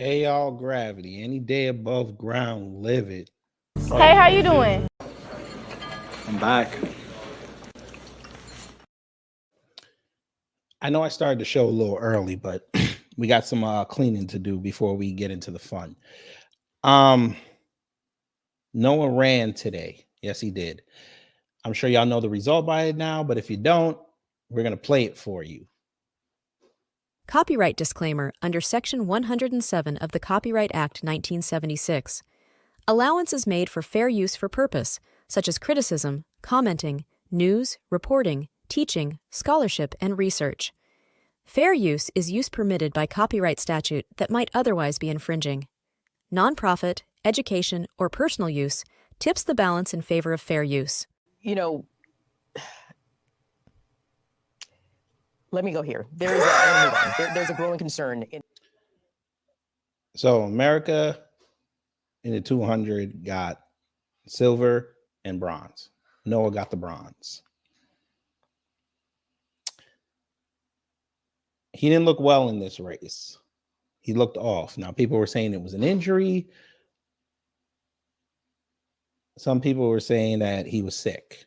Hey, all gravity. Any day above ground, live it. Hey, how you doing? I'm back. I know I started the show a little early, but we got some cleaning to do before we get into the fun. Noah ran today. Yes, he did. I'm sure y'all know the result by it now, but if you don't, we're going to play it for you. Copyright disclaimer under Section 107 of the Copyright Act 1976. Allowance is made for fair use for purpose, such as criticism, commenting, news, reporting, teaching, scholarship, and research. Fair use is use permitted by copyright statute that might otherwise be infringing. Nonprofit, education, or personal use tips the balance in favor of fair use. Let me go here. There's a growing concern. So America in the 200 got silver and bronze. Noah got the bronze. He didn't look well in this race. He looked off. Now, people were saying it was an injury. Some people were saying that he was sick.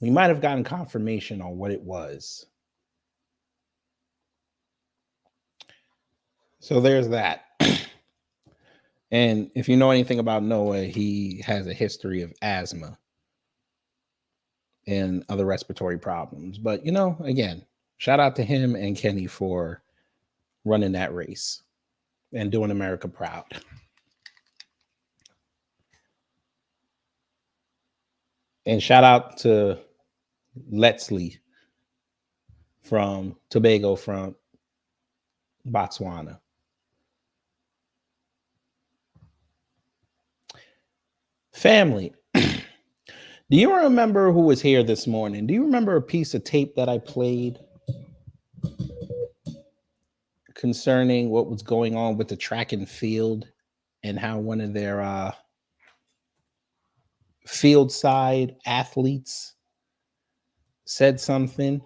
We might have gotten confirmation on what it was. So there's that. And if you know anything about Noah, he has a history of asthma and other respiratory problems. But, again, shout out to him and Kenny for running that race and doing America proud. And shout out to Letsley from Tobago, from Botswana. Family, do you remember who was here this morning? Do you remember a piece of tape that I played concerning what was going on with the track and field and how one of their field side athletes said something?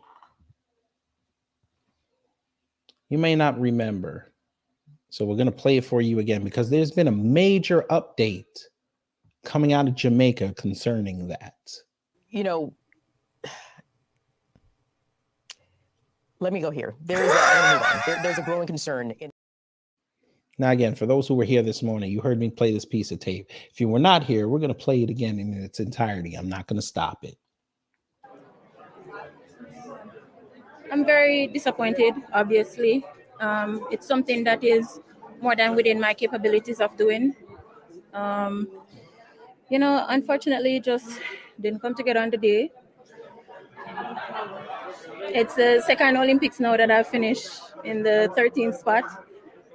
You may not remember. So we're going to play it for you again because there's been a major update coming out of Jamaica concerning that. Let me go here. There's a growing concern. Now, again, for those who were here this morning, you heard me play this piece of tape. If you were not here, we're going to play it again in its entirety. I'm not going to stop it. I'm very disappointed, obviously. It's something that is more than within my capabilities of doing. Unfortunately, it just didn't come together on the day. It's the second Olympics now that I've finished in the 13th spot.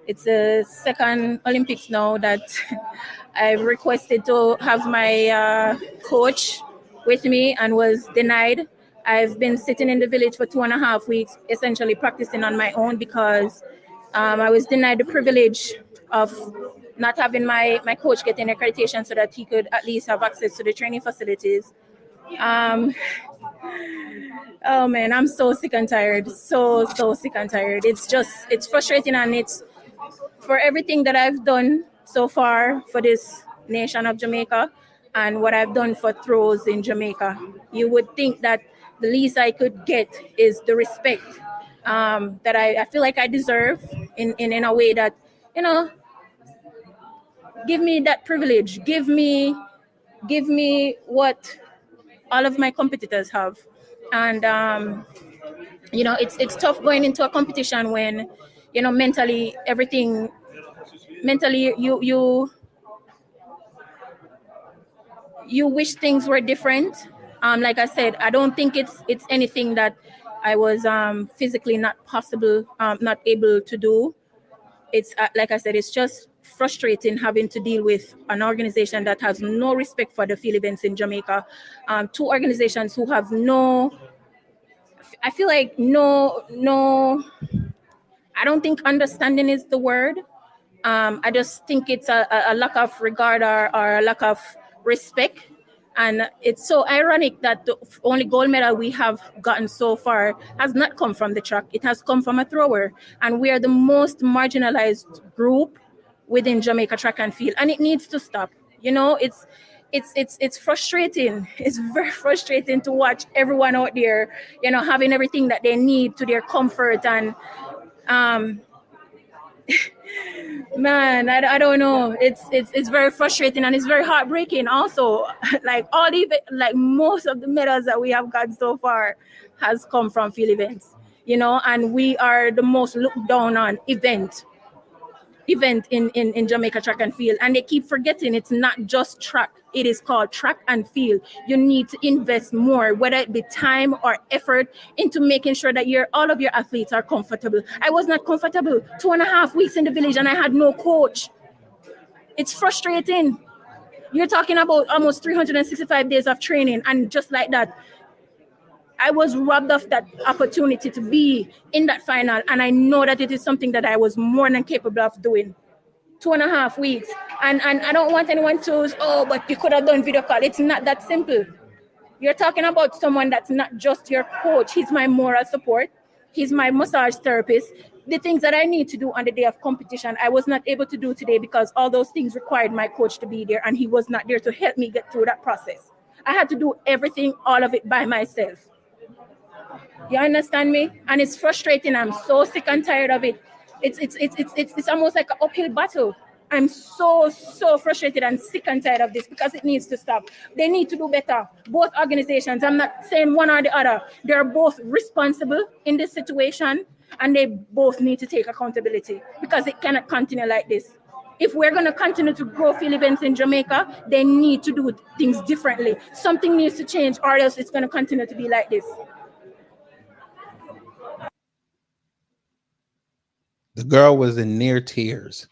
It's the second Olympics now that I've requested to have my coach with me and was denied. I've been sitting in the village for 2.5 weeks, essentially practicing on my own because I was denied the privilege of not having my coach get an accreditation so that he could at least have access to the training facilities. Oh man, I'm so sick and tired. So sick and tired. It's frustrating, and it's for everything that I've done so far for this nation of Jamaica and what I've done for throws in Jamaica. You would think that the least I could get is the respect that I feel like I deserve in a way that, give me that privilege. Give me what all of my competitors have. And, it's tough going into a competition when, mentally you wish things were different. Like I said, I don't think it's anything that I was physically not able to do. It's like I said, it's just frustrating having to deal with an organization that has no respect for the field events in Jamaica. Two organizations who have I feel like I don't think understanding is the word. I just think it's a lack of regard or a lack of respect And it's so ironic that the only gold medal we have gotten so far has not come from the track. It has come from a thrower. And we are the most marginalized group within Jamaica track and field. And it needs to stop. You know, it's frustrating. It's very frustrating to watch everyone out there, you know, having everything that they need to their comfort. And man, I don't know. It's very frustrating and it's very heartbreaking also. Like like most of the medals that we have got so far has come from field events, you know, and we are the most looked down on event in Jamaica track and field. And they keep forgetting it's not just track. It is called track and field. You need to invest more, whether it be time or effort, into making sure that all of your athletes are comfortable. I was not comfortable 2.5 weeks in the village and I had no coach. It's frustrating. You're talking about almost 365 days of training, and just like that, I was robbed of that opportunity to be in that final, and I know that it is something that I was more than capable of doing. 2.5 weeks, and I don't want anyone to, oh, but you could have done video call. It's not that simple. You're talking about someone that's not just your coach. He's my moral support. He's my massage therapist. The things that I need to do on the day of competition, I was not able to do today because all those things required my coach to be there, and he was not there to help me get through that process. I had to do everything, all of it by myself. You understand me? And it's frustrating. I'm so sick and tired of it. It's almost like an uphill battle. I'm so frustrated and sick and tired of this because it needs to stop. They need to do better. Both organizations. I'm not saying one or the other. They're both responsible in this situation, and they both need to take accountability because it cannot continue like this. If we're going to continue to grow field events in Jamaica, they need to do things differently. Something needs to change, or else it's going to continue to be like this. The girl was in near tears.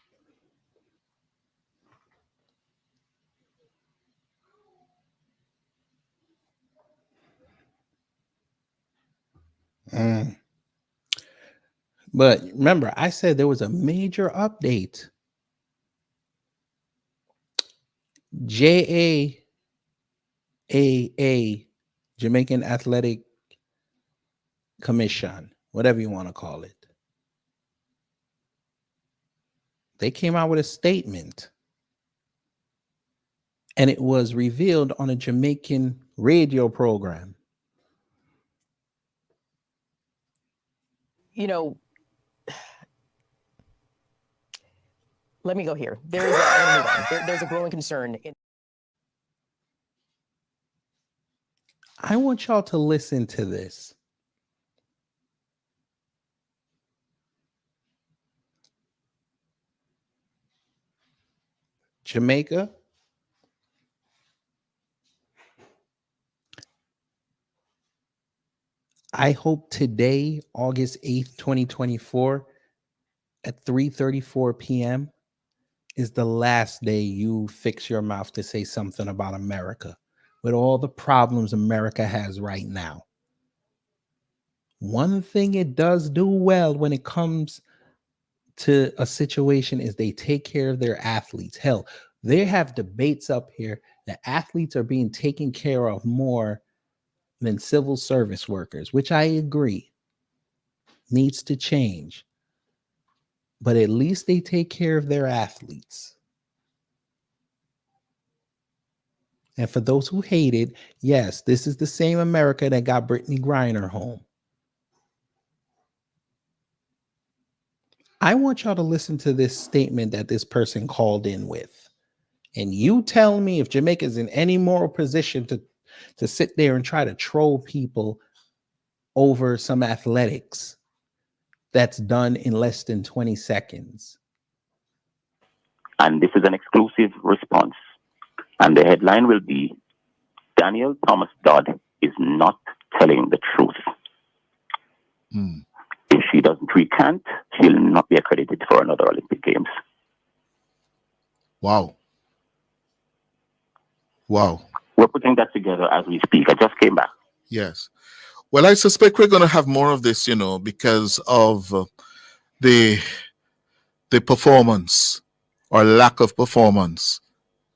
But remember, I said there was a major update. JAAA, Jamaican Athletic Commission, whatever you want to call it. They came out with a statement, and it was revealed on a Jamaican radio program. You know, let me go here. There's a growing concern. I want y'all to listen to this. Jamaica, I hope today, August 8th, 2024, at 3:34 p.m. is the last day you fix your mouth to say something about America with all the problems America has right now. One thing it does do well when it comes to a situation is they take care of their athletes. Hell, they have debates up here that athletes are being taken care of more than civil service workers, which I agree needs to change. But at least they take care of their athletes. And for those who hate it, yes, this is the same America that got Brittany Griner home. I want y'all to listen to this statement that this person called in with. And you tell me if Jamaica's in any moral position to sit there and try to troll people over some athletics that's done in less than 20 seconds. And this is an exclusive response. And the headline will be, Daniel Thomas Dodd is not telling the truth. If she doesn't recant, she'll not be accredited for another Olympic Games. Wow. We're putting that together as we speak. I just came back. Yes. Well, I suspect we're going to have more of this, because of the performance or lack of performance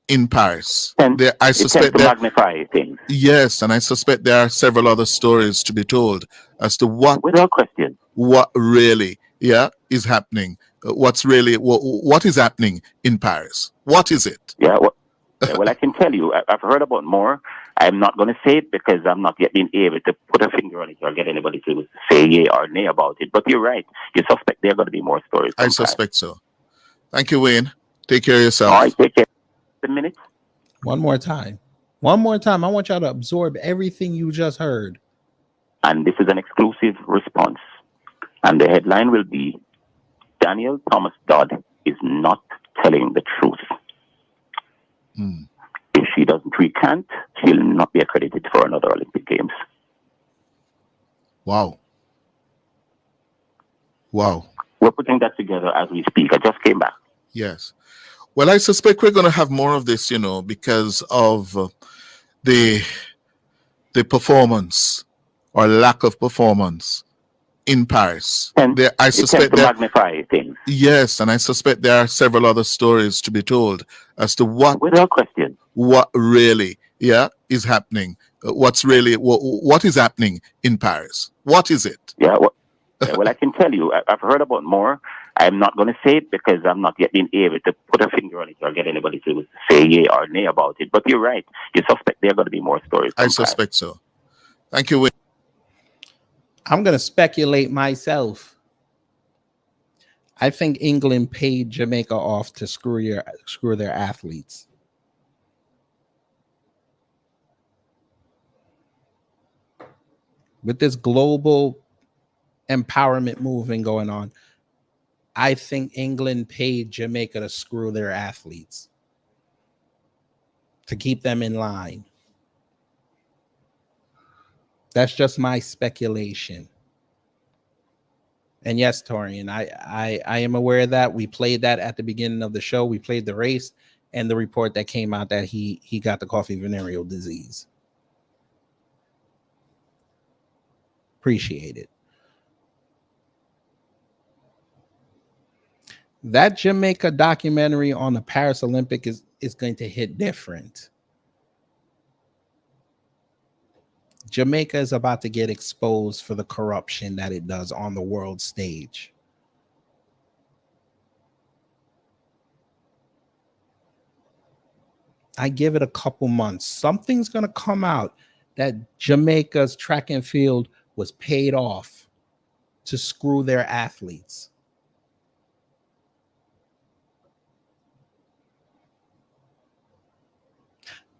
in Paris. And I it tends suspect to that magnify things yes, and I suspect there are several other stories to be told as to without question. what really is happening. What is happening in Paris? What is it? Yeah, well, I can tell you, I've heard about more. I'm not going to say it because I'm not yet being able to put a finger on it or get anybody to say yay or nay about it. But you're right. You suspect there are going to be more stories. I suspect so. Thank you, Wayne. Take care of yourself. All right, take care. A minute. One more time. One more time. I want y'all to absorb everything you just heard. And this is an exclusive response. And the headline will be Daniel Thomas Dodd is not telling the truth. If she doesn't recant, she'll not be accredited for another Olympic Games. Wow. Wow. We're putting that together as we speak. I just came back. Yes. Well, I suspect we're going to have more of this, because of the performance or lack of performance in Paris. And I it tends suspect to that magnify things yes, and I suspect there are several other stories to be told as to without question. what really is happening. What is happening in Paris? What is it? Yeah, well, I can tell you, I've heard about more. I'm not going to say it because I'm not yet being able to put a finger on it or get anybody to say yay or nay about it. But you're right. You suspect there are going to be more stories. I suspect so. Thank you, Wayne. I'm going to speculate myself. I think England paid Jamaica off to screw their athletes. With this global empowerment movement going on, I think England paid Jamaica to screw their athletes to keep them in line. That's just my speculation. And yes, Torian, I am aware of that. We played that at the beginning of the show. We played the race and the report that came out that he got the coffee venereal disease. Appreciate it. That Jamaica documentary on the Paris Olympic is going to hit different. Jamaica is about to get exposed for the corruption that it does on the world stage. I give it a couple months. Something's going to come out that Jamaica's track and field was paid off to screw their athletes.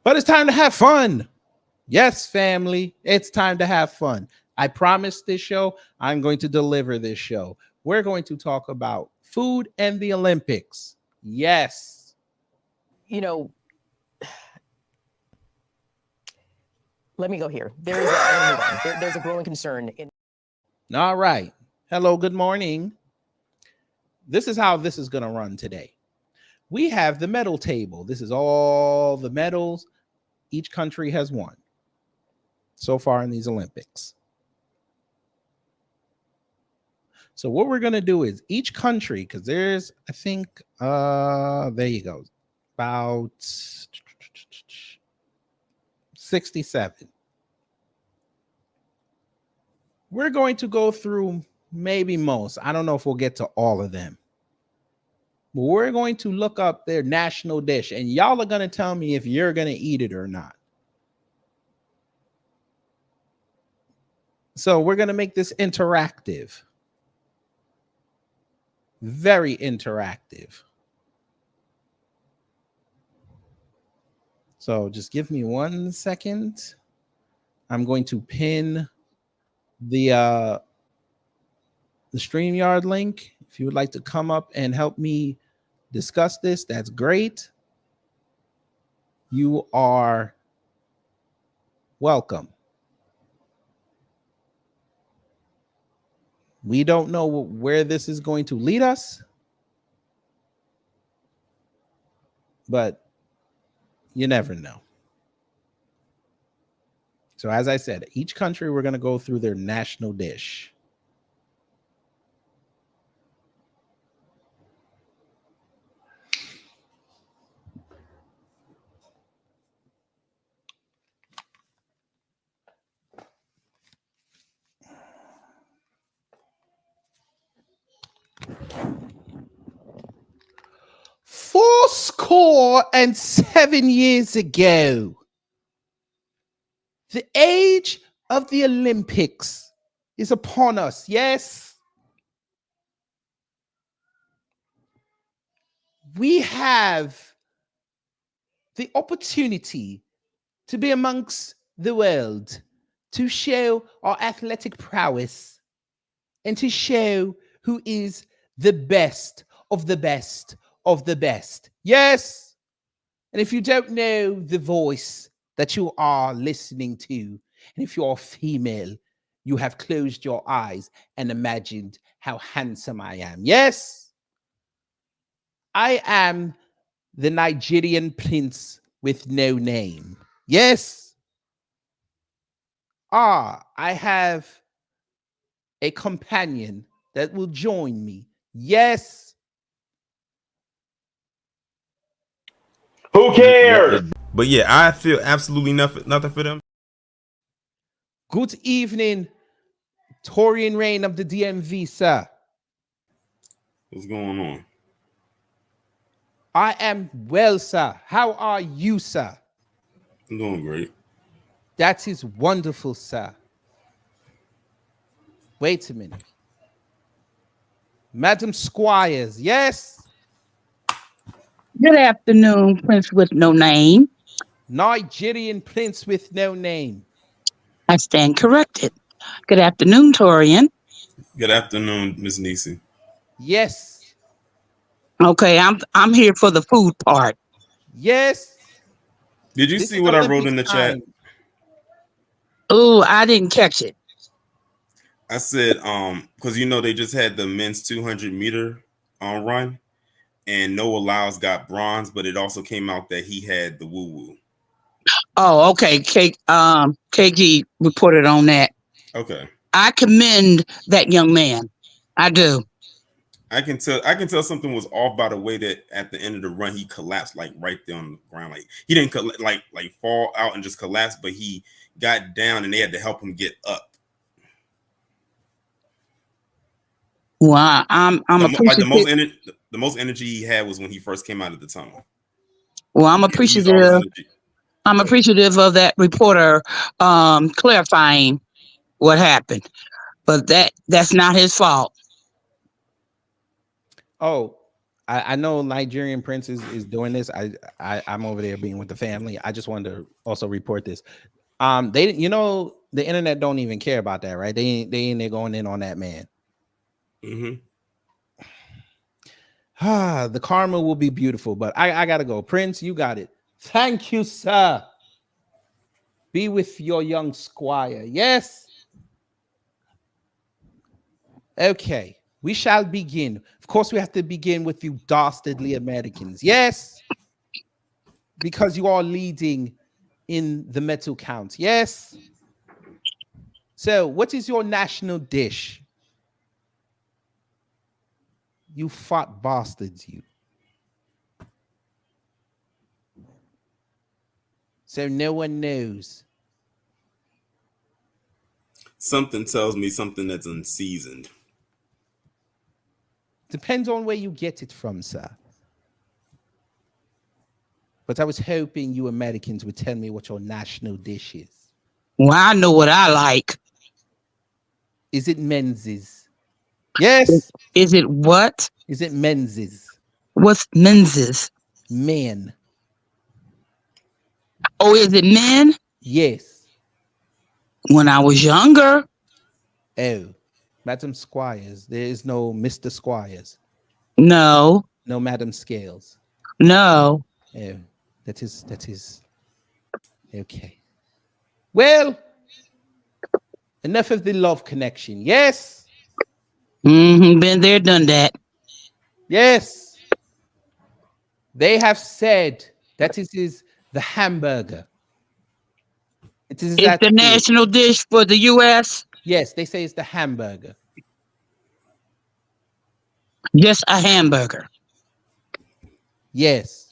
But it's time to have fun. Yes, family, it's time to have fun. I promised this show, I'm going to deliver this show. We're going to talk about food and the Olympics. Yes. Let me go here. There's a growing concern. All right. Hello, good morning. This is how this is going to run today. We have the medal table. This is all the medals each country has won so far in these Olympics. So what we're going to do is each country, because there's, I think, there you go, about 67. We're going to go through maybe most. I don't know if we'll get to all of them. But we're going to look up their national dish, and y'all are going to tell me if you're going to eat it or not. So we're going to make this interactive. Very interactive. So just give me 1 second. I'm going to pin the StreamYard link. If you would like to come up and help me discuss this, that's great. You are welcome. We don't know where this is going to lead us, but you never know. So as I said, each country, we're going to go through their national dish. 407 years ago, the age of the Olympics is upon us. Yes. We have the opportunity to be amongst the world, to show our athletic prowess, and to show who is the best of the best of the best. Yes. And if you don't know the voice that you are listening to, and if you're female, you have closed your eyes and imagined how handsome I am. Yes. I am the Nigerian prince with no name. Yes. I have a companion that will join me. Yes. Who cares? But yeah, I feel absolutely nothing for them. Good evening, Torian Rain of the DMV, sir. What's going on? I am well, sir. How are you, sir? I'm doing great. That is wonderful, sir. Wait a minute. Madam Squires, yes? Good afternoon, Prince with no name. Nigerian prince with no name. I stand corrected. Good afternoon, Torian. Good afternoon, Miss Nisi. Yes. Okay, I'm here for the food part. Yes. Did you This see is what I wrote Olympics in the chat? time. Oh, I didn't catch it. I said, because you know they just had the men's 200-meter run, and Noah Lyles got bronze, but it also came out that he had the woo-woo. Oh, okay. KG reported on that. Okay. I commend that young man. I do. I can tell something was off by the way that at the end of the run he collapsed like right there on the ground. Like he didn't like fall out and just collapse, but he got down and they had to help him get up. Well, I'm appreciative. The most energy he had was when he first came out of the tunnel. Well, I'm appreciative. I'm appreciative of that reporter clarifying what happened, but that's not his fault. Oh, I know Nigerian Prince is doing this. I'm over there being with the family. I just wanted to also report this. They, the internet don't even care about that, right? They ain't there going in on that man. Mm-hmm. The karma will be beautiful, but I gotta go. Prince, you got it. Thank you, sir. Be with your young squire. Yes. Okay, we shall begin. Of course, we have to begin with you dastardly Americans. Yes. Because you are leading in the medal count. Yes. So, what is your national dish? You fat bastards, you. So no one knows. Something tells me something that's unseasoned. Depends on where you get it from, sir. But I was hoping you Americans would tell me what your national dish is. Well, I know what I like. Is it Menzies? Yes. Is it what? Is it Menzies? What's Menzies? Men. Oh, is it men? Yes. When I was younger. Oh, Madam Squires. There is no Mr. Squires. No. No Madam Scales. No. Oh, that is okay. Well, enough of the love connection. Yes. Been there, done that. Yes. They have said that it is the hamburger. It's the national dish for the U.S.? Yes, they say it's the hamburger. Just a hamburger. Yes.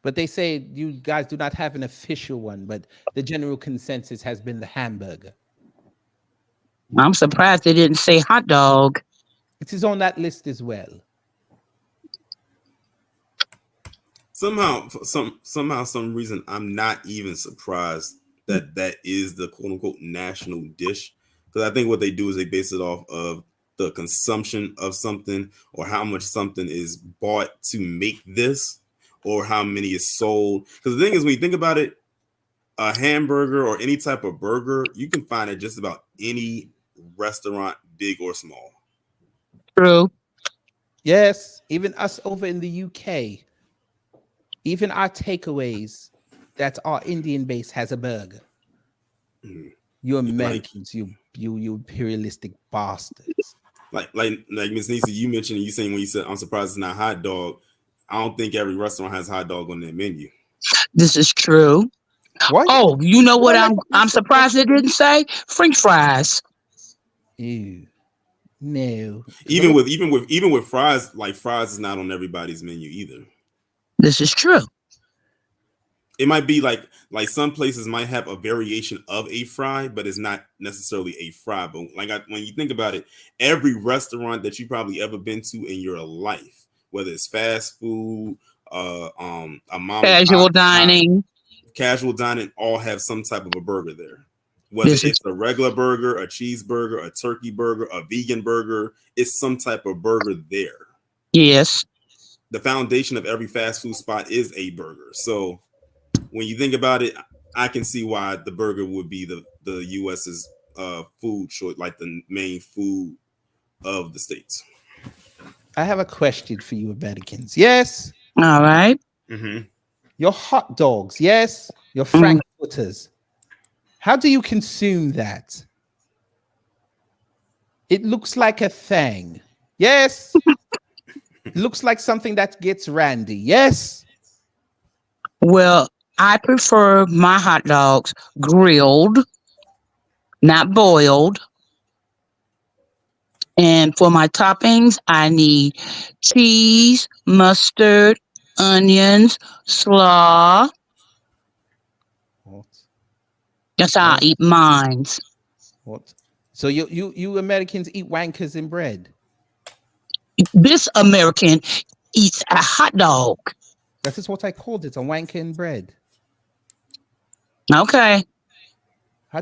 But they say you guys do not have an official one, but the general consensus has been the hamburger. I'm surprised they didn't say hot dog. It is on that list as well. Somehow, some reason, I'm not even surprised that that is the quote unquote national dish, because I think what they do is they base it off of the consumption of something, or how much something is bought to make this, or how many is sold. Because the thing is, when you think about it, a hamburger or any type of burger, you can find at just about any restaurant, big or small. True. Yes, even us over in the UK, even our takeaways that are Indian based has a burger. You Americans, you imperialistic bastards. Like Miss Nisi, you mentioned, you saying when you said I'm surprised it's not hot dog. I don't think every restaurant has hot dog on their menu. This is true. Why? Oh, you know what? Why I'm surprised it didn't say French fries. Ew. No. Even with fries, like fries is not on everybody's menu either. This is true. It might be like some places might have a variation of a fry, but it's not necessarily a fry. But when you think about it, every restaurant that you probably ever been to in your life, whether it's fast food, a mom Casual dining, casual dining, all have some type of a burger there. Whether it's a regular burger, a cheeseburger, a turkey burger, a vegan burger, it's some type of burger there. Yes. The foundation of every fast food spot is a burger. So when you think about it, I can see why the burger would be the US's food choice, like the main food of the states. I have a question for you, Americans. Yes. All right. Mm-hmm. Your hot dogs, yes. Your frankfurters. How do you consume that? It looks like a thing. Yes. It looks like something that gets randy. Yes. Well, I prefer my hot dogs grilled, not boiled. And for my toppings, I need cheese, mustard, onions, slaw. What? That's how I eat mine. What? So you Americans eat wankers in bread? This American eats a hot dog. That is what I called it, a wanker in bread. Okay.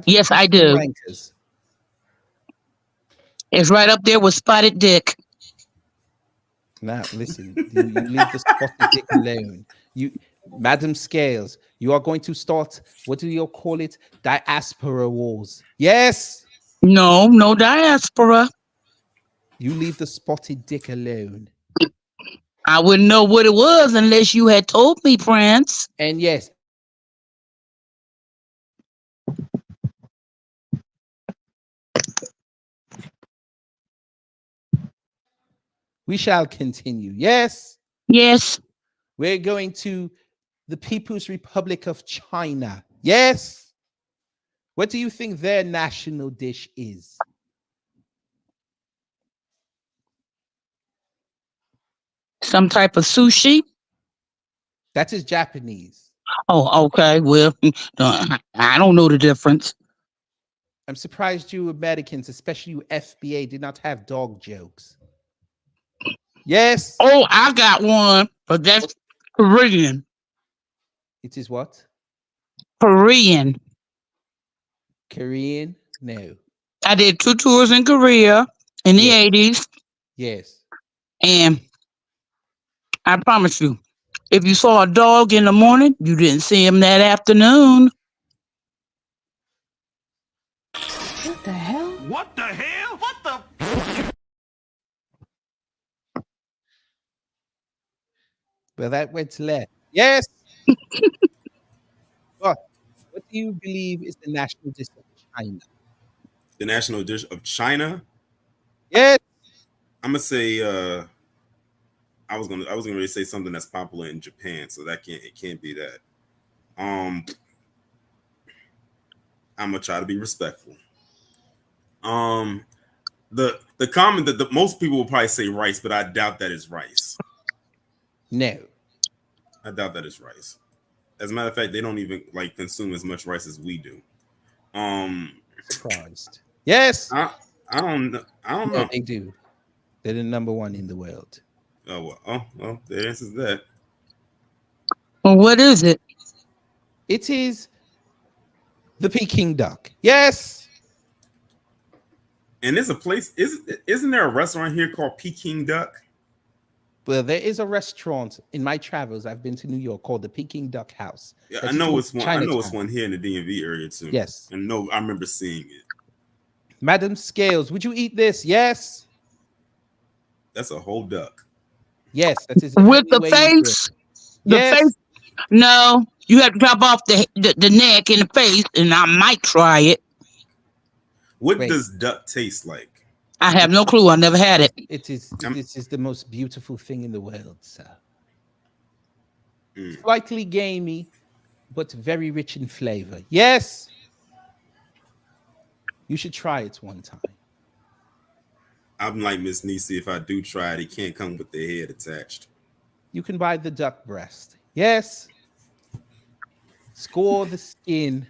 Yes, I do. Wankers? It's right up there with spotted dick. Now, listen, you leave the spotted dick alone. Madam Scales, you are going to start, what do you call it? Diaspora wars. Yes. No diaspora. You leave the spotted dick alone. I wouldn't know what it was unless you had told me, Prince. And yes. We shall continue. Yes. Yes. We're going to the People's Republic of China. Yes. What do you think their national dish is? Some type of sushi? That is Japanese. Oh, okay. Well, I don't know the difference. I'm surprised you Americans, especially you FBA, did not have dog jokes. Yes. Oh, I got one, but that's Korean. It is what? Korean. Korean? No. I did 2 tours in Korea in the 80s. Yes. And I promise you, if you saw a dog in the morning, you didn't see him that afternoon. What the hell? What the hell? What the? Well, that went left. Yes. But what do you believe is the national dish of China? The national dish of China? Yes. I'm gonna say I was gonna really say something that's popular in Japan, so it can't be that. I'm gonna try to be respectful. The common that most people will probably say rice, but I doubt that is rice. No. I doubt that is rice. As a matter of fact, they don't even consume as much rice as we do. Surprised. Yes. I don't know. No, they do. They're the number one in the world. Oh well, that answers that. Well, what is it? It is the Peking duck. Yes. And there's a place. Isn't there a restaurant here called Peking Duck? Well, there is a restaurant in my travels. I've been to New York called the Peking Duck House. Yeah, That I is know in it's one. I know it's Chinatown. one here in the DMV area too. Yes. I know. I remember seeing it. Madam Scales, would you eat this? Yes. That's a whole duck. Yes, that is With only the way you do it. face? The Yes. face? No, you have to chop off the neck and the face, and I might try it. What Wait. does duck taste like? I have no clue. I never had it. This is the most beautiful thing in the world, sir. Mm. Slightly gamey, but very rich in flavor. Yes. You should try it one time. I'm like Miss Nisi. If I do try it, it can't come with the head attached. You can buy the duck breast. Yes. Score the skin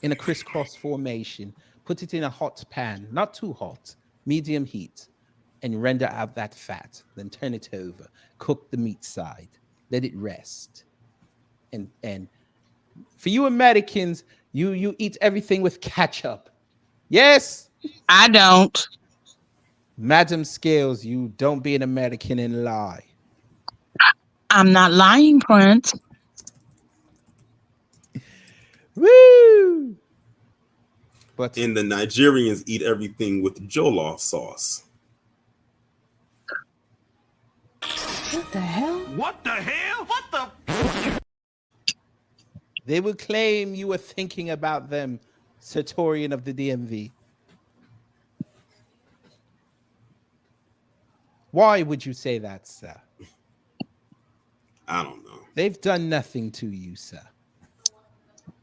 in a crisscross formation. Put it in a hot pan, not too hot, medium heat, and render out that fat. Then turn it over. Cook the meat side. Let it rest. And for you Americans, you eat everything with ketchup. Yes. I don't. Madam Scales, you don't be an American and lie. I'm not lying, Prince. Woo! But And the Nigerians eat everything with jollof sauce. What the hell? What the hell? What the? they will claim you were thinking about them, Sartorian of the DMV. Why would you say that, sir? I don't know. They've done nothing to you, sir.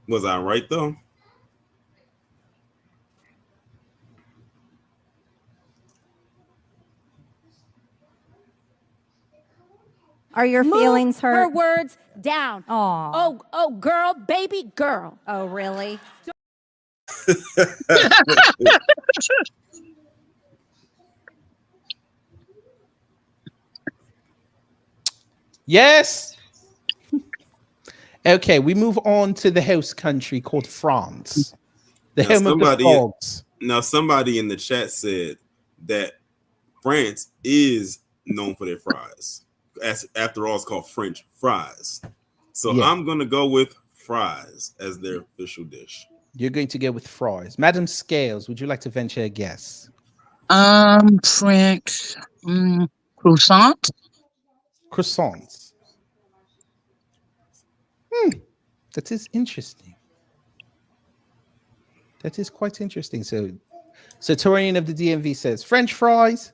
Was I right though? Are your feelings hurt? Her words down. Aw. Oh, girl, baby girl. Oh, really? Yes. Okay, we move on to the host country called France. The home of the frogs. Now, somebody in the chat said that France is known for their fries. After all, it's called French fries. So Yeah. I'm going to go with fries as their official dish. You're going to go with fries. Madam Scales, would you like to venture a guess? French croissant. Croissants. That is interesting. That is quite interesting. So, Sartorian of the DMV says French fries,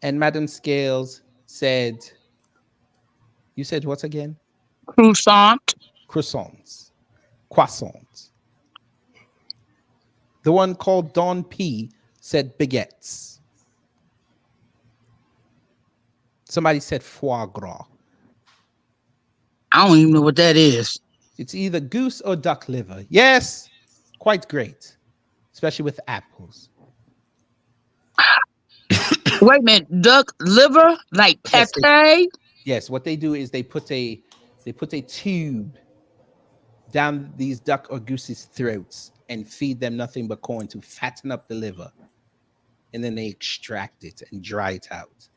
and Madam Scales said, you said what again? Croissant. Croissants. Croissants. The one called Don P said baguettes. Somebody said foie gras. I don't even know what that is. It's either goose or duck liver. Yes, quite great, especially with apples. Wait a minute, duck liver, like pate? Yes, what they do is they put a tube down these duck or goose's throats and feed them nothing but corn to fatten up the liver, and then they extract it and dry it out,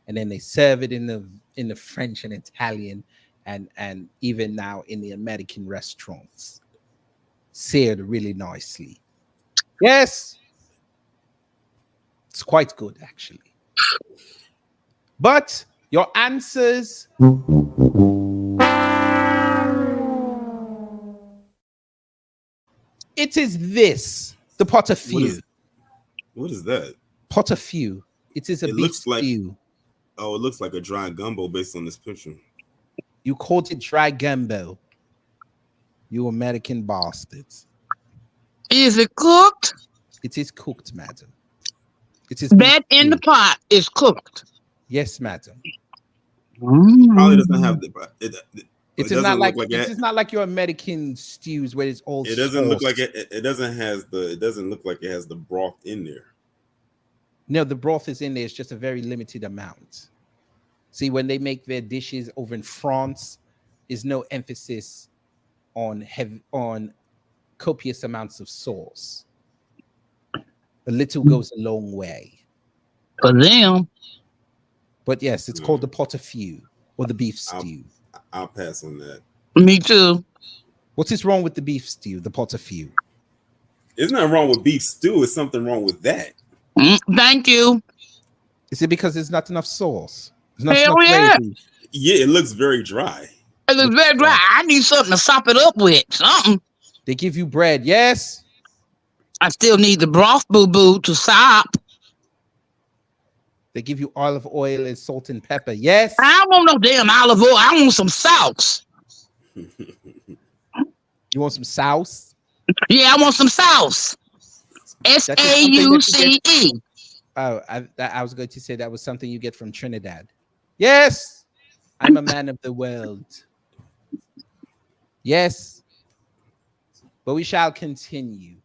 and then they serve it in the French and Italian and even now in the American restaurants, seared really nicely. Yes, it's quite good actually. But your answers it is this, the pot of few. What is that? Pot of few. It is a beef stew. Oh, it looks like a dry gumbo based on this picture. You called it dry gumbo. You American bastards. Is it cooked? It is cooked, madam. It is that in the pot is cooked. Yes, madam. Probably doesn't have the. It is not like it is not like your American stews where it's all. It doesn't look like it. It doesn't look like it has the broth in there. No, the broth is in there. It's just a very limited amount. See, when they make their dishes over in France, there's no emphasis on copious amounts of sauce. A little goes a long way. For them. But yes, it's called the pot au feu or the beef stew. I'll pass on that. Me too. What is wrong with the beef stew, the pot au feu? There's nothing wrong with beef stew. It's something wrong with that. Thank you. Is it because there's not enough sauce? There's not Hell enough yeah. gravy? Yeah, it looks very dry. It looks very dry. I need something to sop it up with. Something. They give you bread, yes? I still need the broth, boo-boo, to sop. They give you olive oil and salt and pepper, yes? I don't want no damn olive oil. I want some sauce. You want some sauce? Yeah, I want some sauce. SAUCE. Oh, I was going to say that was something you get from Trinidad. Yes, I'm a man of the world. Yes, but we shall continue.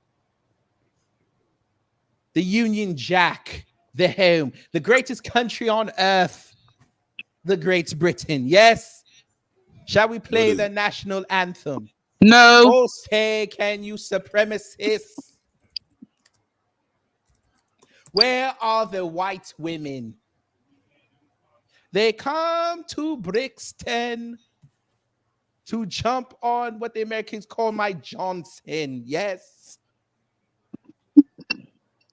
The Union Jack, the home, the greatest country on earth, the Great Britain. Yes, shall we play the national anthem? No. Oh, say, can you supremacists? Where are the white women? They come to Brixton to jump on what the Americans call my Johnson. Yes.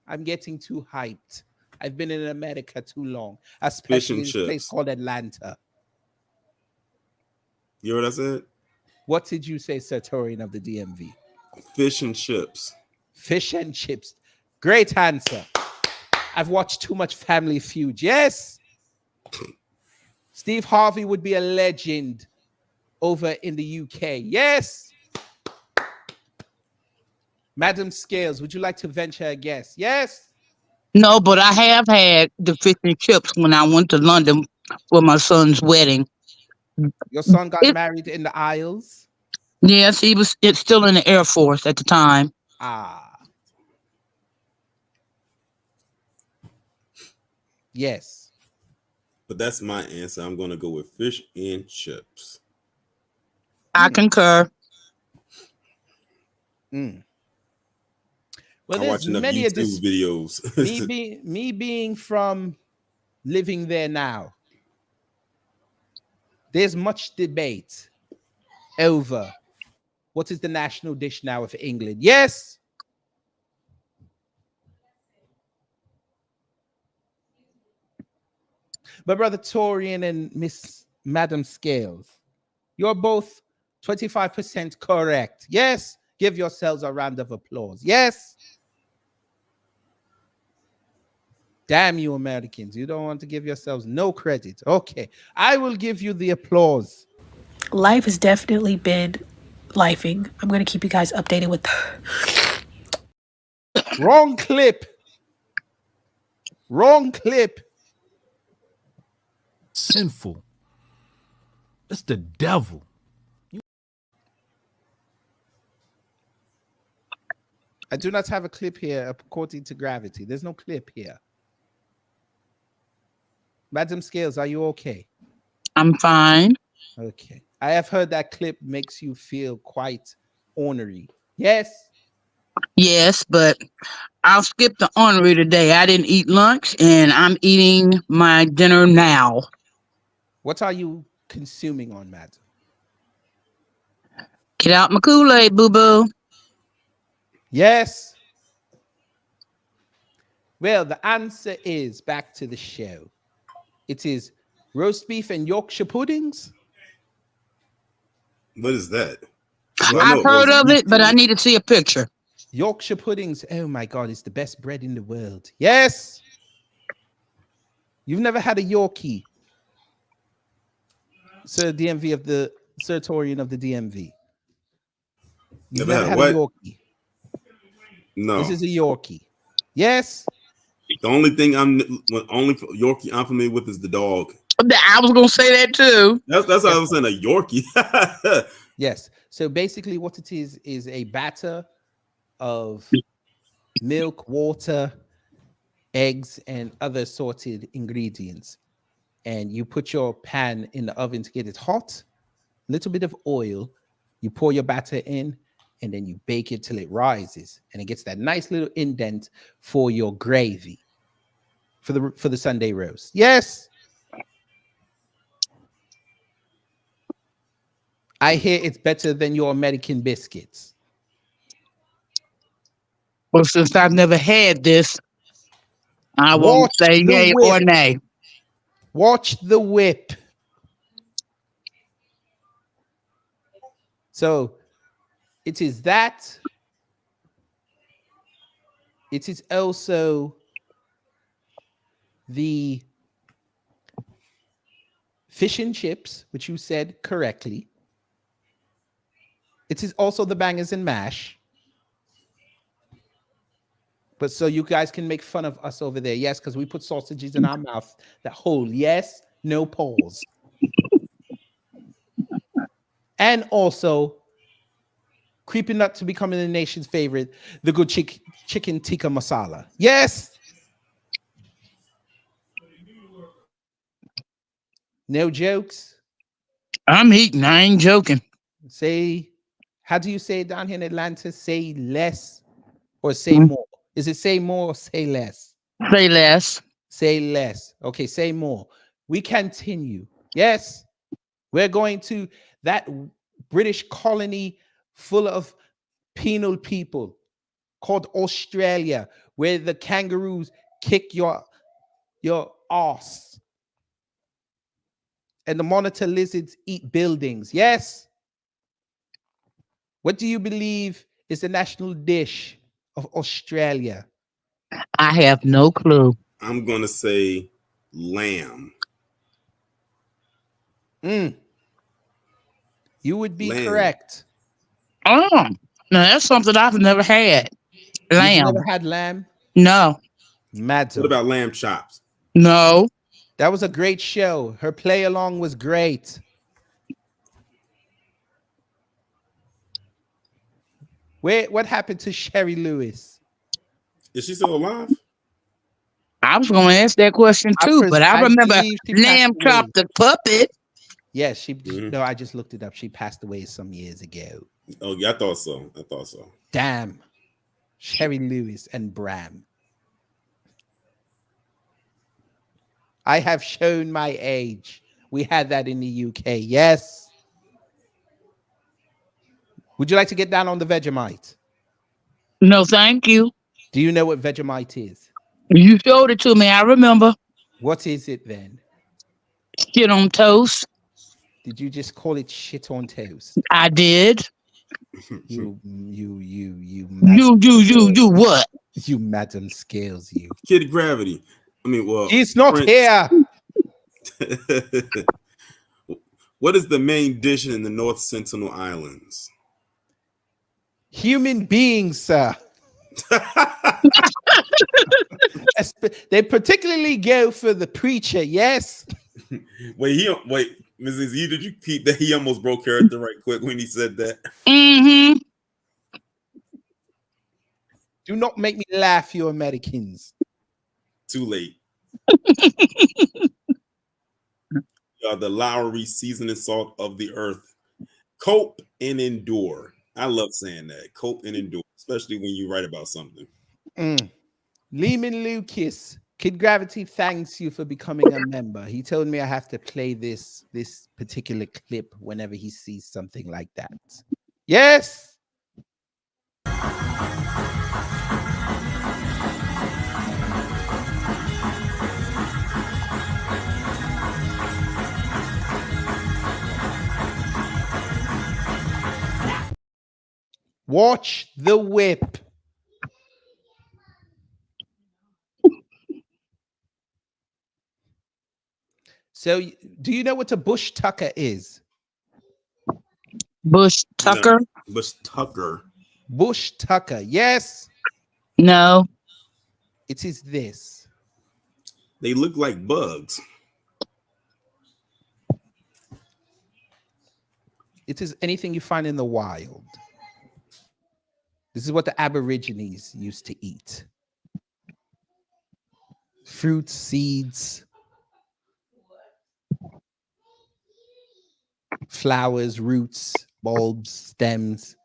I'm getting too hyped. I've been in America too long, especially in a place called Atlanta. You heard what I said? What did you say, Sartorian of the DMV? Fish and chips. Fish and chips. Great answer. I've watched too much Family Feud. Yes. Steve Harvey would be a legend over in the UK. Yes. Madam Scales, would you like to venture a guess? Yes. No, but I have had the fish and chips when I went to London for my son's wedding. Your son got married in the Isles? Yes, it's still in the Air Force at the time. Ah. Yes. But that's my answer. I'm going to go with fish and chips. I concur. Well, I watch enough many YouTube videos. me being from living there now, there's much debate over what is the national dish now of England. Yes. But Brother Torian and Miss Madam Scales, you're both 25% correct. Yes. Give yourselves a round of applause. Yes. Damn you Americans. You don't want to give yourselves no credit. Okay. I will give you the applause. Life has definitely been lifing. I'm going to keep you guys updated with Wrong clip. Wrong clip. Sinful. It's the devil. I do not have a clip here according to gravity. There's no clip here. Madam Scales, are you okay? I'm fine. Okay. I have heard that clip makes you feel quite ornery. Yes? Yes, but I'll skip the ornery today. I didn't eat lunch, and I'm eating my dinner now. What are you consuming on, madam? Get out my Kool-Aid, boo-boo. Yes. Well, the answer is back to the show. It is roast beef and Yorkshire puddings. What is that? I've heard of it, but I need to see a picture. Yorkshire puddings. Oh my God, it's the best bread in the world. Yes. You've never had a Yorkie. Sir DMV of the Sir Torian of the DMV. You've never had a Yorkie. No. This is a Yorkie. Yes. The only thing Yorkie I'm familiar with is the dog. I was gonna say that too. That's what I was saying, a Yorkie. Yes. So basically what it is a batter of milk, water, eggs and other sorted ingredients, and you put your pan in the oven to get it hot, little bit of oil, you pour your batter in, and then you bake it till it rises and it gets that nice little indent for your gravy for the Sunday roast. Yes. I hear it's better than your American biscuits. Well, since I've never had this, I won't Watch say the yay whip. or nay. Watch the whip. So it is that. It is also the fish and chips, which you said correctly. It is also the bangers and mash. But so you guys can make fun of us over there. Yes, because we put sausages in our mouth that hold. Yes, no pause. And also, creeping up to becoming the nation's favorite, the good chicken tikka masala. Yes. No jokes. I'm eating. I ain't joking. Say, how do you say it down here in Atlanta? Say less or say more? Is it say more or say less? Say less. Say less. Okay, say more. We continue. Yes, we're going to that British colony full of penal people called Australia, where the kangaroos kick your ass and the monitor lizards eat buildings. Yes. What do you believe is the national dish of Australia? I have no clue. I'm gonna say lamb. You would be Lamb. correct. Oh, now that's something I've never had. Lamb. You've never had lamb? No. Madam. What about lamb chops? No. That was a great show. Her play along was great. What happened to Sherry Lewis? Is she still alive? I was going to ask that question too, but I remember believe she Lamb passed away. Chop the puppet. Yes, no, I just looked it up. She passed away some years ago. Oh, yeah, I thought so. Damn. Sherry Lewis and Bram. I have shown my age. We had that in the UK. Yes. Would you like to get down on the Vegemite? No, thank you. Do you know what Vegemite is? You showed it to me. I remember. What is it then? Shit on toast. Did you just call it shit on toast? I did. You what? You Madam Scales, you. Kid Gravity. I mean, well, he's not Prince. Here. What is the main dish in the North Sentinel Islands? Human beings, sir. They particularly go for the preacher, yes. Wait, Mrs. E, did you keep that? He almost broke character right quick when he said that. Mm-hmm. Do not make me laugh, you Americans. Too late. The Lowry seasoning salt of the earth. Cope and endure. I love saying that. Cope and endure, especially when you write about something. Lehman Lucas, Kid Gravity thanks you for becoming a member. He told me I have to play this particular clip whenever he sees something like that. Yes. Watch the whip. So, do you know what a bush tucker is? Bush Tucker? No, Bush Tucker. Bush tucker, yes. No. It is this. They look like bugs. It is anything you find in the wild. This is what the Aborigines used to eat. fruits, seeds, flowers, roots, bulbs, stems,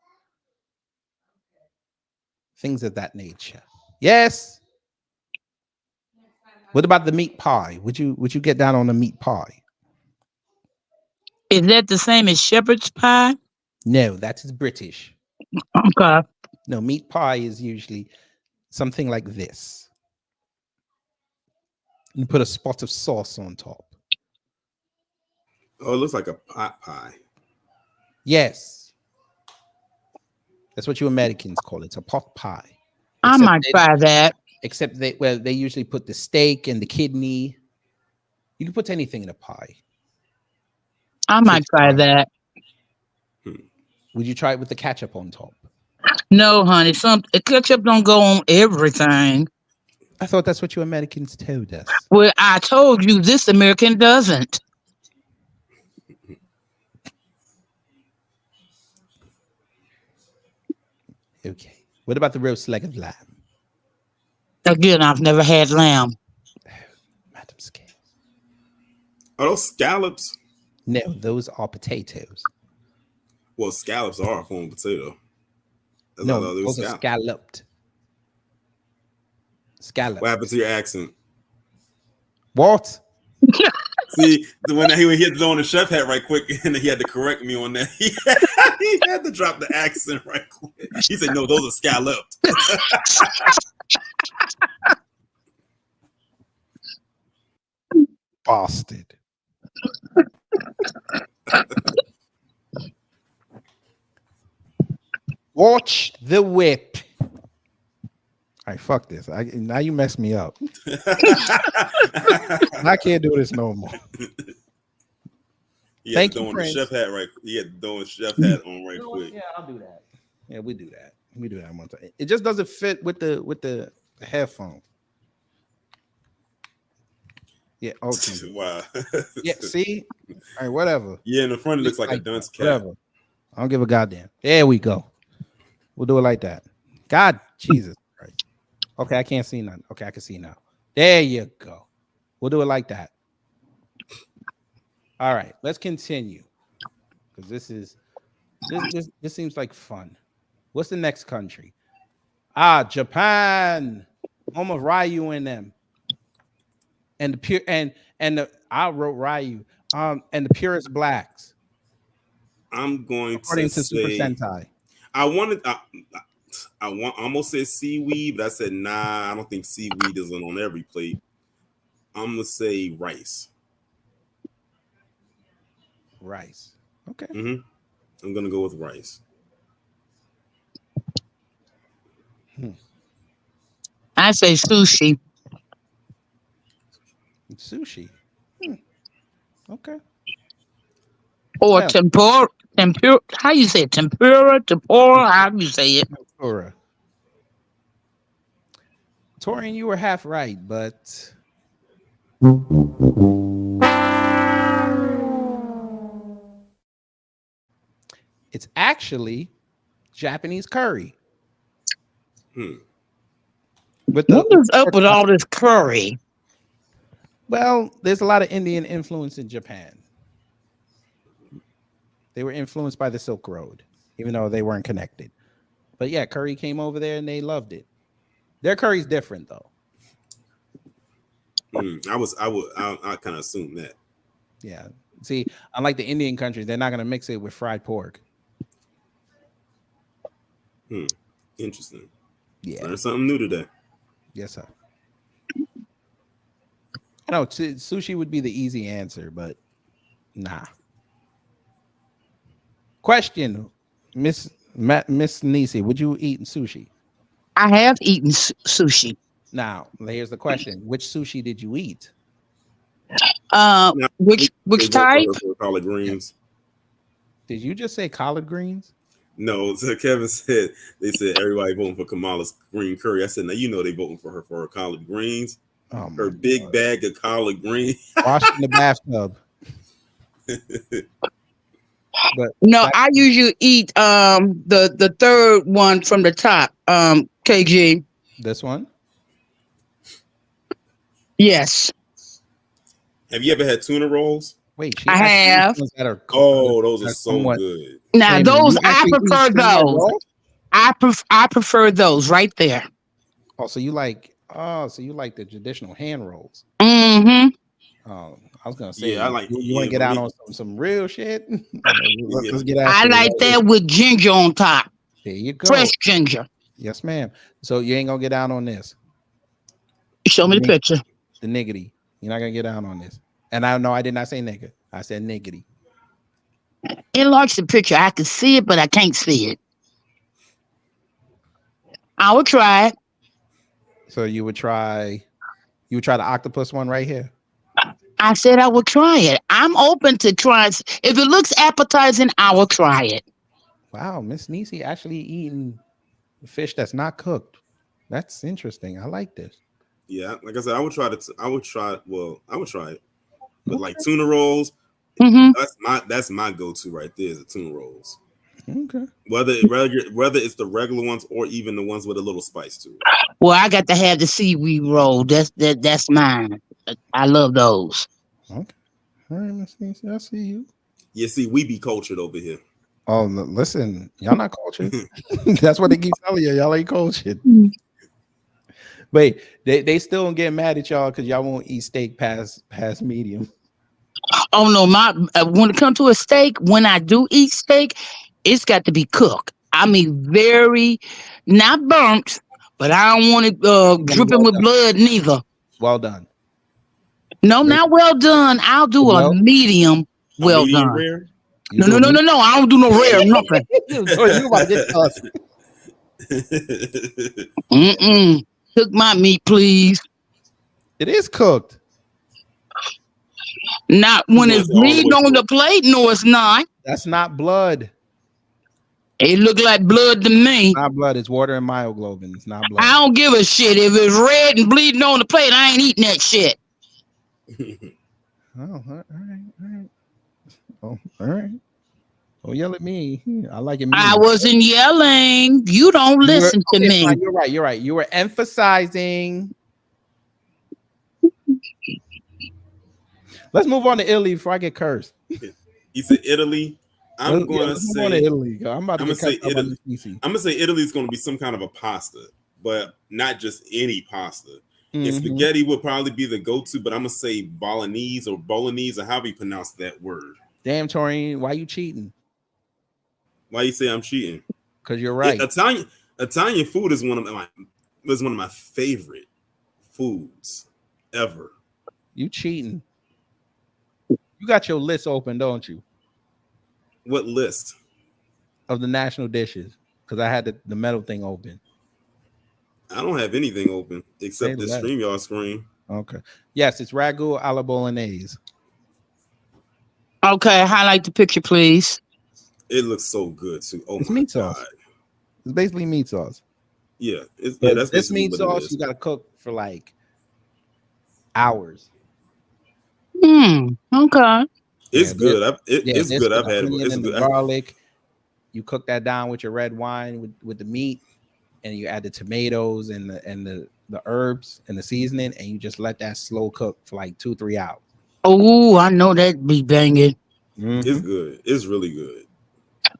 things of that nature. Yes. What about the meat pie? Would you get down on the meat pie? Is that the same as shepherd's pie? No, that is British. Okay. No, meat pie is usually something like this. You put a spot of sauce on top. Oh, it looks like a pot pie. Yes. That's what you Americans call it. It's a pot pie. I might try that. Except they usually put the steak and the kidney. You can put anything in a pie. I might try that. Would you try it with the ketchup on top? No, honey. Ketchup don't go on everything. I thought that's what you Americans told us. Well, I told you this American doesn't. Okay. What about the roast leg of lamb? Again, I've never had lamb. Madam Scales. Are those scallops? No, those are potatoes. Well, scallops are a form of potato. No, those are scalloped. Scalloped. What happened to your accent? What? See, when he had to throw on the chef hat right quick, and he had to correct me on that. He had to drop the accent right quick. He said, "No, those are scalloped." Bastard. Watch the whip. All right, fuck this. Now you messed me up. I can't do this no more. Thank you, Prince. Chef hat right. He had to throw his chef hat on right quick. Yeah, I'll do that. Yeah, we do that. We do that one time. It just doesn't fit with the headphone. Yeah. Okay. Wow. Yeah. See. All right. Whatever. Yeah, in the front it looks like a dunce cat. Whatever. I don't give a goddamn. There we go. We'll do it like that. God, Jesus Christ. Okay, I can't see nothing. Okay, I can see now. There you go. We'll do it like that. All right, let's continue. Because this seems like fun. What's the next country? Japan. Home of Ryu and them. And the pure and the I wrote Ryu. And the purest blacks. I'm going according to say, Super Sentai. I almost said seaweed, but I said nah. I don't think seaweed isn't on every plate. I'm gonna say rice. Rice. Okay. I'm gonna go with rice. I say sushi. Sushi. Okay. Or tempura. How you say it? Tempura? How do you say it? Tempura. Torian, you were half right, but it's actually Japanese curry. What is up with all this curry? Well, there's a lot of Indian influence in Japan. They were influenced by the Silk Road, even though they weren't connected. But yeah, curry came over there and they loved it. Their curry's different though. I kind of assumed that. Yeah. See, unlike the Indian countries, they're not going to mix it with fried pork. Interesting. Yeah. Learned something new today. Yes, sir. I know sushi would be the easy answer, but nah. Question, Miss Nisi, would you eat sushi? I have eaten sushi. Now, here's the question: which sushi did you eat? Which type? Collard greens. Did you just say collard greens? No, so Kevin said they said everybody voting for Kamala's green curry. I said, now you know they voting for her collard greens. Oh, her big bag of collard greens. Washed in the bathtub. But no, I usually eat the third one from the top. KG. This one? Yes, Have you ever had tuna rolls? Wait, she I actually eats have. ones that are Oh, those are are so somewhat. good. Now Wait a minute, those you I actually eat prefer tuna those. raw? I prefer those right there. Oh, so you like the traditional hand rolls. Mm-hmm. Oh, I was gonna say Yeah, I like. you want Yeah, to get for out me. on some real shit. Yeah, Let's get I after it like right here. that with ginger on top. There you Fresh go. ginger. Yes, ma'am. So you ain't gonna get down on this. Show me the picture. The niggity. You're not gonna get down on this. And I know I did not say nigga. I said niggity. Enlarge the picture. I can see it, but I can't see it. I will try it. So you would try the octopus one right here. I said I will try it. I'm open to try. If it looks appetizing, I will try it. Wow, Miss Nisi actually eating fish that's not cooked. That's interesting. I like this. yeah. Like I said, I would try to. I would try. Well, I would try it. But like tuna rolls, Mm-hmm. that's my go-to right there. Is the tuna rolls. Okay. Whether it's the regular ones or even the ones with a little spice to it. Well, I got to have the seaweed roll. That's mine. I love those. Okay. All right, Miss Nisi, I see you. Yeah, see, we be cultured over here. Oh, listen, y'all not cultured. That's what they keep telling you. Y'all ain't cultured. Wait, they still don't get mad at y'all because y'all won't eat steak past medium. Oh no, when it comes to a steak, when I do eat steak, it's got to be cooked. I mean, very not burnt, but I don't want it dripping with blood neither. Well done. No, not well done. I'll do a medium well medium done. rare? No. I don't do no rare nothing. You about to get cussed. Cook my meat, please. It is cooked. Not when it's bleeding on the plate. No, it's not. That's not blood. It look like blood to me. It's not blood. It's water and myoglobin. It's not blood. I don't give a shit if it's red and bleeding on the plate. I ain't eating that shit. Oh, all right. Oh, all right. Don't yell at me. I like it. I wasn't yelling. You don't listen to me. Fine, you're right. You were emphasizing. Let's move on to Italy before I get cursed. You said Italy. I'm going to say Italy. I'm about to say Italy. I'm gonna say Italy's going to be some kind of a pasta, but not just any pasta. And spaghetti would probably be the go-to, but I'm gonna say bolognese or however you pronounce that word. Damn, Torian, why you cheating? Why you say I'm cheating? Because you're right. Italian food is one of my favorite foods ever. You cheating? You got your list open, don't you? What list? Of the national dishes, because I had the metal thing open. I don't have anything open except the StreamYard screen. Okay. Yes, it's ragu alla bolognese. Okay, highlight the picture, please. It looks so good too. Oh it's my meat God. Sauce. It's basically meat sauce. Yeah, that's this meat sauce. You got to cook for like hours. Okay. It's good. It's good. I've had it. It's good. Garlic. You cook that down with your red wine with the meat, and you add the tomatoes and the herbs and the seasoning, and you just let that slow cook for like 2-3 hours. Oh, I know that be banging. It's good. It's really good.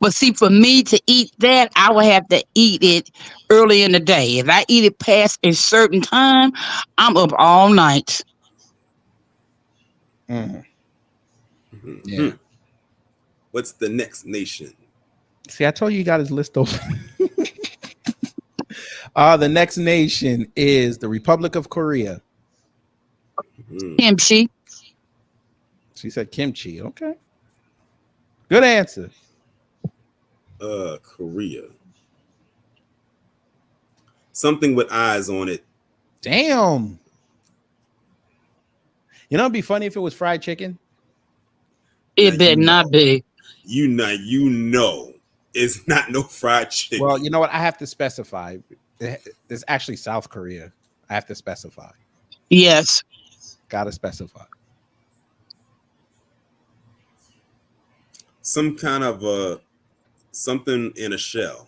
But see, for me to eat that, I would have to eat it early in the day. If I eat it past a certain time, I'm up all night. Yeah. What's the next nation? See, I told you got his list open. The next nation is the Republic of Korea. Kimchi. She said kimchi. Okay. Good answer. Korea. Something with eyes on it. Damn. You know, it'd be funny if it was fried chicken. It better not be. You know, it's not no fried chicken. Well, you know what? I have to specify. It's actually South Korea. I have to specify. Yes. Gotta specify. Some kind of something in a shell.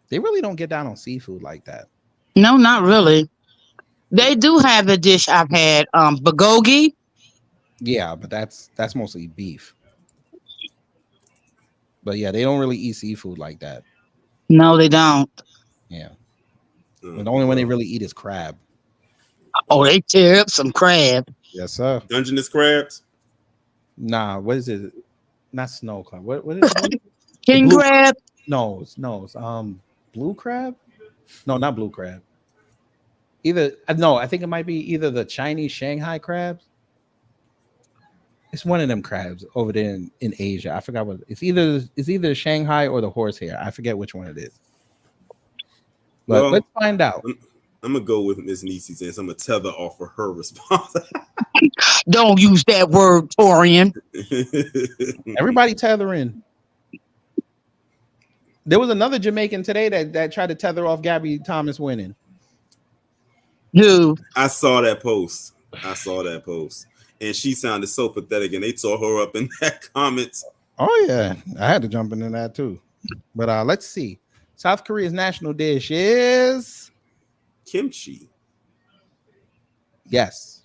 They really don't get down on seafood like that. No, not really. They do have a dish I've had, bulgogi. Yeah, but that's mostly beef. But yeah, they don't really eat seafood like that. No, they don't. Yeah. The only one they really eat is crab. Oh, they tear up some crab. Yes, sir. Dungeness crabs? Nah, what is it? Not snow crab. What is it? King crab? No, it's blue crab? No, not blue crab. No, I think it might be either the Chinese Shanghai crabs. It's one of them crabs over there in Asia. I forgot what it's either Shanghai or the horsehair. I forget which one it is. But Well, let's find out. I'm gonna go with Miss Niecy since I'm gonna tether off of her response. Don't use that word, Torian. Everybody tethering. There was another Jamaican today that tried to tether off Gabby Thomas winning. Who? I saw that post. And she sounded so pathetic, and they tore her up in that comments. Oh yeah, I had to jump into that too. But let's see. South Korea's national dish is kimchi. Yes.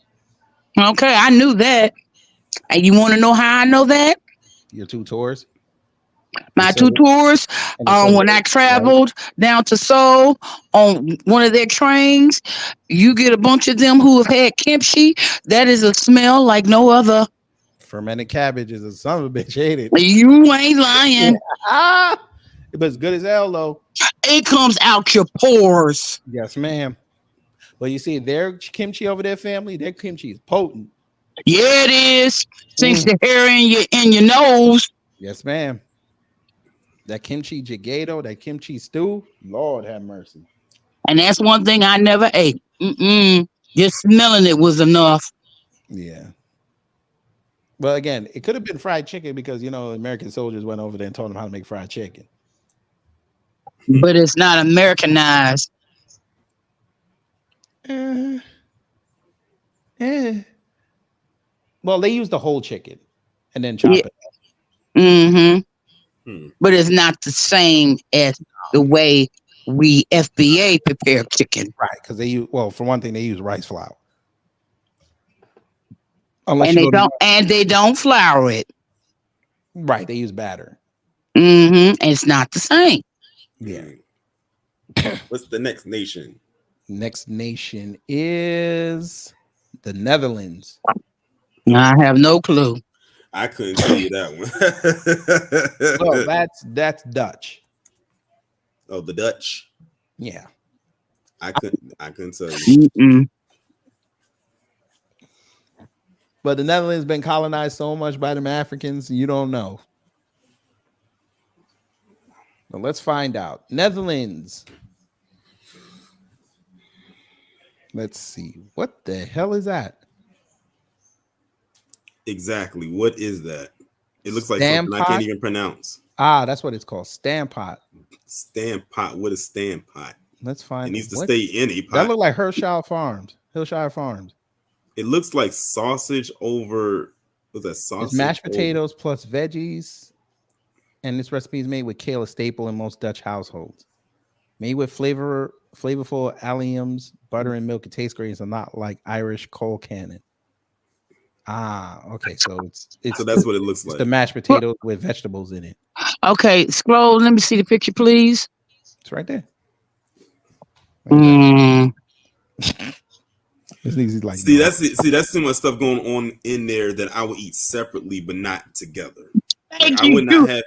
Okay, I knew that. And you want to know how I know that? Your 2 tours. My 2 tours. When I traveled down to Seoul on one of their trains, you get a bunch of them who have had kimchi. That is a smell like no other. Fermented cabbage is a son of a bitch, ain't it? You ain't lying. But it's good as hell though. It comes out your pores. Yes, ma'am. But you see, their kimchi over their family, their kimchi is potent. Yeah, it is. Sinks the hair in your nose. Yes, ma'am. That kimchi jjigae, that kimchi stew, Lord have mercy. And that's one thing I never ate. Just smelling it was enough. Yeah. Well, again, it could have been fried chicken because, American soldiers went over there and told them how to make fried chicken. But it's not Americanized. Well, they use the whole chicken and then chop it. But it's not the same as the way we FBA prepare chicken. Right, because for one thing, they use rice flour. And they don't flour it. Right, they use batter. And it's not the same. Yeah. What's the next nation? Next nation is the Netherlands. I have no clue. I couldn't tell you that one. Well, that's Dutch. Oh, the Dutch. Yeah. I couldn't tell you. But the Netherlands been colonized so much by them Africans, you don't know. But let's find out. Netherlands. Let's see. What the hell is that? Exactly. What is that? It looks like Stam something pot? I can't even pronounce. That's what it's called. Stampot. Stampot. What is stampot? Let's find it. It needs to stay in a pot. That look like Hillshire Farms. It looks like sausage over. What's that sausage? It's mashed potatoes plus veggies. And this recipe is made with kale, a staple in most Dutch households. Made with flavorful alliums, butter, and milk. It tastes great. It's not like Irish coal cannon. Okay. So so that's what it looks like. The mashed potatoes with vegetables in it. Okay, scroll. Let me see the picture, please. It's right there. It's easy like that's too much stuff going on in there that I would eat separately but not together. Thank you, Dorian.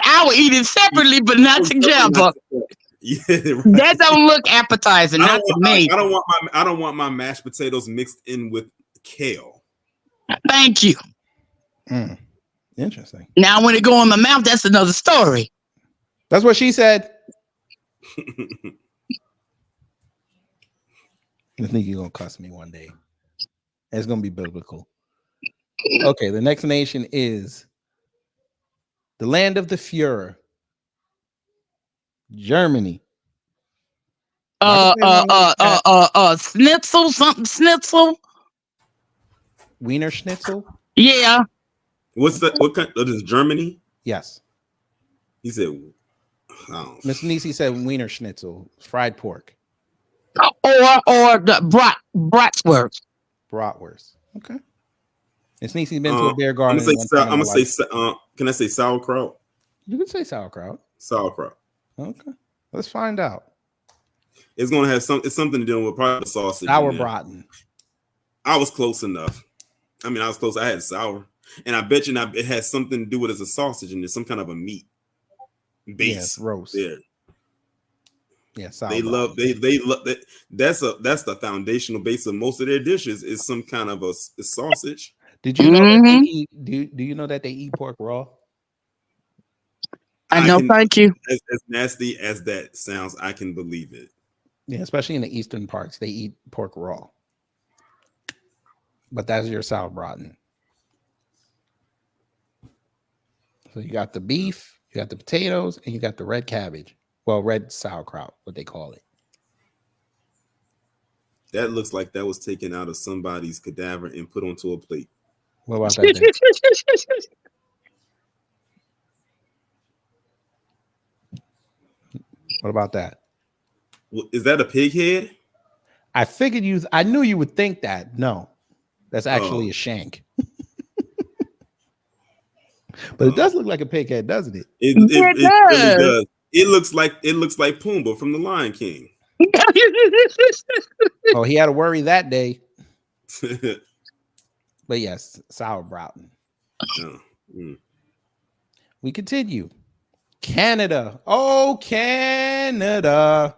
I would eat it separately but not together. Yeah, right. That don't look appetizing. Not to me. I don't want my mashed potatoes mixed in with kale. Thank you. Interesting. Now, when it go in my mouth, that's another story. That's what she said. I think you're gonna cuss me one day. It's gonna be biblical. Okay, the next nation is the land of the Fuhrer, Germany. Schnitzel, something schnitzel. Wiener Schnitzel. Yeah. What's that? What kind? Is Germany? Yes. He said. Miss Nisi said Wiener Schnitzel, fried pork. or the bratwurst. Bratwurst. Okay. Miss Niecy's been to a beer I'm garden gonna one say. time I'm in her gonna life. say. Can I say sauerkraut? You can say sauerkraut. Sauerkraut. Okay. Let's find out. It's gonna have some. It's something to do with probably the sausage. Sauerbraten. I was close enough. I mean, I was close. I had sour, and I bet you it has something to do with it as a sausage and there's some kind of a meat base. Yes, roast. There. Yeah, they love that. That's the foundational base of most of their dishes is some kind of a sausage. Did you know that they eat? Do you know that they eat pork raw? I know. Thank you. As nasty as that sounds, I can believe it. Yeah, especially in the eastern parts, they eat pork raw. But that's your sauerbraten. So you got the beef, you got the potatoes, and you got the red cabbage. Well, red sauerkraut, what they call it. That looks like that was taken out of somebody's cadaver and put onto a plate. What about that? What about that? Is that a pig head? I figured I knew you would think that. No, that's actually a shank. But it does look like a pig head, doesn't it? It really does. It looks like Pumbaa from the Lion King. Oh, he had a worry that day. But yes, sauerbraten. We continue. Canada. Oh, Canada.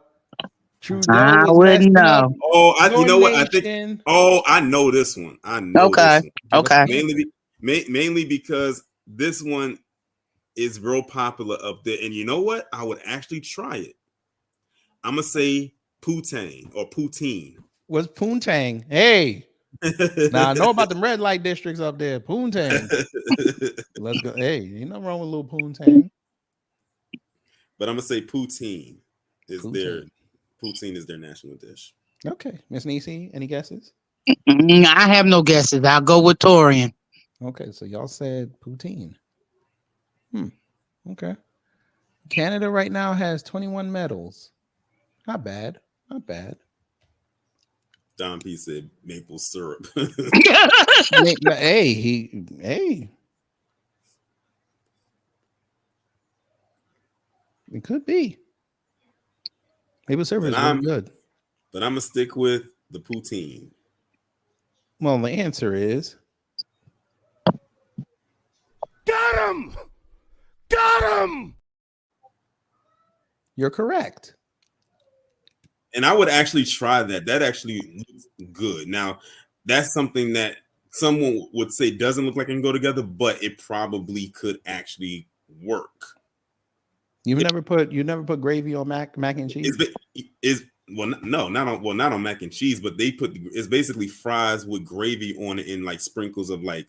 Trudeau I is wouldn't messing up know. Oh, you know what? nation. I know this one. I know Okay. this one. Okay. Mainly because this one is real popular up there. And you know what? I would actually try it. I'm going to say poutine or poutine. What's poontang? Hey. Now I know about the red light districts up there. Poontang. Let's go. Hey, ain't nothing wrong with a little poontang. But I'm going to say poutine is their national dish. Okay. Miss Niecy, any guesses? I have no guesses. I'll go with Torian. Okay, so y'all said poutine. Okay. Canada right now has 21 medals. Not bad. Not bad. Don P said maple syrup. Hey. It could be. Maple syrup is really good. But I'm going to stick with the poutine. Well, the answer is... Got him! Got him! You're correct. And I would actually try that. That actually looks good. Now, that's something that someone would say doesn't look like it can go together, but it probably could actually work. You've never put gravy on mac and cheese? Not on mac and cheese, but they put it's basically fries with gravy on it and like sprinkles of like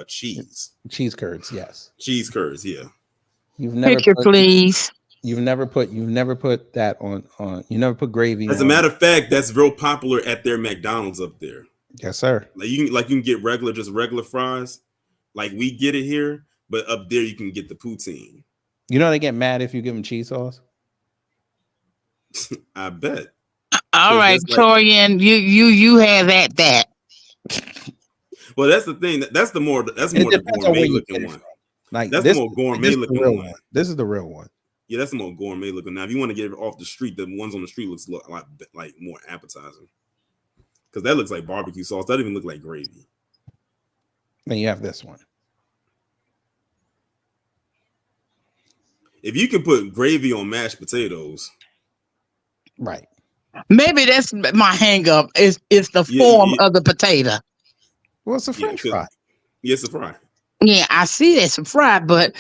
cheese. Cheese curds, yes. Cheese curds, yeah. You've never Picture, please. You've never put that on. You never put gravy. As a matter of fact, that's real popular at their McDonald's up there. Yes, sir. Like you can get regular fries, like we get it here, but up there you can get the poutine. You know they get mad if you give them cheese sauce. I bet. All right, Torian, you have at that. Well, that's the thing. That's more the gourmet looking one. Like that's this, the more gourmet looking one. This is the real one. Yeah, that's the more gourmet looking. Now, if you want to get it off the street, the ones on the street looks a lot like more appetizing. Because that looks like barbecue sauce. That doesn't even look like gravy. Then you have this one. If you can put gravy on mashed potatoes, right? Maybe that's my hang up. It's the form of the potato. Well, it's a French fry. Yeah, it's a fry. Yeah, I see it's a fry, but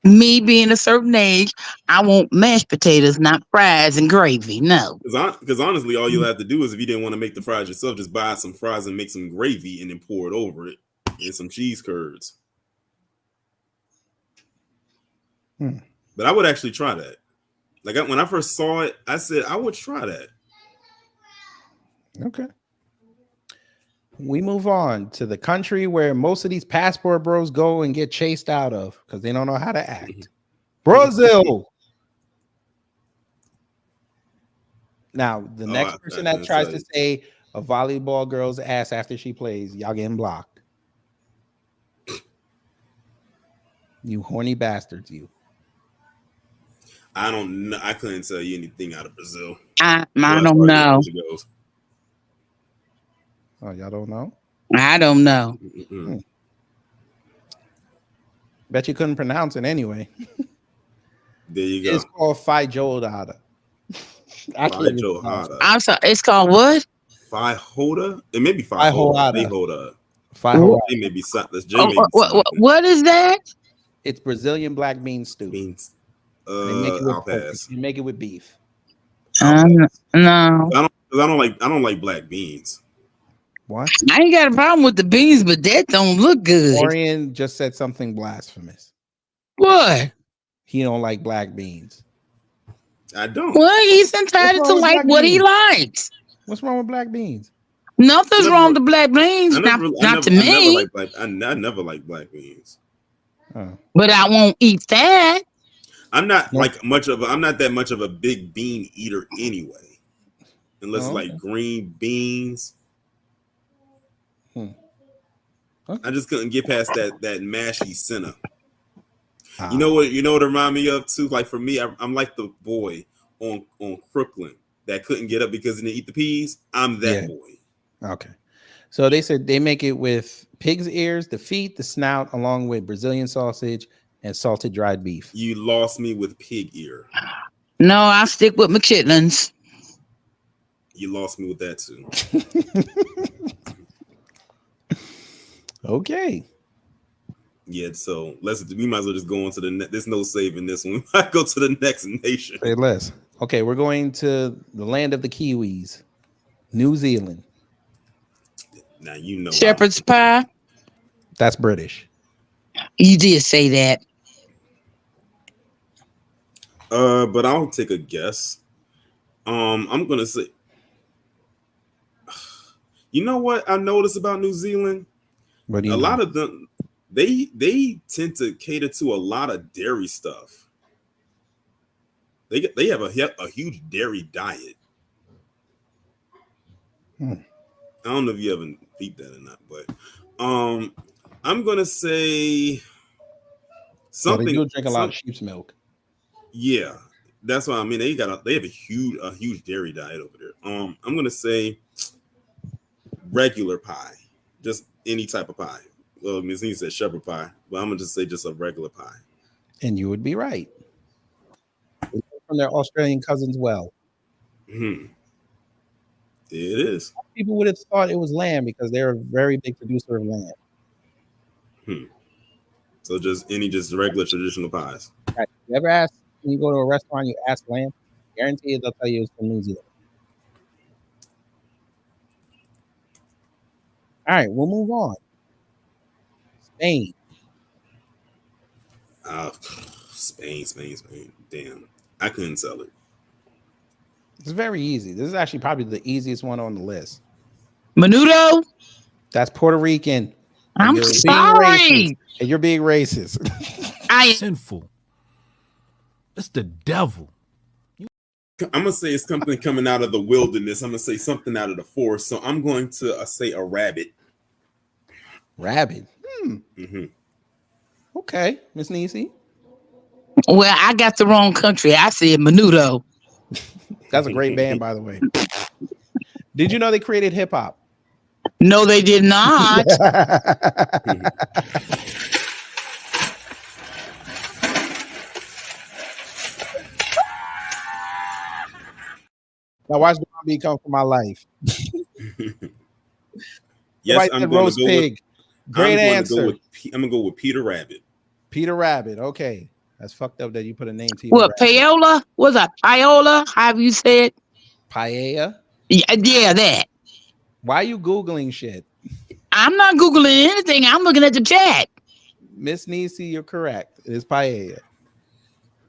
me being a certain age, I want mashed potatoes, not fries and gravy. No. Because honestly, all you'll have to do is if you didn't want to make the fries yourself, just buy some fries and make some gravy and then pour it over it and some cheese curds. But I would actually try that. Like when I first saw it, I said I would try that. Okay. We move on to the country where most of these passport bros go and get chased out of because they don't know how to act. Brazil. Now, the next person that tries to say a volleyball girl's ass after she plays, y'all getting blocked. You horny bastards, you. I don't know. I couldn't tell you anything out of Brazil. I don't know. Oh, y'all don't know? I don't know. Bet you couldn't pronounce it anyway. There you go. It's called Feijoada. I'm sorry. It's called what? Feijoada? It may be Feijoada. Feijoada. It may be something. What is that? It's Brazilian black bean stew. They make it with I'll pass. You make it with beef. No. I don't like black beans. What? I ain't got a problem with the beans, but that don't look good. Orion just said something blasphemous. What? He don't like black beans. I don't. Well, he's entitled to like what he likes. What's wrong with black beans? Nothing's wrong with black beans. Not to me. I never like black beans. But I won't eat that. I'm not I'm not that much of a big bean eater anyway. Unless like green beans. I just couldn't get past that mashy center. You know what it remind me of too? Like for me, I'm like the boy on Crooklyn that couldn't get up because he didn't eat the peas. I'm that boy. Okay. So they said they make it with pig's ears, the feet, the snout, along with Brazilian sausage and salted dried beef. You lost me with pig ear. No, I'll stick with my chitlins. You lost me with that too. Okay. Yeah, so we might as well just go on to the there's no saving this one. I go to the next nation. Say less. Okay, we're going to the land of the Kiwis, New Zealand. Now you know shepherd's pie. That's British. You did say that. But I'll take a guess. I'm gonna say. You know what I noticed about New Zealand? What do you know? Lot of them, they tend to cater to a lot of dairy stuff. They have a huge dairy diet. I don't know if you ever beat that or not, but I'm gonna say something. They do drink a lot of sheep's milk. Yeah, that's what I mean. They have a huge dairy diet over there. I'm gonna say regular pie, just any type of pie. Well, Ms. Nee said shepherd pie, but I'm gonna just say just a regular pie. And you would be right. From their Australian cousins, well. It is. People would have thought it was lamb because they're a very big producer of lamb. So just regular traditional pies. Right. You ever ask when you go to a restaurant, you ask lamb? Guarantee you they'll tell you it's from New Zealand. All right, we'll move on. Spain. Spain. Damn, I couldn't tell it. It's very easy. This is actually probably the easiest one on the list. Menudo. That's Puerto Rican. I'm sorry. And you're being racist. Sinful. It's the devil. I'm gonna say it's something coming out of the wilderness. I'm gonna say something out of the forest. So I'm going to say a rabbit. Rabbit. Okay, Miss Niecy. Well, I got the wrong country. I said Menudo. That's a great band, by the way. Did you know they created hip hop? No, they did not. Now watch the R&B come from my life. Yes, I'm going roast pig. Great answer. I'm gonna go with Peter Rabbit. Peter Rabbit. Okay, that's fucked up that you put a name to. What paella? Was that paella? How have you said? Paella. Yeah, that. Why are you googling shit? I'm not googling anything. I'm looking at the chat. Miss Niecy, you're correct. It is paella.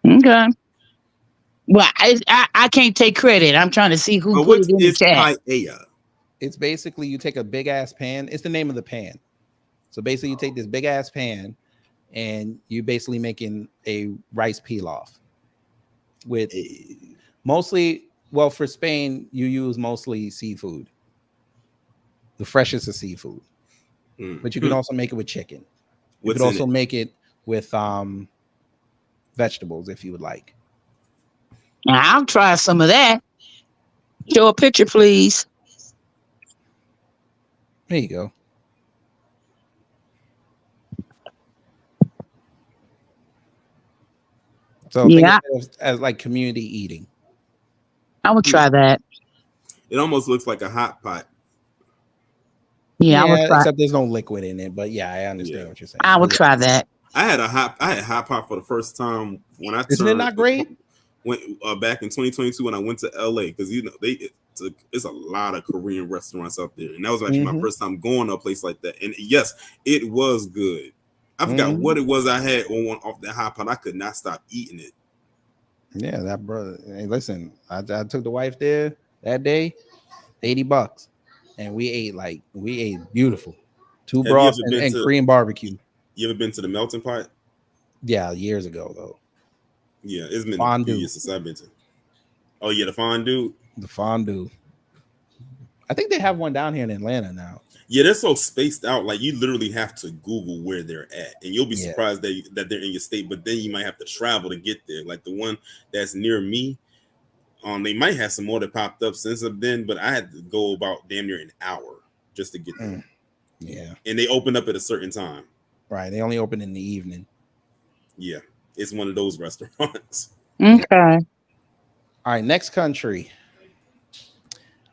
Okay. Well, I can't take credit. I'm trying to see who put it in the chat. Paella? It's basically you take a big ass pan. It's the name of the pan. So basically, you take this big ass pan, and you basically making a rice pilaf with mostly well, for Spain, you use mostly seafood, the freshest of seafood. But you can also make it with chicken. You What's could in also it? make it with vegetables if you would like. Now, I'll try some of that. Show a picture, please. There you go. So think of Yeah, it as like community eating. I will try that. It almost looks like a hot pot. Yeah, I will Yeah, try. except there's no liquid in it. But yeah, I understand what you're saying. I will But yeah. try that. I had hot pot for the first time when I Isn't it turned. not great? When back in 2022 when I went to LA, because it's a lot of Korean restaurants out there, and that was actually my first time going to a place like that. And yes, it was good. I forgot what it was I had on off that hot pot. I could not stop eating it. Yeah, that brother. Hey, listen, I took the wife there that day, $80, and we ate beautiful. Two Have you broths ever been and to? Korean barbecue. You ever been to the melting pot? Yeah, years ago though. Yeah, it's been a few Fondue. years since I've been to. Oh yeah, the fondue. The fondue. I think they have one down here in Atlanta now. Yeah, they're so spaced out. Like you literally have to Google where they're at, and you'll be surprised that they're in your state. But then you might have to travel to get there. Like the one that's near me, they might have some more that popped up since then. But I had to go about damn near an hour just to get there. Yeah, and they open up at a certain time. Right, they only open in the evening. Yeah, it's one of those restaurants. Okay. All right, next country.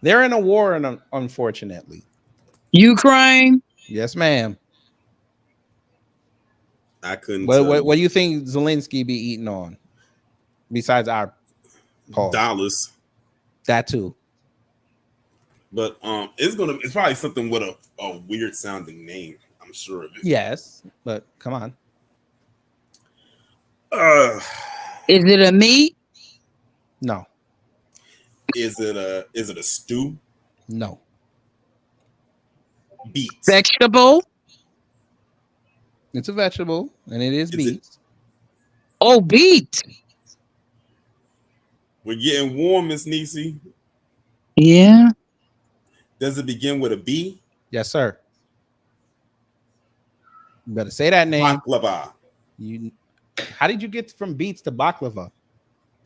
They're in a war, unfortunately. Ukraine. Yes, ma'am. I couldn't. What do you think Zelensky be eating on? Besides our dollars, that too. But it's probably something with a weird sounding name. I'm sure of it. Yes, but come on. Is it a meat? No. Is it a stew? No. Beets. Vegetable? It's a vegetable, and it is beets. Oh, beets. We're getting warm, Miss Niecy. Yeah. Does it begin with a B? Yes, sir. You better say that name. Baklava. How did you get from beets to baklava?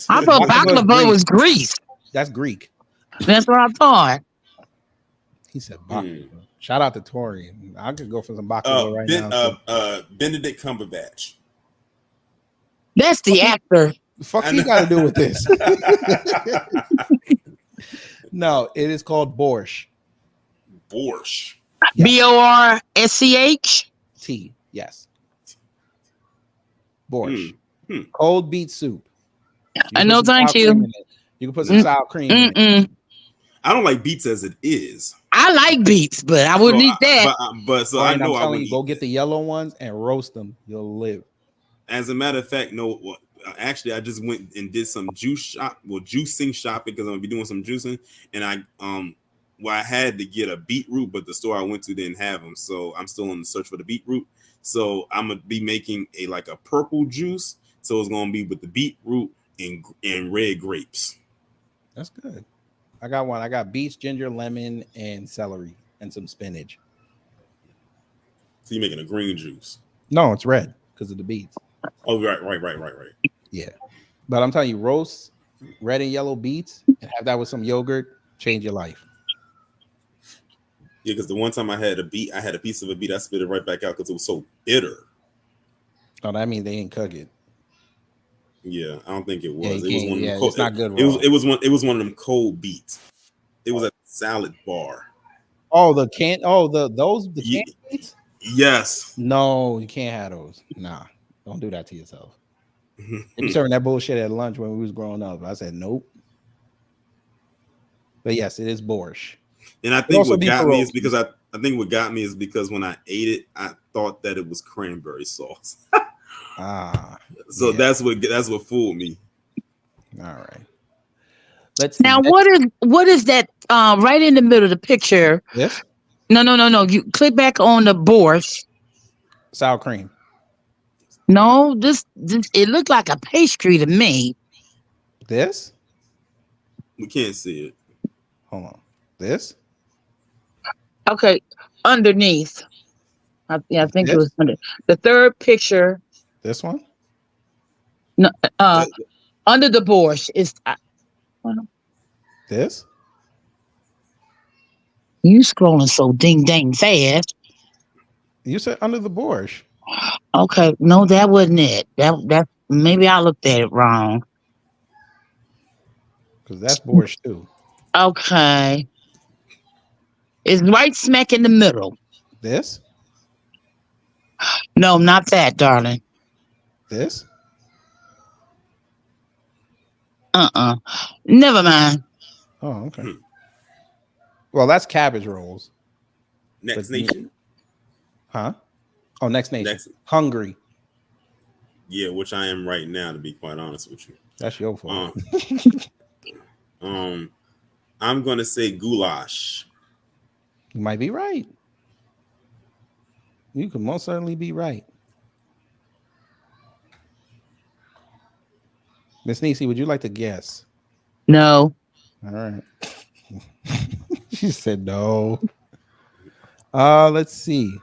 I thought baklava was Greece. That's Greek. That's what I thought. He said baklava. Shout out to Tori. I could go for some baklava right now. Benedict Cumberbatch. That's the actor. The fuck you got to do with this? No, it is called borscht. Borscht. BORSCH? T. Yes. Borscht. Cold beet soup. I know, thank you. You can put some sour cream in it. I don't like beets as it is. I like beets, but I wouldn't eat that. I know I would. Go get the yellow ones and roast them. You'll live. As a matter of fact, no. Actually, I just went and did some juicing shopping because I'm gonna be doing some juicing, and I had to get a beetroot, but the store I went to didn't have them, so I'm still on the search for the beetroot. So I'm gonna be making a purple juice. So it's gonna be with the beetroot and red grapes. That's good. I got one. I got beets, ginger, lemon, and celery, and some spinach. So you're making a green juice? No, it's red because of the beets. Oh, right. Yeah, but I'm telling you, roast red and yellow beets and have that with some yogurt, change your life. Yeah, because the one time I had a piece of a beet, I spit it right back out because it was so bitter. Oh, that means they didn't cook it. Yeah, I don't think it was. Yeah, it was one of them it's not good. It was one of them cold beets. It was at the salad bar. Oh, the canned beets? Yes. No, you can't have those. Nah, don't do that to yourself. They be serving that bullshit at lunch when we was growing up. I said nope. But yes, it is borscht. And I think what got me is because when I ate it, I thought that it was cranberry sauce. So that's what fooled me. All right. Let's see. Now what is that right in the middle of the picture? Yes. No. You click back on the borscht. Sour cream. No, this it looked like a pastry to me. This? We can't see it. Hold on. This? Okay, underneath. I think it was This? under the third picture. This one? No, under the bush is. This? You scrolling so ding dang fast. You said under the bush. Okay, no, that wasn't it. That maybe I looked at it wrong. Because that's borscht too. Okay, it's right smack in the middle. This? No, not that, darling. This? Never mind. Oh, okay. Well, that's cabbage rolls. Next Nation? Huh? Oh, Next Nation. Hungry. Yeah, which I am right now, to be quite honest with you. That's your fault. I'm gonna say goulash. You might be right. You could most certainly be right. Miss Nisi, would you like to guess? No. All right. She said no. Let's see.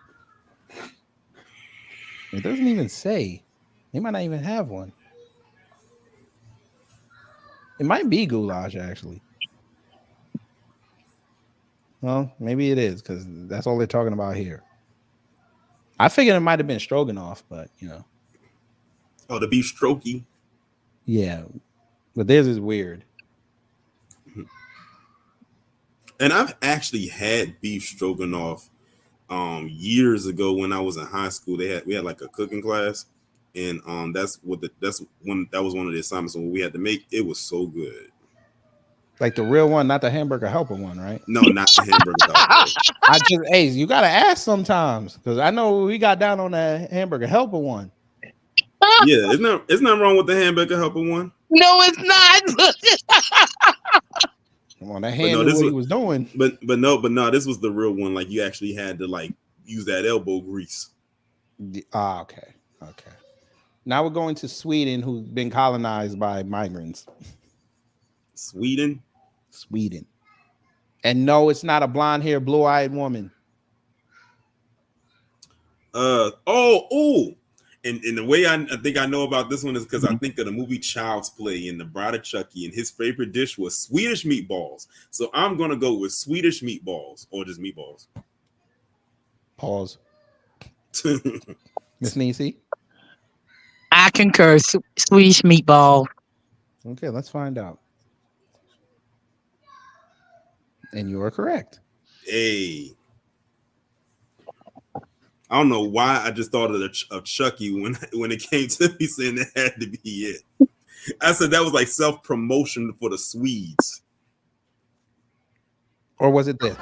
It doesn't even say. They might not even have one. It might be goulash, actually. Well, maybe it is, because that's all they're talking about here. I figured it might have been stroganoff, but you know. Oh, the beef strokey. Yeah, but theirs is weird. And I've actually had beef stroganoff years ago when I was in high school. We had like a cooking class, and that was one of the assignments when we had to make. It was so good. Like the real one, not the hamburger helper one, right? No, not the hamburger helper. Hey, you gotta ask sometimes, because I know we got down on that hamburger helper one. Yeah, it's not wrong with the hamburger helper one. No, it's not. Come on, that hand knew what he was doing. But no, this was the real one. Like you actually had to like use that elbow grease. Okay. Now we're going to Sweden, who's been colonized by migrants. Sweden. And no, it's not a blonde-haired, blue-eyed woman. And the way I think I know about this one is because I think of the movie Child's Play and The Bride of Chucky, and his favorite dish was Swedish meatballs. So I'm gonna go with Swedish meatballs, or just meatballs. Pause. Miss Nisi? I concur. Swedish meatball. Okay, let's find out. And you are correct. Hey. I don't know why I just thought of Chucky when it came to me saying that had to be it. I said that was like self-promotion for the Swedes. Or was it this?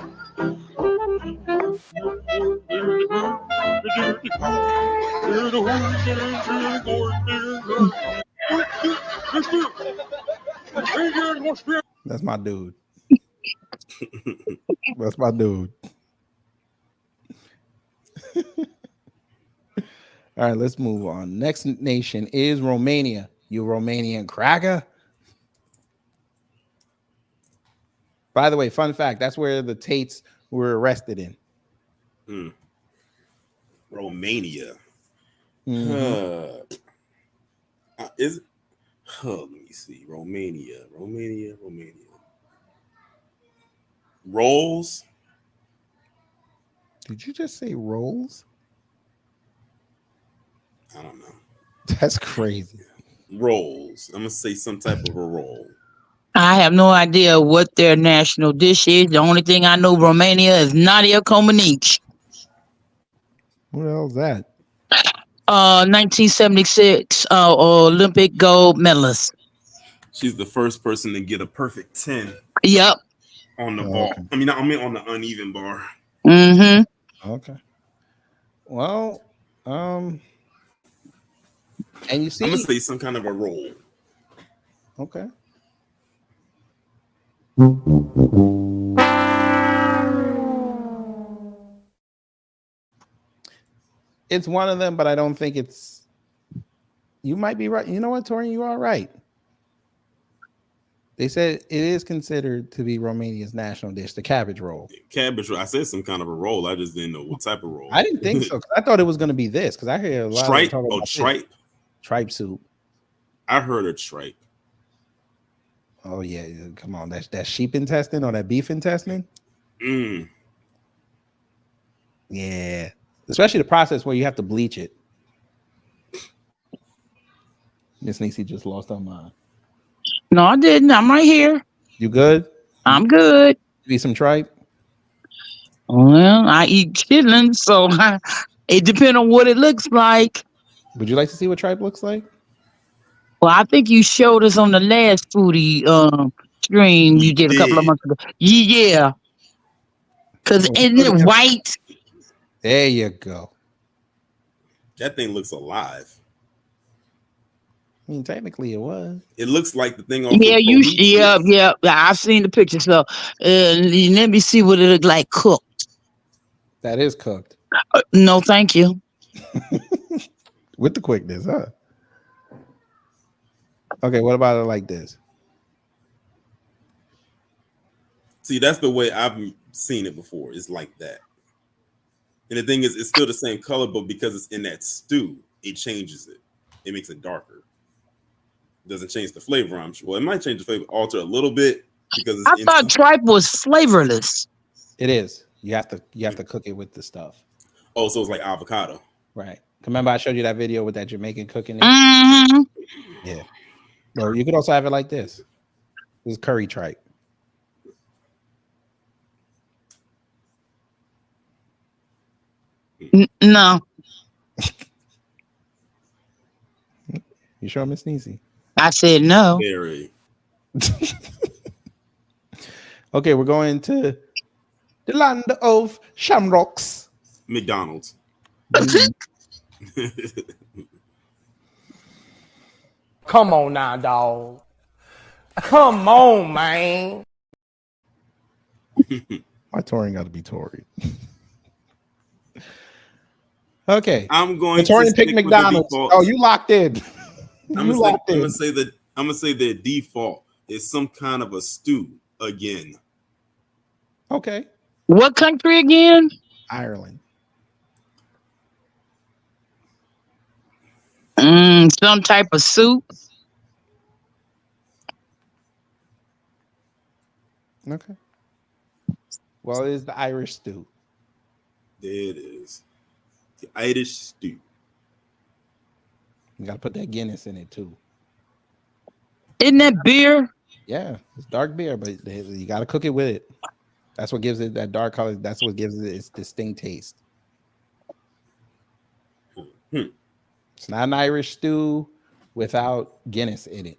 That's my dude. That's my dude. All right, let's move on. Next nation is Romania. You Romanian cracker. By the way, fun fact, that's where the Tates were arrested in. Romania. Mm-hmm. Let me see. Romania. Rolls. Did you just say rolls? I don't know. That's crazy. Rolls. I'm gonna say some type of a roll. I have no idea what their national dish is. The only thing I know Romania is Nadia Comaneci. What the hell is that? 1976 Olympic gold medalist. She's the first person to get a perfect 10. Yep. On the ball. Okay. I mean on the uneven bar. Mm-hmm. Okay. Well, and you see, I'm gonna say some kind of a roll. Okay. It's one of them, but I don't think it's. You might be right. You know what, Torian? You are right. They said it is considered to be Romania's national dish, the cabbage roll. Cabbage roll. I said some kind of a roll. I just didn't know what type of roll. I didn't think so. 'Cause I thought it was going to be this because I hear a lot tripe. of talking about Tripe. Tripe soup. I heard of tripe. Oh yeah, come on. That sheep intestine or that beef intestine. Yeah, especially the process where you have to bleach it. Miss Niecy just lost her mind. No, I didn't. I'm right here. You good? I'm good. You eat some tripe? Well, I eat chitlins, so it depends on what it looks like. Would you like to see what tripe looks like? Well, I think you showed us on the last foodie stream you did a couple of months ago. Yeah. Because isn't it white? There you go. That thing looks alive. I mean, technically it was. It looks like the thing on. Yeah. I've seen the picture. So let me see what it look like cooked. That is cooked. No, thank you. With the quickness, huh? Okay, what about it like this? See, that's the way I've seen it before. It's like that. And the thing is, it's still the same color, but because it's in that stew, it changes it. It makes it darker. It doesn't change the flavor, I'm sure. Well, it might change the flavor, alter a little bit because it's I thought tripe was flavorless. It is. You have to cook it with the stuff. Oh, so it's like avocado. Right. Remember I showed you that video with that Jamaican cooking it? Mm-hmm. Yeah. Or you could also have it like this. This is curry tripe. No. You sure, Miss Niecy? I said no. Very. Okay, we're going to the land of shamrocks. McDonald's. Come on now, dog. Come on, man. My touring got to be Tory. Okay. I'm going to pick McDonald's. Oh, you locked in. I'm gonna say the default is some kind of a stew again. Okay. What country again? Ireland. Some type of soup. Okay. Well, it is the Irish stew. There it is. The Irish stew. You got to put that Guinness in it too. Isn't that beer? Yeah, it's dark beer, but you got to cook it with it. That's what gives it that dark color. That's what gives it its distinct taste. It's not an Irish stew without Guinness in it.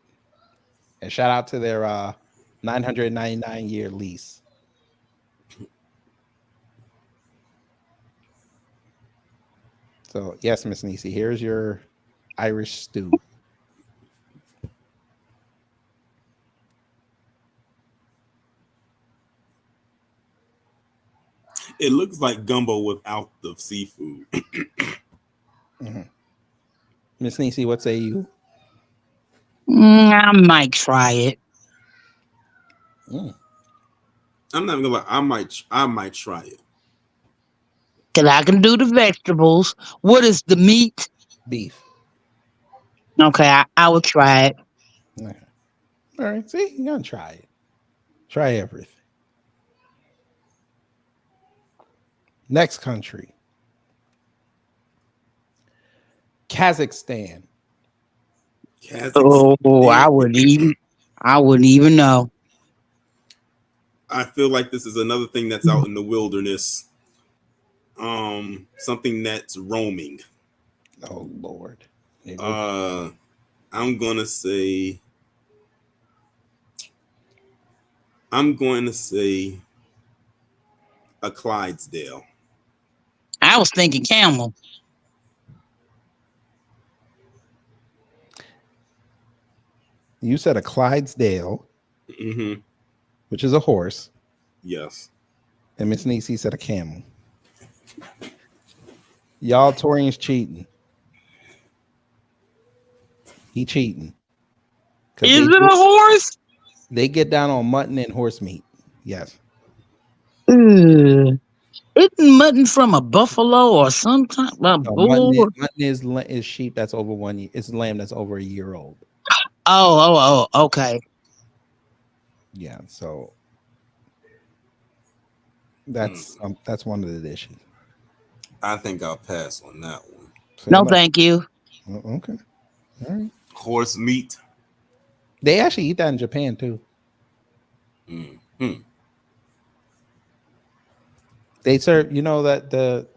And shout out to their 999-year lease. So yes, Miss Niecy, here's your Irish stew. It looks like gumbo without the seafood. Miss Niecy, what say you? I might try it. I'm not gonna lie. I might try it. Cause I can do the vegetables. What is the meat? Beef. Okay, I will try it. Okay. All right. See, you gotta try it. Try everything. Next country. Kazakhstan. Oh, I wouldn't even know. I feel like this is another thing that's out in the wilderness. Something that's roaming. Oh Lord. I'm going to say a Clydesdale. I was thinking camel. You said a Clydesdale, which is a horse. Yes. And Miss Niecy said a camel. Y'all, Torian's cheating. He cheating. Is it a horse? They get down on mutton and horse meat. Yes. Isn't mutton from a buffalo or some kind of No, bull? mutton is sheep that's over 1 year. It's lamb that's over a year old. Oh, okay. Yeah, so that's one of the dishes. I think I'll pass on that one. No, thank you. Okay. All right. Horse meat. They actually eat that in Japan too. They serve, that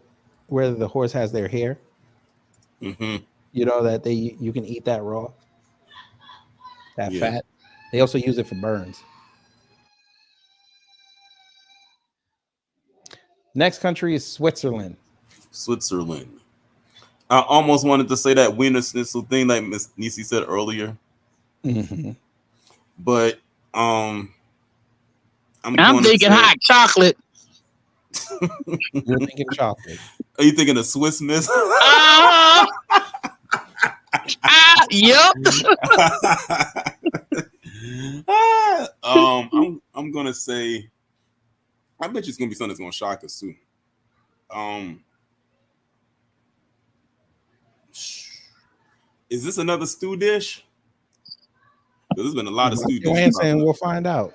where the horse has their hair. Mm-hmm. You know that you can eat that raw. That Yeah. fat. They also use it for burns. Next country is Switzerland. Switzerland. I almost wanted to say that Wiener Schnitzel thing like Miss Nisi said earlier. Mm-hmm. But I'm thinking hot chocolate. You're thinking chocolate. Are you thinking of Swiss Miss? Yep. I'm gonna say, I bet you it's gonna be something that's gonna shock us too. Is this another stew dish? There's been a lot of stew dishes. And we'll find out.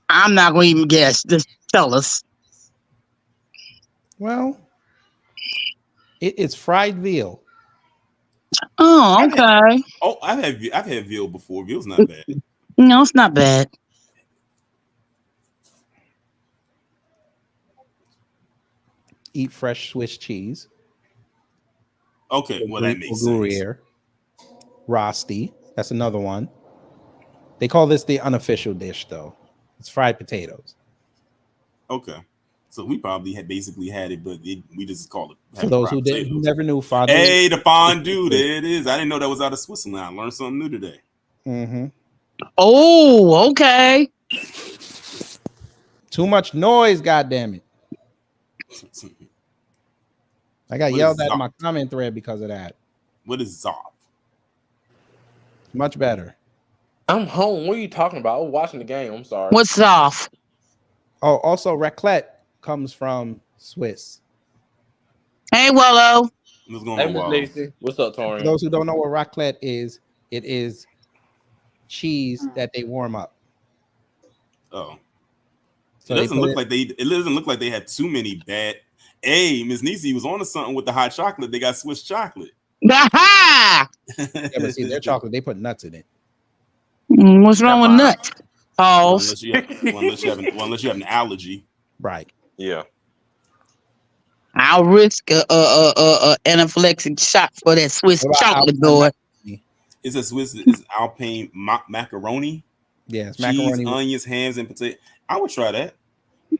I'm not going to even guess. Just tell us. Well, it's fried veal. Oh, okay. I've had veal before. Veal's not bad. No, it's not bad. Eat fresh Swiss cheese. Okay, well that makes sense. Gruyere. Rosti. That's another one. They call this the unofficial dish, though. It's fried potatoes. Okay, so we probably basically had it, but we just call it. For those who never knew, fondue. Hey, the fondue, there it is. I didn't know that was out of Switzerland. I learned something new today. Mm-hmm. Oh, okay. Too much noise, goddammit. I got yelled at in my comment thread because of that. What is Zoff? Much better. I'm home. What are you talking about? I was watching the game. I'm sorry. What's off? Oh, also raclette comes from Swiss. Hey, Wallo. What's going Hey, on, Miss Wallo? Lacey. What's up, Torian? For those who don't know what raclette is, it is cheese that they warm up. Oh, So it doesn't look like they had too many bad. Hey, Miss Nisi was on to something with the hot chocolate. They got Swiss chocolate. Ha! Yeah, but see, their chocolate, they put nuts in it. What's wrong with nuts? Unless you have an allergy. Right. Yeah. I'll risk anaphylactic shock for that Swiss chocolate boy. It's a Swiss. It's Alpine macaroni. Yeah, it's cheese, macaroni, onions, hams, and potato. I would try that.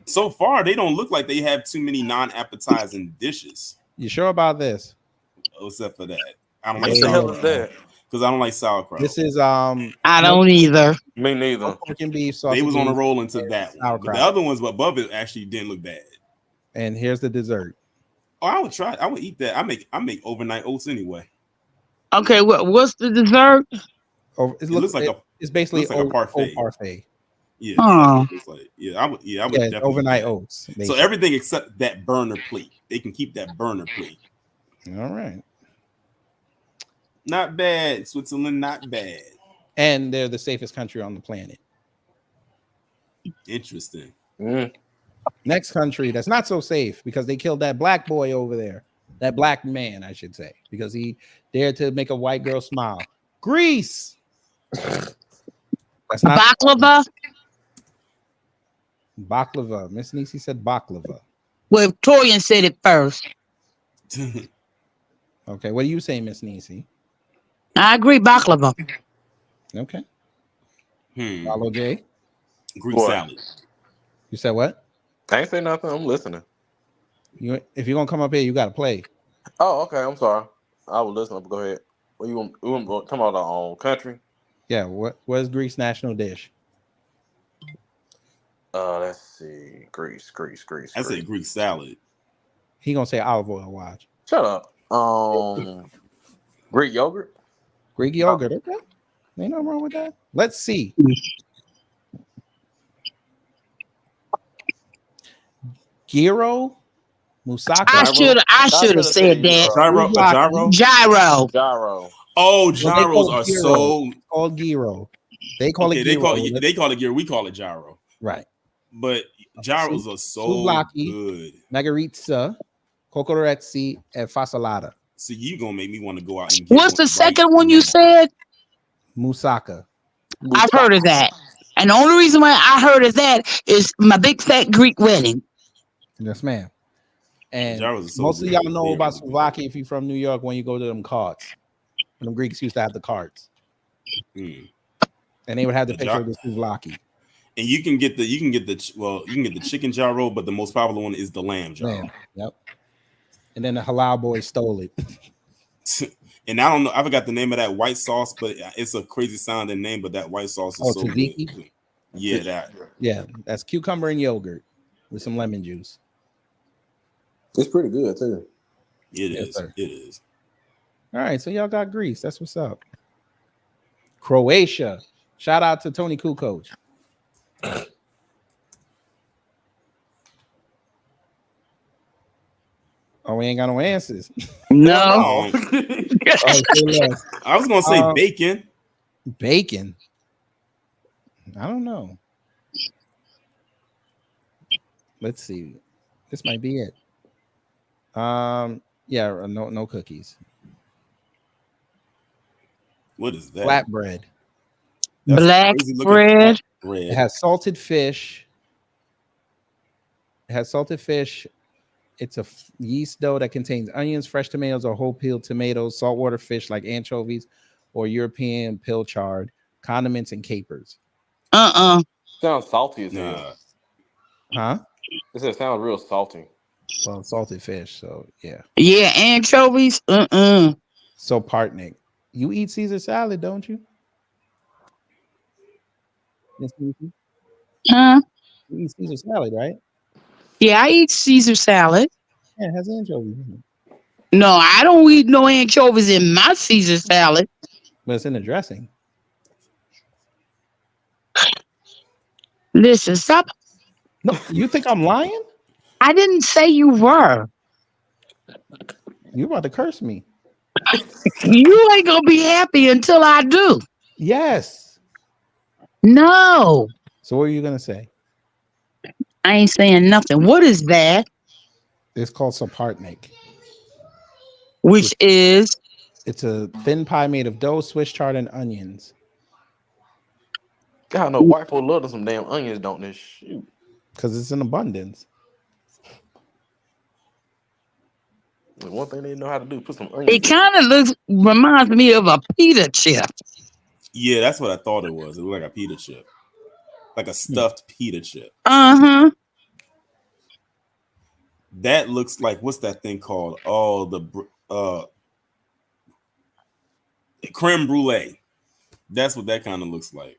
So far, they don't look like they have too many non-appetizing dishes. You sure about this? Except for that, I don't What like the hell is that? because I don't like sauerkraut. This is I don't either. Me neither. pork and beef sausage. They was on a roll into that one. But sauerkraut. the other ones above it actually didn't look bad. And here's the dessert. Oh, I would try. I would eat that. I make overnight oats anyway. Okay, what's the dessert? It looks like it's basically looks like a parfait. parfait. Yeah, Oh. it's like, I would definitely overnight do that. oats. So basically. everything except that burner plate. They can keep that burner plate. All right. Not bad. Switzerland, not bad. And they're the safest country on the planet. Interesting. Next country that's not so safe because they killed that black boy over there. That black man, I should say, because he dared to make a white girl smile. Greece. That's not Baklava? baklava. Miss Nisi said baklava. Well, Torian said it first. Okay, what do you say, Miss Nisi? I agree, baklava. Okay. Follow Jay. Greek What? salad. You said what? I ain't say nothing. I'm listening. If you're gonna come up here, you gotta play. Oh, okay. I'm sorry. I was listening. But go ahead. What you want? Talking about our own country? Yeah. What is Greece's national dish? Let's see. Greece. I say Greek salad. He gonna say olive oil. Watch. Shut up. Greek yogurt. Greek yogurt. Okay. Ain't nothing wrong with that. Let's see. Gyro, Musaka. I should have said that. Gyro. Oh, Well, they call gyros it are gyro. so It's called gyro. They call okay. it They gyro. call it gyro. We call it gyro. Right. But gyros are so Souvlaki, good. Margherita, Cocorezzi, and Fasolata. So you gonna make me want to go out and get What's the second one you said? Musaka. I've heard of that. And the only reason why I heard of that is my big fat Greek wedding. Yes, ma'am. And gyros are so most good. of y'all know They're about really Souvlaki if you're from New York when you go to them carts. When them Greeks used to have the carts. Mm. And they would have the The picture of the Souvlaki. And you can get the chicken gyro, but the most popular one is the lamb gyro. Lamb. Yep. And then the halal boy stole it. And I don't know, I forgot the name of that white sauce, but it's a crazy sounding name. But that white sauce is so tzatziki? good. Yeah, that. Yeah, that's cucumber and yogurt with some lemon juice. It's pretty good too. It Yes, is. sir. It is. All right, so y'all got Greece. That's what's up. Croatia. Shout out to Tony Kukoc. Oh, we ain't got no answers. No. I was gonna say bacon. Bacon. I don't know. Let's see. This might be it. Yeah, no cookies. What is that? Flatbread. That's Black crazy looking bread. flatbread. It has salted fish. It's a yeast dough that contains onions, fresh tomatoes, or whole peeled tomatoes, saltwater fish like anchovies or European pilchard, condiments, and capers. Sounds salty as hell. Huh? It says sounds real salty. Well, salted fish, so yeah. Yeah, anchovies. So Partnick, you eat Caesar salad, don't you? Yes, you do. Huh? You eat Caesar salad, right? Yeah, I eat Caesar salad. Yeah, it has anchovies in it. No, I don't eat no anchovies in my Caesar salad. But it's in the dressing. Listen, stop. No, you think I'm lying? I didn't say you were. You about to curse me. You ain't gonna be happy until I do. Yes. No. So what are you gonna say? I ain't saying nothing. What is that? It's called Sapartnik. Which is? It's a thin pie made of dough, Swiss chard, and onions. God, no, white folk love them some damn onions, don't they? Shoot. Because it's in abundance. One thing they know how to do, put some onions. It kind of reminds me of a pita chip. Yeah, that's what I thought it was. It looked like a pita chip. Like a stuffed pita chip. Uh-huh. That looks like, what's that thing called? Oh, the creme brulee. That's what that kind of looks like.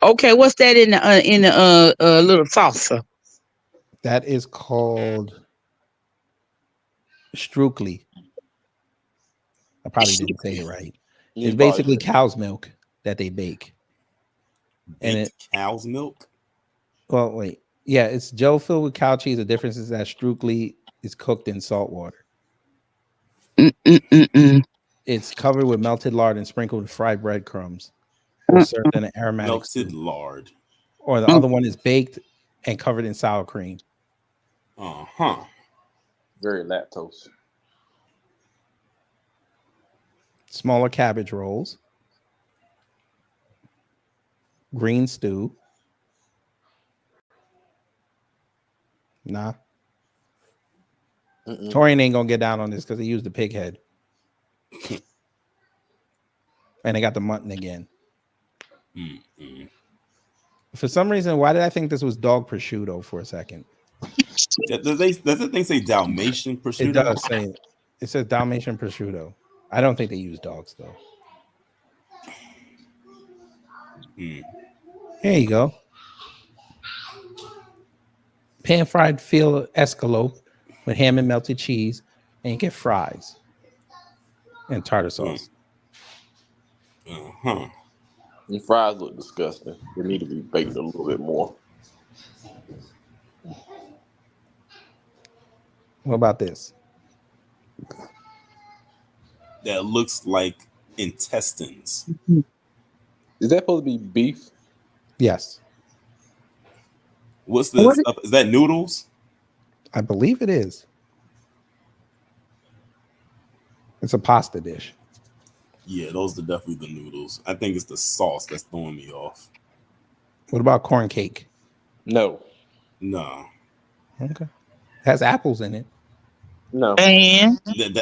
Okay, what's that in the little salsa? That is called Strukli. I probably didn't say it right. It's basically cow's milk that they bake. Cow's milk? Well, wait. Yeah, it's dough filled with cow cheese. The difference is that Strukli is cooked in salt water. It's covered with melted lard and sprinkled with fried breadcrumbs. Or served in an aromatic melted soup. lard. Or the other one is baked and covered in sour cream. Uh-huh. Very lactose. Smaller cabbage rolls. Green stew. Nah. Torian ain't gonna get down on this because he used the pig head. And they got the mutton again. For some reason, why did I think this was dog prosciutto for a second? Does the thing say Dalmatian prosciutto? It does say it. It says Dalmatian prosciutto. I don't think they use dogs though. Here you go. Pan fried field escalope with ham and melted cheese, and you get fries and tartar sauce. And fries look disgusting. They need to be baked a little bit more. What about this? That looks like intestines. Is that supposed to be beef? Yes, What's this stuff? Is that noodles? I believe it is. It's a pasta dish. Yeah, those are definitely the noodles. I think it's the sauce that's throwing me off. What about corn cake? No. No. Okay. Has apples in it. No. And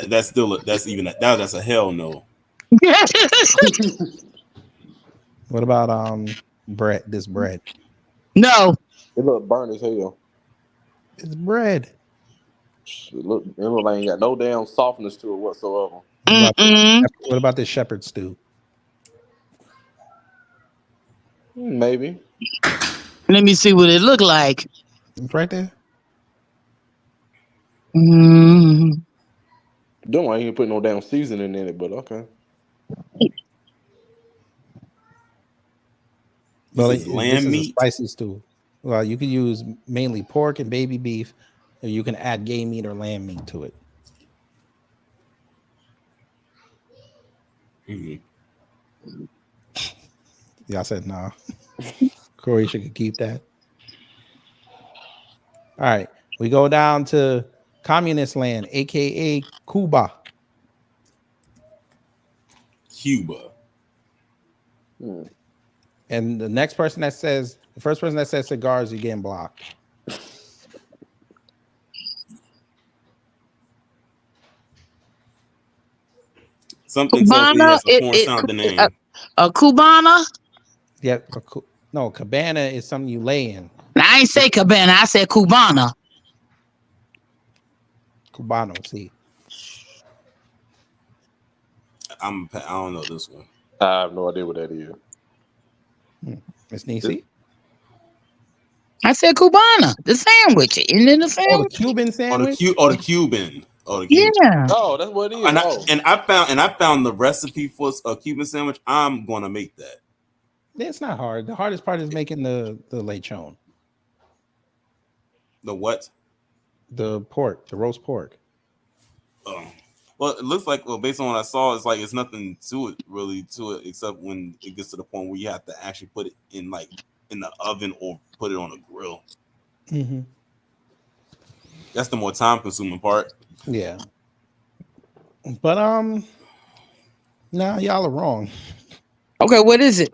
That's still that's a hell no. What about bread? This bread. No. It look burnt as hell. It's bread. It look like ain't got no damn softness to it whatsoever. What about this shepherd stew? Maybe. Let me see what it look like. It's right there. Mm. Don't want to put no damn seasoning in it, but okay. Well, This is this lamb is a meat. spicy stew. Well, you can use mainly pork and baby beef, or you can add game meat or lamb meat to it. Mm-hmm. Y'all said no. Croatia could keep that. All right, we go down to communist land, aka Cuba. Cuba. And the first person that says cigars, you're getting blocked. Something tells me he Cubana, has a porn sounding name. A Cubana? Yeah, no, cabana is something you lay in. I ain't say cabana, I said Cubana. Cubano, see. I don't know this one. I have no idea what that is. Miss Nisi? I said Cubana, the sandwich. Isn't it a sandwich? Oh, the Cuban sandwich? The Cuban. Yeah. Oh, that's what it is. And I found the recipe for a Cuban sandwich. I'm gonna make that. It's not hard. The hardest part is making the lechon. The what? The pork, the roast pork. Well, it looks like, based on what I saw, it's like it's nothing to it except when it gets to the point where you have to actually put it in the oven or put it on a grill. Mm-hmm. That's the more time consuming part. Yeah. But y'all are wrong. Okay, what is it?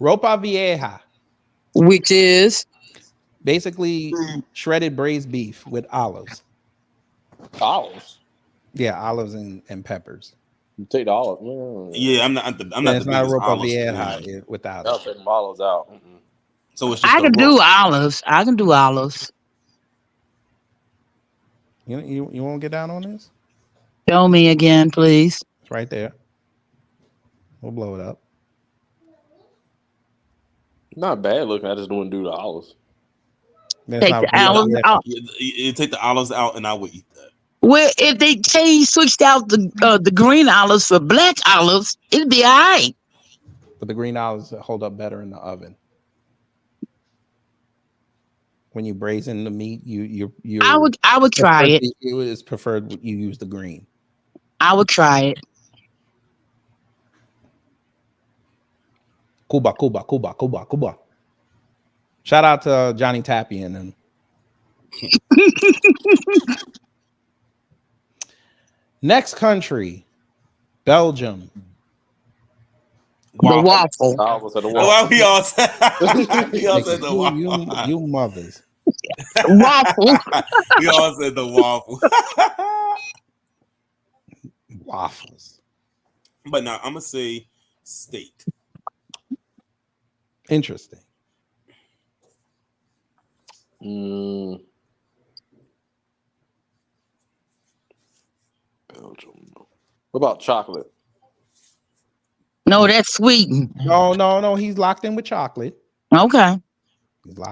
Ropa vieja. Which is basically shredded braised beef with olives. Olives? Yeah, olives and peppers. You take the olive. Yeah, I'm not the It's not biggest ropa olives vieja fan. without I'll it. take them olives out. So it's just I can do olives. I can do olives. You won't get down on this? Show me again, please. It's right there. We'll blow it up. Not bad looking. I just don't want to do the olives. Take the olives out. You take the olives out, and I would eat that. Well, if they switched out the green olives for black olives, it'd be all right. But the green olives hold up better in the oven. When you braisen the meat, you I would try it. It is preferred you use the green. I would try it. Cuba. Shout out to Johnny Tappian and next country, Belgium. The waffle. Well, we all said the waffle. You mothers. Waffle. We all said the waffle. Waffles. But now I'm gonna say steak. Interesting. Belgium. What about chocolate? No, that's sweetened. No. He's locked in with chocolate. Okay.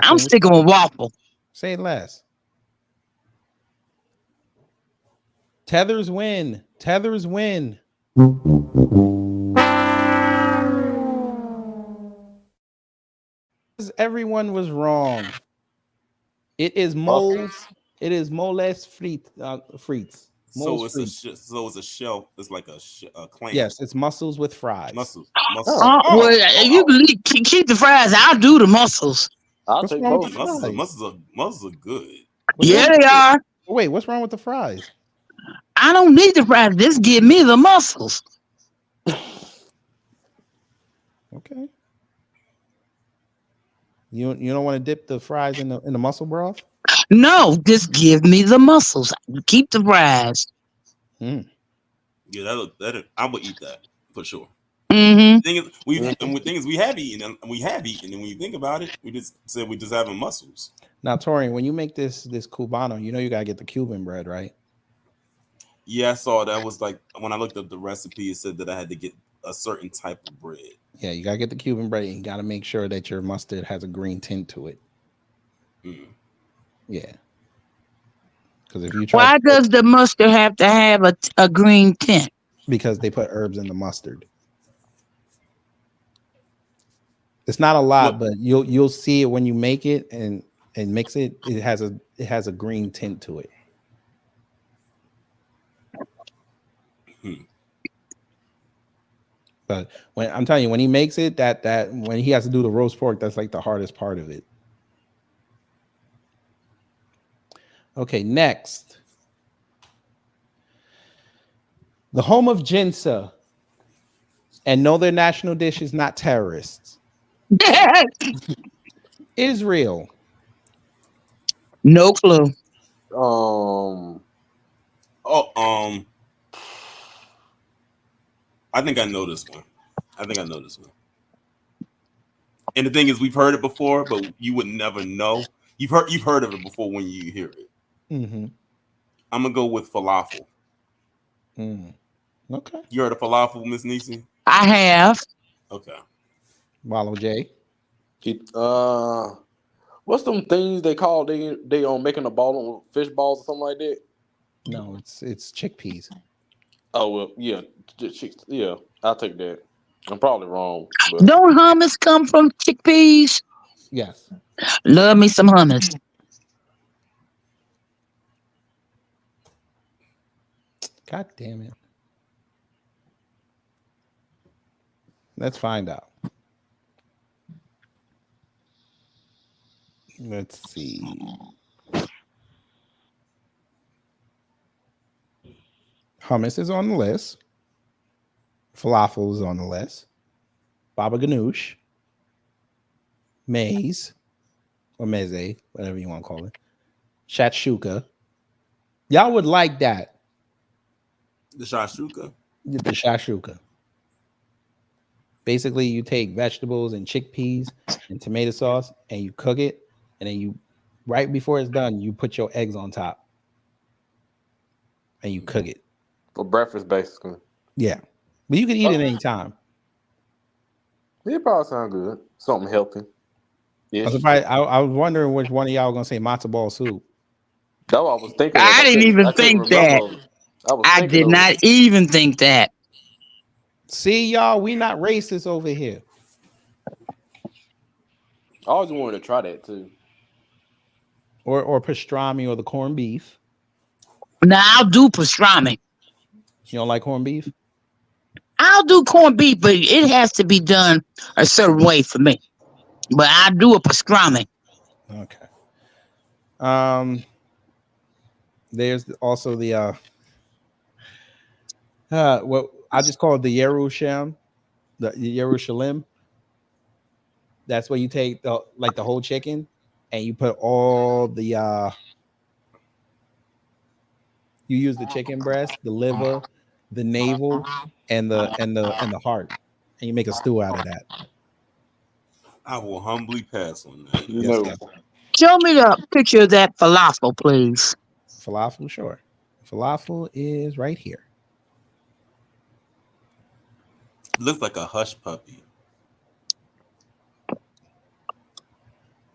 I'm sticking with waffle. Say less. Tethers win. everyone was wrong. It is moles. It is moles frites. So Moles it's frites. so it's a shell. It's like a clam. Yes, it's mussels with fries. Mussels. Well, you can keep the fries. I'll do the mussels. I'll What's take wrong with both. the fries? Mussels are good. What's wrong Yeah, with they are. Wait, what's wrong with the fries? I don't need the fries. Just give me the mussels. Okay. You don't want to dip the fries in the mussel broth? No, just give me the mussels. Keep the fries. Hmm. Yeah, that I would eat that for sure. Mm-hmm. The thing is, we have eaten, and when you think about it, we just said we just having mussels. Now, Torian, when you make this cubano, you know you gotta get the Cuban bread, right? Yeah, I saw that was like when I looked up the recipe, it said that I had to get a certain type of bread. Yeah, you gotta get the Cuban bread, and you gotta make sure that your mustard has a green tint to it. Yeah, because if you try, Why does the mustard have to have a green tint? Because they put herbs in the mustard. It's not a lot, but you'll see it when you make it and mix it. It has a green tint to it. But when I'm telling you, when he makes it, that when he has to do the roast pork, that's like the hardest part of it. Okay, next. The home of Jinsa. And no, their national dish is not terrorists. Israel. No clue. I think I know this one. And the thing is, we've heard it before, but you would never know. You've heard of it before when you hear it. Mm-hmm. I'm gonna go with falafel. Okay. You heard of falafel, Miss Niecy? I have. Okay. Wallow J. What's them things they call they on making a ball on fish balls or something like that? No, it's chickpeas. Oh well, yeah, yeah. I'll take that. I'm probably wrong, but Don't hummus come from chickpeas? Yes. Love me some hummus. God damn it. Let's find out. Let's see. Hummus is on the list. Falafel is on the list. Baba ganoush. Maize. Or meze, whatever you want to call it. Shakshuka. Y'all would like that. The shakshuka? The shakshuka. Basically, you take vegetables and chickpeas and tomato sauce and you cook it. And then you, right before it's done, you put your eggs on top. And you cook it. For breakfast, basically. Yeah. But you can eat it anytime. It probably sounds good. Something healthy. Yeah. I was wondering which one of y'all gonna say matzo ball soup. That's what I was thinking. I didn't even I couldn't think that. remember. I did not even think that. See, y'all, we not racist over here. I always wanted to try that too. Or pastrami or the corned beef. Now I'll do pastrami. You don't like corned beef? I'll do corned beef, but it has to be done a certain way for me. But I do a pastrami. Okay. There's also the what I just call it the Yerushalayim. The Yerushalayim. That's where you take the whole chicken and you put all the you use the chicken breast, the liver, the navel, and the heart, and you make a stew out of that. I will humbly pass on that. Yes. Show me the picture of that falafel, please. Falafel, sure. Falafel is right here. Looks like a hush puppy.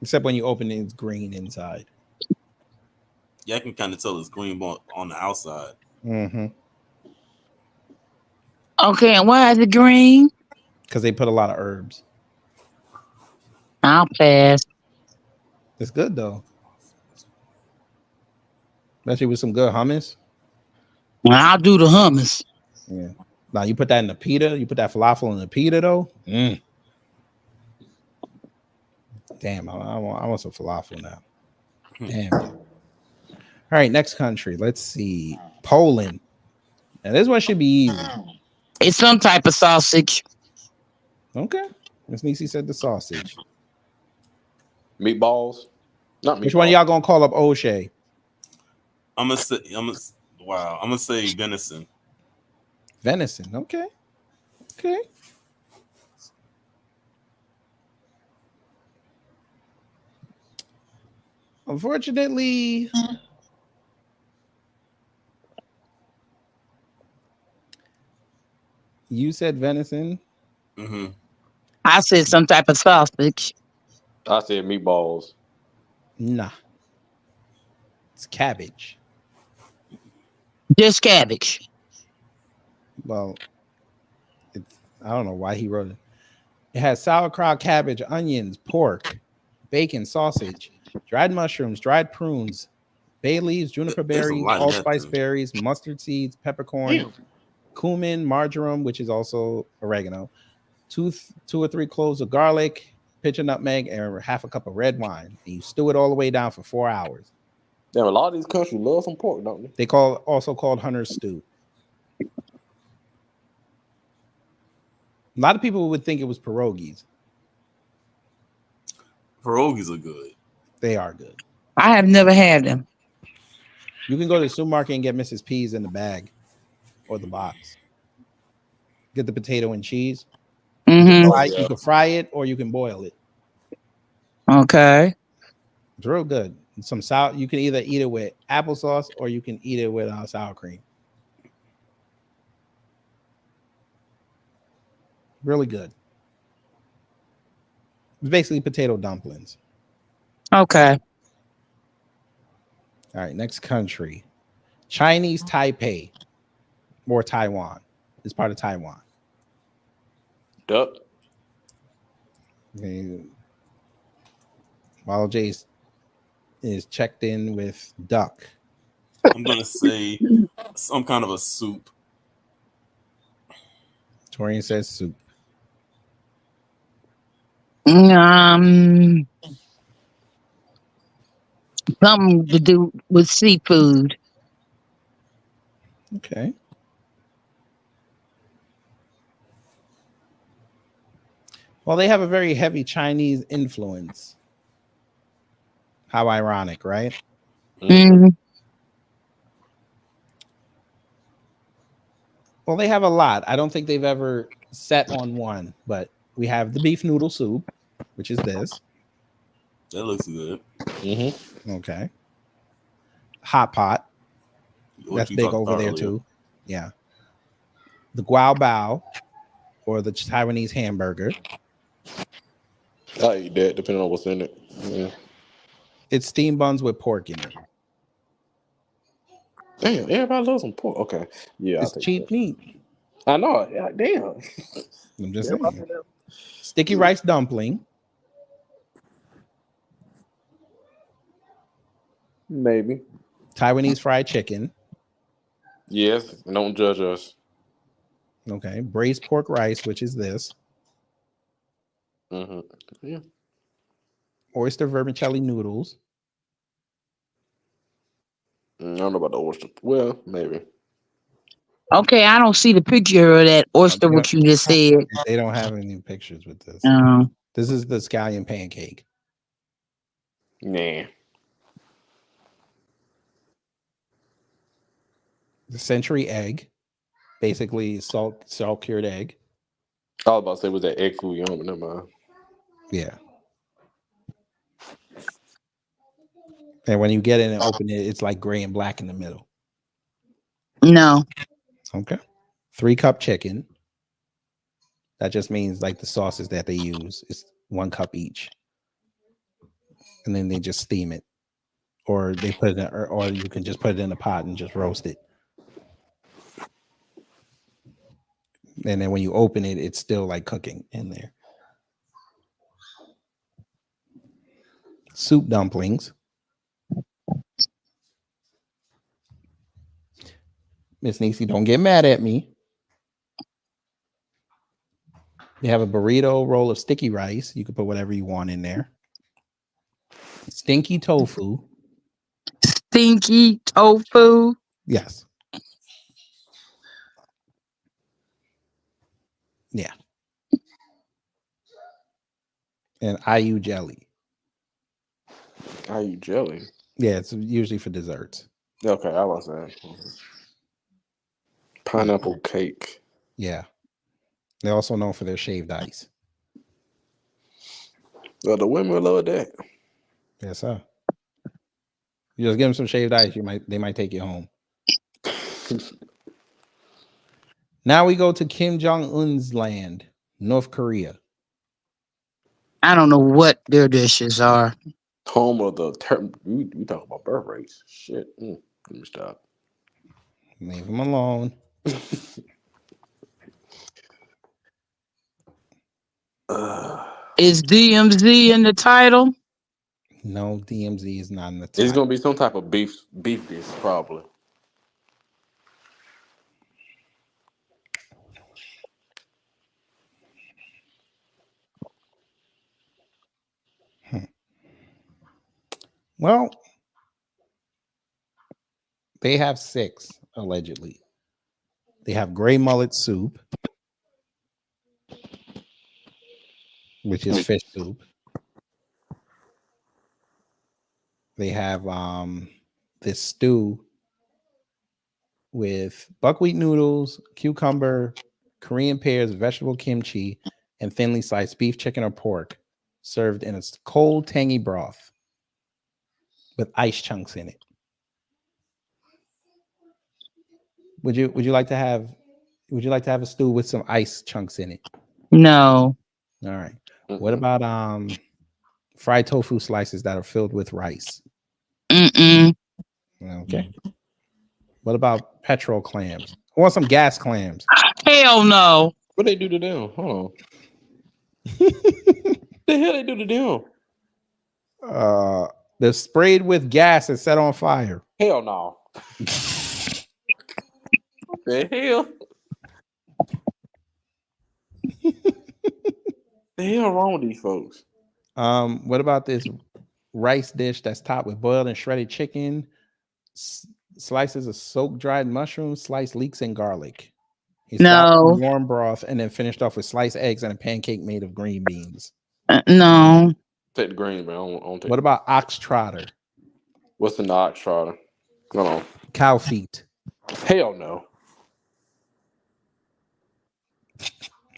Except when you open it, it's green inside. Yeah, I can kind of tell it's green on the outside. Mm-hmm. Okay, and why is it green? Because they put a lot of herbs. I'll pass. It's good though. Especially with some good hummus. I'll do the hummus. Yeah. Now you put that in the pita. You put that falafel in the pita though. Damn, I want some falafel now. Damn. All right, next country. Let's see. Poland. Now this one should be easy. It's some type of sausage. Okay. Miss Nisi said the sausage. Meatballs. Not meatballs. Which one of y'all gonna call up O'Shea? I'm gonna say venison. Venison. Okay. Okay. Unfortunately, you said venison. Mm-hmm. I said some type of sausage. I said meatballs. Nah. It's cabbage. Just cabbage. Well, I don't know why he wrote it. It has sauerkraut, cabbage, onions, pork, bacon, sausage, dried mushrooms, dried prunes, bay leaves, juniper There's a berries, lot in that allspice thing. berries, mustard seeds, peppercorn, cumin, marjoram, which is also oregano, two or three cloves of garlic, pinch of nutmeg, and half a cup of red wine. And you stew it all the way down for 4 hours. Damn, a lot of these countries love some pork, don't they? They also called hunter's stew. A lot of people would think it was pierogies. Pierogies are good. They are good. I have never had them. You can go to the supermarket and get Mrs. P's in the bag or the box. Get the potato and cheese. Mm-hmm. You can fry it or you can boil it. Okay. It's real good. Some sour. You can either eat it with applesauce or you can eat it with sour cream. Really good. It's basically potato dumplings. Okay. All right, next country. Chinese Taipei or Taiwan. It's part of Taiwan. Duck. Okay. While Jace is checked in with duck. I'm gonna say some kind of a soup. Torian says soup. Something to do with seafood. Okay. Well, they have a very heavy Chinese influence. How ironic, right? Mm-hmm. Well, they have a lot. I don't think they've ever set on one, but we have the beef noodle soup, which is this. That looks good. Mm-hmm. Okay. Hot pot. What That's you big talked over about there earlier. too. Yeah. The guao bao, or the Taiwanese hamburger. I eat that depending on what's in it. Yeah. It's steamed buns with pork in it. Damn, everybody loves some pork. Okay. Yeah. It's cheap meat. I know. Yeah, damn. I'm just saying. Sticky rice dumpling. Maybe. Taiwanese fried chicken. Yes. Don't judge us. Okay. Braised pork rice, which is this. Mm-hmm. Yeah. Oyster vermicelli noodles. I don't know about the oyster. Well, maybe. Okay, I don't see the picture of that oyster, what you just said. They don't have any pictures with this. No. This is the scallion pancake. Nah. The century egg. Basically salt cured egg. I was about to say, was that egg foo young, but never mind. Yeah. And when you get in and open it, it's like gray and black in the middle. No. Okay. 3-cup chicken. That just means like the sauces that they use is 1 cup each. And then they just steam it. Or they put it in, or you can just put it in a pot and just roast it. And then when you open it, it's still like cooking in there. soup dumplings. Miss Niecy, don't get mad at me. They have a burrito roll of sticky rice. You can put whatever you want in there. Stinky tofu. Stinky tofu. Yes. Yeah. And IU jelly. IU jelly? Yeah, it's usually for desserts. Okay, I was saying. Pineapple cake. Yeah. They're also known for their shaved ice. Well, the women love that. Yes, sir. You just give them some shaved ice, they might take you home. Now we go to Kim Jong-un's land, North Korea. I don't know what their dishes are. Home of the we talk about birth rates. Shit. Let me stop. Leave them alone. Is DMZ in the title? No, DMZ is not in the title. It's gonna be some type of beef dish, probably. Well, they have 6, allegedly. They have gray mullet soup, which is fish soup. They have this stew with buckwheat noodles, cucumber, Korean pears, vegetable kimchi, and thinly sliced beef, chicken, or pork, served in a cold, tangy broth with ice chunks in it. Would you like to have a stew with some ice chunks in it? No. All right. What about fried tofu slices that are filled with rice? Okay. What about petrol clams? I want some gas clams. Hell no. What they do to them? Hold on. The hell they do to them? They're sprayed with gas and set on fire. Hell no. The hell? The hell wrong with these folks? What about this rice dish that's topped with boiled and shredded chicken, slices of soaked dried mushrooms, sliced leeks, and garlic? No. Warm broth, and then finished off with sliced eggs and a pancake made of green beans. No. Take the green, man. I don't take what about ox trotter? What's in the ox trotter? Hold on. Cow feet. Hell no.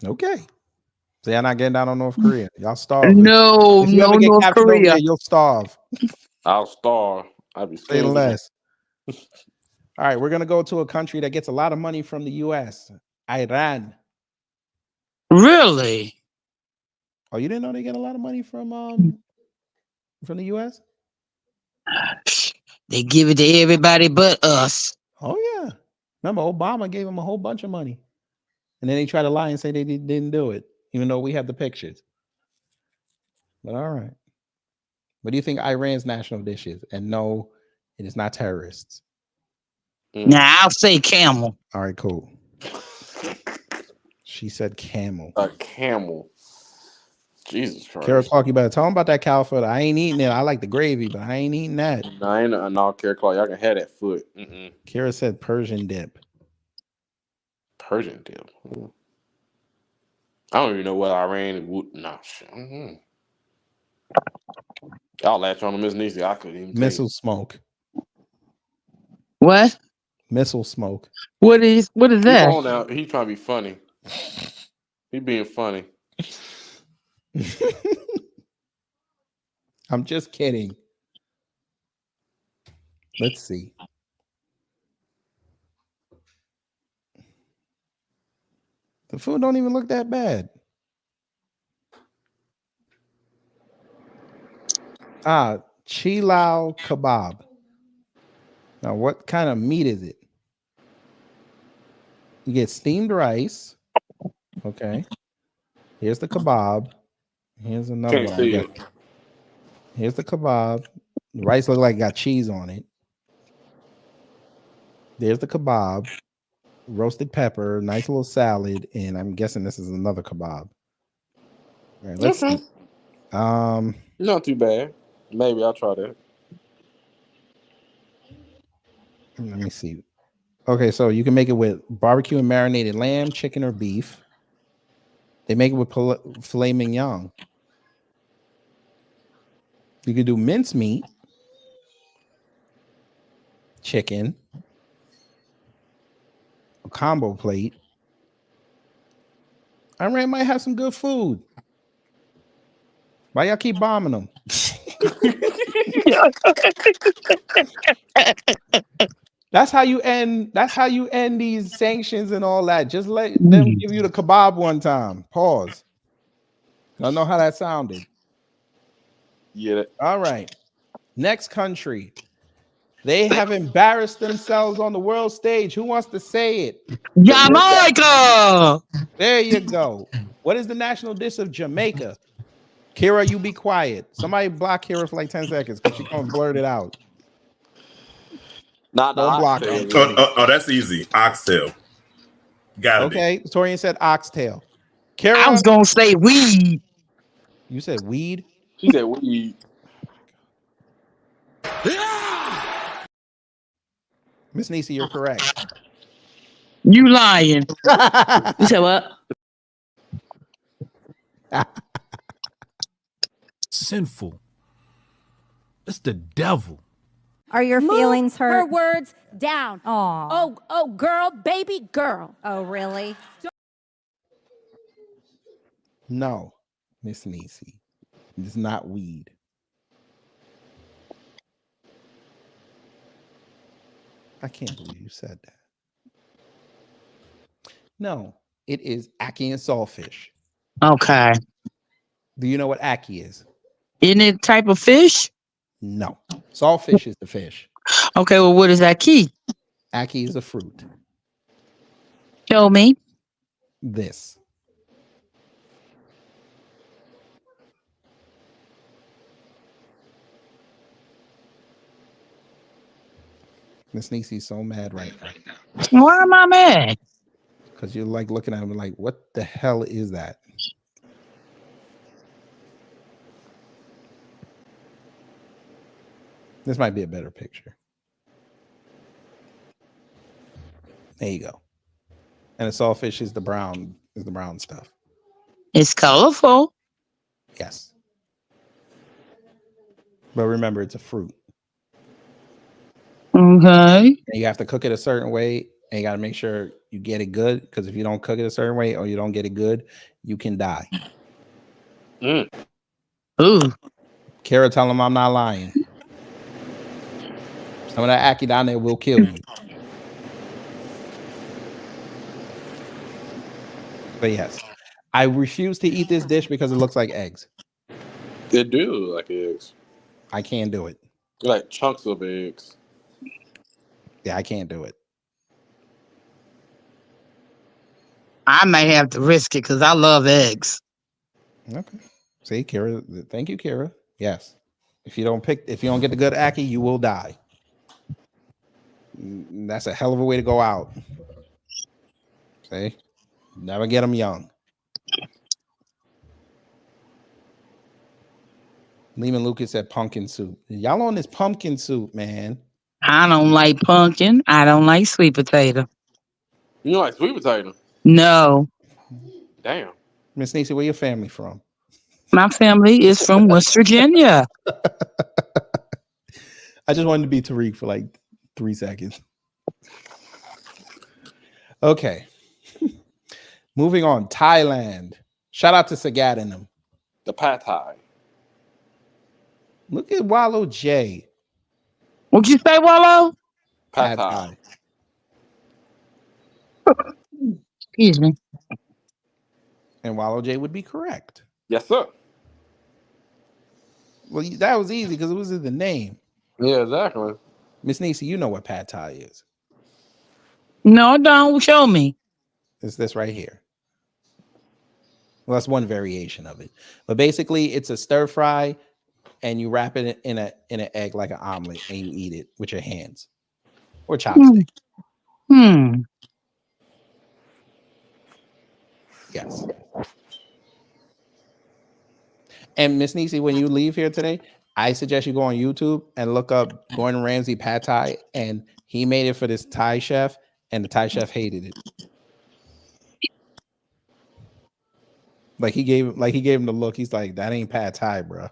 Okay. So y'all not getting down on North Korea. Y'all starve. No, if you no ever get North captured Korea. over there, you'll starve. I'll starve. I'll be Say scared. less. All right, we're gonna go to a country that gets a lot of money from the U.S. Iran. Really? Oh, you didn't know they get a lot of money from the U.S.? They give it to everybody but us. Oh yeah. Remember, Obama gave them a whole bunch of money, and then they try to lie and say they didn't do it, even though we have the pictures. But all right. What do you think Iran's national dish is? And no, it is not terrorists. Now I'll say camel. All right, cool. She said camel. A camel. Jesus Christ. Kara Clark, you better tell them about that cow foot. I ain't eating it. I like the gravy, but I ain't eating that. No, I ain't no Kara Clark. Y'all can have that foot. Kara said Persian dip. Persian dip. I don't even know what Iran would. Nah, shit. Y'all latch on to Miss Niecy. I couldn't even. Missile smoke. What? Missile smoke. What is that? Come on now. He trying to be funny. He being funny. I'm just kidding. Let's see. The food don't even look that bad. Chilao kebab. Now, what kind of meat is it? You get steamed rice. Okay. Here's the kebab. Here's another Can't one. see it. Here's the kebab. The rice look like it got cheese on it. There's the kebab, roasted pepper, nice little salad, and I'm guessing this is another kebab. All right, let's see. Not too bad. Maybe I'll try that. Let me see. Okay, so you can make it with barbecue and marinated lamb, chicken, or beef. They make it with filet mignon. You can do mincemeat, chicken, a combo plate. Iran might have some good food. Why y'all keep bombing them? That's how you end. That's how you end these sanctions and all that. Just let them give you the kebab one time. Pause. I know how that sounded. Yeah. All right. Next country. They have embarrassed themselves on the world stage. Who wants to say it? Jamaica. There you go. What is the national dish of Jamaica? Kira, you be quiet. Somebody block Kira for like 10 seconds because she's gonna blurt it out. Not the Don't block her. Oh, that's easy. Oxtail. Gotta be. Okay, Torian said oxtail. Kara, I was gonna say weed. You said weed? She said weed. Miss Nisi, you're correct. You lying. You said what? Sinful. It's the devil. Are your feelings hurt? Her words down. Aw. Oh, girl, baby girl. Oh, really? No, Miss Nisi. It's not weed. I can't believe you said that. No, it is ackee and saltfish. Okay. Do you know what ackee is? Isn't it type of fish? No. Saltfish is the fish. Okay, well, what is that key? Ackee is a fruit. Show me. This. Miss Nisi's so mad right now. Why am I mad? Because you're like looking at him like, what the hell is that? This might be a better picture. There you go. And the saltfish is the brown stuff. It's colorful. Yes. But remember, it's a fruit. Okay. And you have to cook it a certain way, and you got to make sure you get it good. Because if you don't cook it a certain way or you don't get it good, you can die. Ooh. Kara, tell him I'm not lying. Some of that ackee down there will kill you. But yes, I refuse to eat this dish because it looks like eggs. It do look like eggs. I can't do it. Like chunks of eggs. Yeah, I can't do it. I may have to risk it because I love eggs. Okay. See, Kara, thank you, Kara. Yes. If you don't get the good ackee, you will die. That's a hell of a way to go out. See? Never get them young. Lehman Lucas said pumpkin soup. Y'all on this pumpkin soup, man. I don't like pumpkin. I don't like sweet potato. You don't like sweet potato? No. Damn. Miss Nisi, where your family from? My family is from West Virginia. I just wanted to be Tariq for like 3 seconds. Okay. Moving on. Thailand. Shout out to Sagat and them. The pad thai. Look at Wallow J. What'd you say, Wallow? Pad thai. Excuse me. And Wallow J would be correct. Yes, sir. Well, that was easy because it was in the name. Yeah, exactly. Miss Nisi, you know what pad thai is. No, don't show me. It's this right here. Well, that's one variation of it. But basically, it's a stir fry and you wrap it in an egg like an omelet, and you eat it with your hands or chopsticks. Yes. And Miss Nisi, when you leave here today, I suggest you go on YouTube and look up Gordon Ramsay pad thai, and he made it for this Thai chef, and the Thai chef hated it. Like he gave him the look. He's like, that ain't pad thai, bro.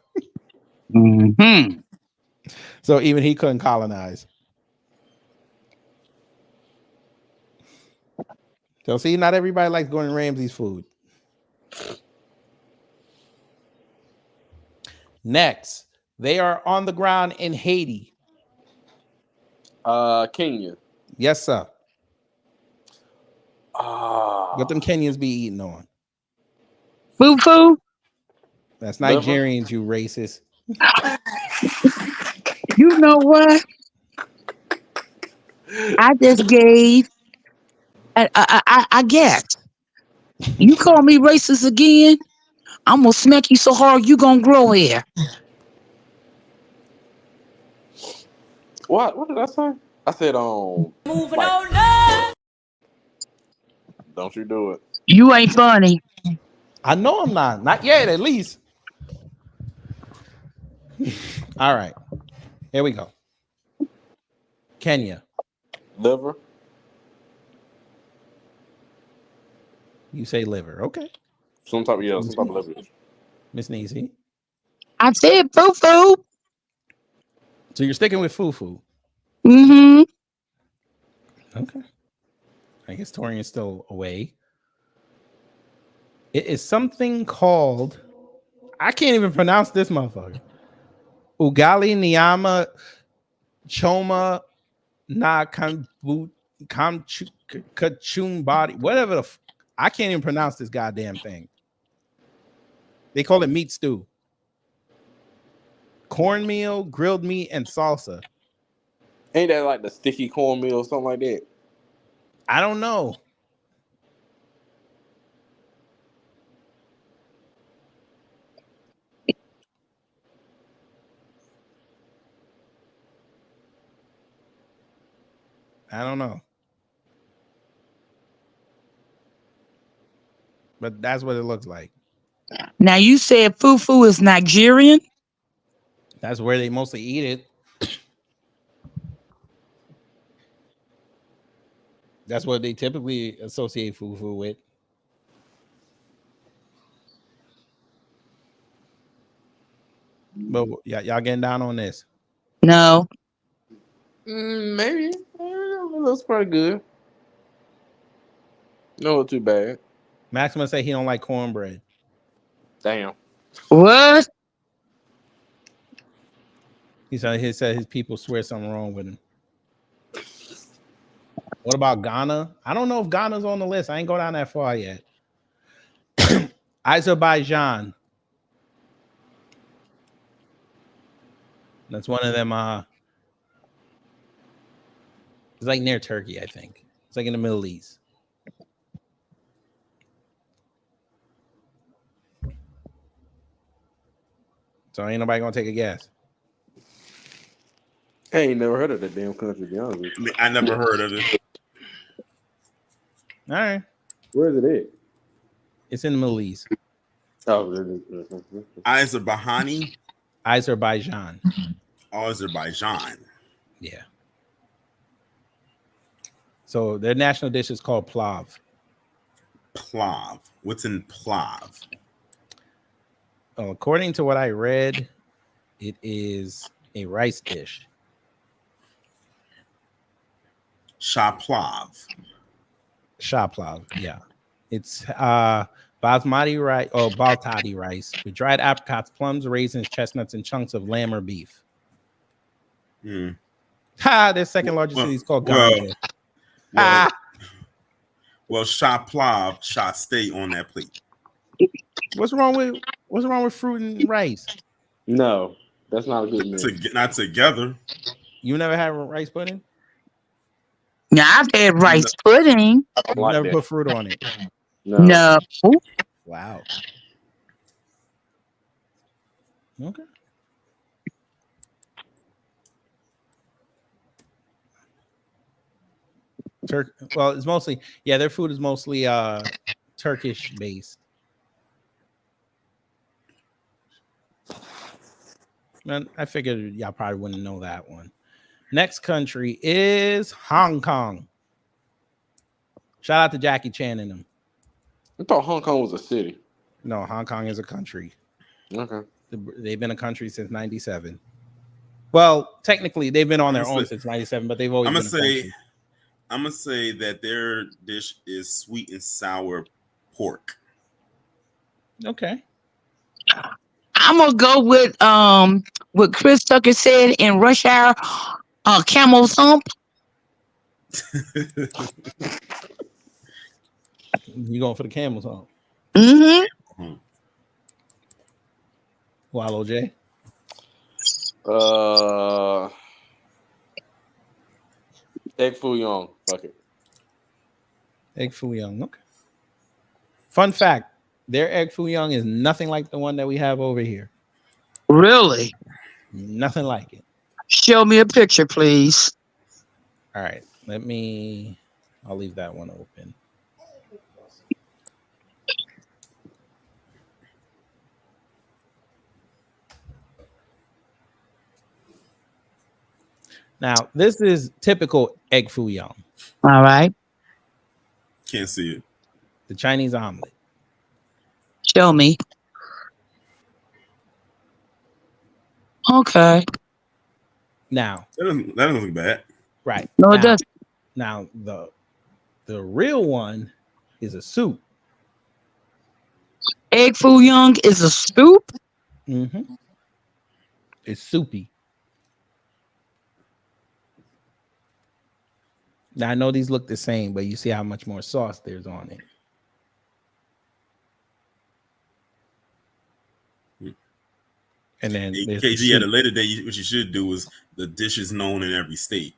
So even he couldn't colonize. So see, not everybody likes Gordon Ramsay's food. Next, they are on the ground in Haiti. Kenya. Yes, sir. What them Kenyans be eating on? Fufu. That's Nigerians, you racist. You know what? I just gave. I guess. You call me racist again? I'm gonna smack you so hard you gonna grow hair. What did I say? I said Moving on up. don't you do it. You ain't funny. I know I'm not yet, at least. All right, here we go. Kenya. Liver. You say liver, okay. Some type of liver. Miss Nisi. I said fufu. So you're sticking with fufu. Okay. I guess Torian's still away. It is something called, I can't even pronounce this motherfucker. Ugali Nyama Choma Na Kachum Body. Whatever I can't even pronounce this goddamn thing. They call it meat stew. Cornmeal, grilled meat, and salsa. Ain't that like the sticky cornmeal or something like that? I don't know. I don't know. But that's what it looks like. Now you said fufu is Nigerian? That's where they mostly eat it. That's what they typically associate fufu with. But y'all getting down on this? No. Maybe. It looks pretty good. No, too bad. Maximus say he don't like cornbread. Damn. What? He said his people swear something wrong with him. What about Ghana? I don't know if Ghana's on the list. I ain't go down that far yet. Azerbaijan. That's one of them. It's like near Turkey, I think. It's like in the Middle East. So ain't nobody gonna take a guess. I ain't never heard of that damn country, to be honest with you. I never heard of it. All right. Where is it at? It's in the Middle East. Oh, Azerbaijan. Azerbaijan. Azerbaijan. Yeah. So their national dish is called plav. Plav. What's in plav? According to what I read, it is a rice dish. Shaplav. Shaplav, yeah. It's basmati rice or baltati rice with dried apricots, plums, raisins, chestnuts, and chunks of lamb or beef. Their second largest city is called Ganja. Well, Shaplav shall stay on that plate. What's wrong with fruit and rice? No, that's not a good meal. Not together. You never had rice pudding? Yeah, I've had rice pudding. You never put fruit on it? No. Wow. Okay. Well, it's mostly their food is mostly Turkish based. Man, I figured y'all probably wouldn't know that one. Next country is Hong Kong. Shout out to Jackie Chan and them. I thought Hong Kong was a city. No, Hong Kong is a country. Okay. They've been a country since 97. Well, technically, they've been on their own since 97, but they've always been a country. I'm going to say that their dish is sweet and sour pork. Okay. I'm gonna go with what Chris Tucker said in Rush Hour, Camel's Hump. You going for the Camel's Hump? Mm-hmm. Wallow J. Egg Foo Young. Fuck it. Egg Foo Young. Okay. Fun fact: their Egg Foo Young is nothing like the one that we have over here. Really? Nothing like it. Show me a picture, please. All right. I'll leave that one open. Now, this is typical Egg Foo Young. All right. Can't see it. The Chinese omelet. Show me. Okay. Now, that doesn't look bad. Right. No, it doesn't. Now, the real one is a soup. Egg Foo Young is a soup? Mm-hmm. It's soupy. Now, I know these look the same, but you see how much more sauce there's on it. And then KG at a later date, what you should do is the dish is known in every state.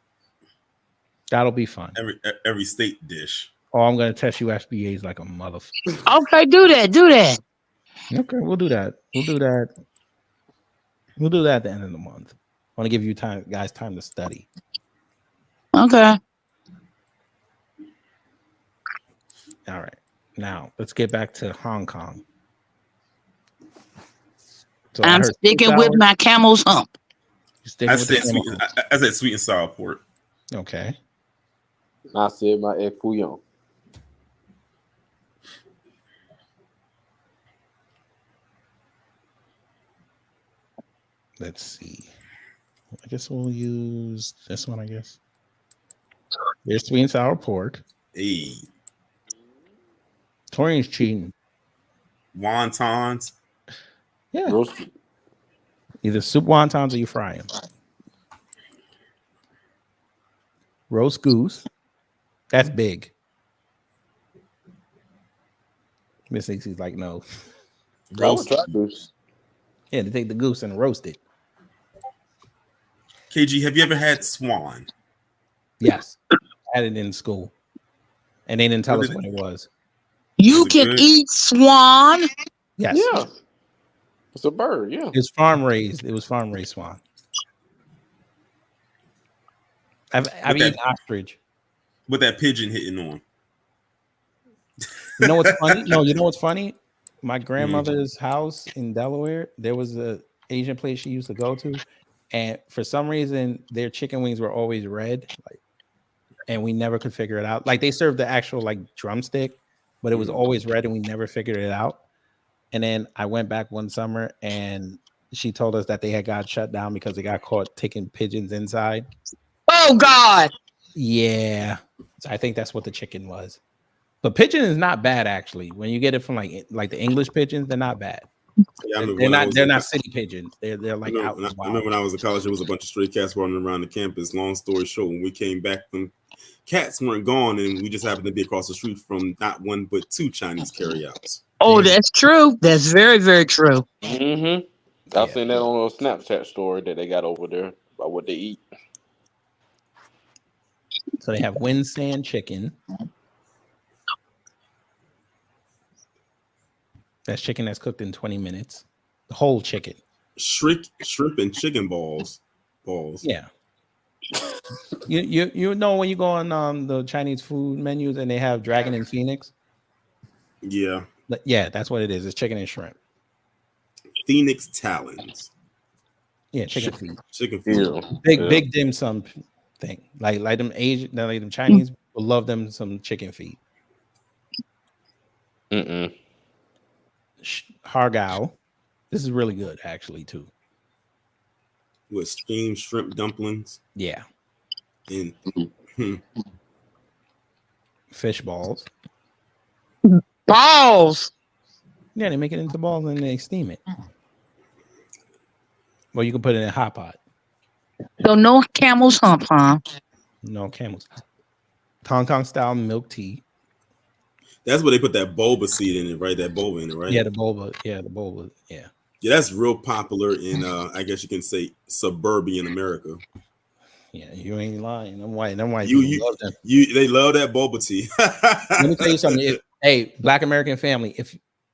That'll be fun. Every state dish. Oh, I'm gonna test you FBAs like a motherfucker. Okay, do that. Okay, we'll do that. We'll do that at the end of the month. I want to give you guys time to study. Okay. All right. Now let's get back to Hong Kong. So I'm sticking with my Camel's Hump. I said sweet and sour pork. Okay. I said my Egg Foo Young. Let's see. I guess we'll use this one, I guess. There's sweet and sour pork. Hey. Torian's cheating. Wontons. Yeah. Roasted. Either soup wontons or you fry them. Roast goose. That's big. Miss Nixie's like, no. Roast goose. Yeah, they take the goose and roast it. KG, have you ever had swan? Yes. I had it in school. And they didn't tell us what it was. You can eat swan? Yes. Yeah. It's a bird, yeah. It's farm raised. It was farm raised swan. I've eaten ostrich. With that pigeon hitting on. You know what's funny? No, you know what's funny? My grandmother's house in Delaware, there was a Asian place she used to go to, and for some reason their chicken wings were always red, and we never could figure it out. Like they served the actual drumstick, but it was always red, and we never figured it out. And then I went back one summer, and she told us that they had got shut down because they got caught taking pigeons inside. Oh God! Yeah, so I think that's what the chicken was. But pigeon is not bad actually. When you get it from like the English pigeons, they're not bad. Yeah, they're not city pigeons. They're like out. I remember when I was in college, there was a bunch of stray cats running around the campus. Long story short, when we came back, them cats weren't gone, and we just happened to be across the street from not one but two Chinese carryouts. Oh, that's true. That's very, very true. Mm-hmm. I've seen that on a Snapchat story that they got over there about what they eat. So they have wind sand chicken. That's chicken that's cooked in 20 minutes. The whole chicken. Shrimp and chicken balls. Yeah. You know when you go on the Chinese food menus and they have dragon and phoenix? Yeah. Yeah, that's what it is. It's chicken and shrimp. Phoenix talons. Yeah, chicken feet. Chicken feet. Big dim sum thing. Like them Asian, like them Chinese will love them some chicken feet. Hargao. This is really good actually too. With steamed shrimp dumplings. Yeah. And fish balls. Balls. Yeah, they make it into balls and they steam it. Well, you can put it in a hot pot. So no camel's hump, huh? No camels. Hong Kong style milk tea. That's where they put that boba seed in it, right? That boba in it, right? Yeah, the boba. Yeah, the boba. Yeah. Yeah, that's real popular in I guess you can say suburban America. Yeah, you ain't lying. Them white people love them. They love that boba tea. Let me tell you something. Hey, Black American family,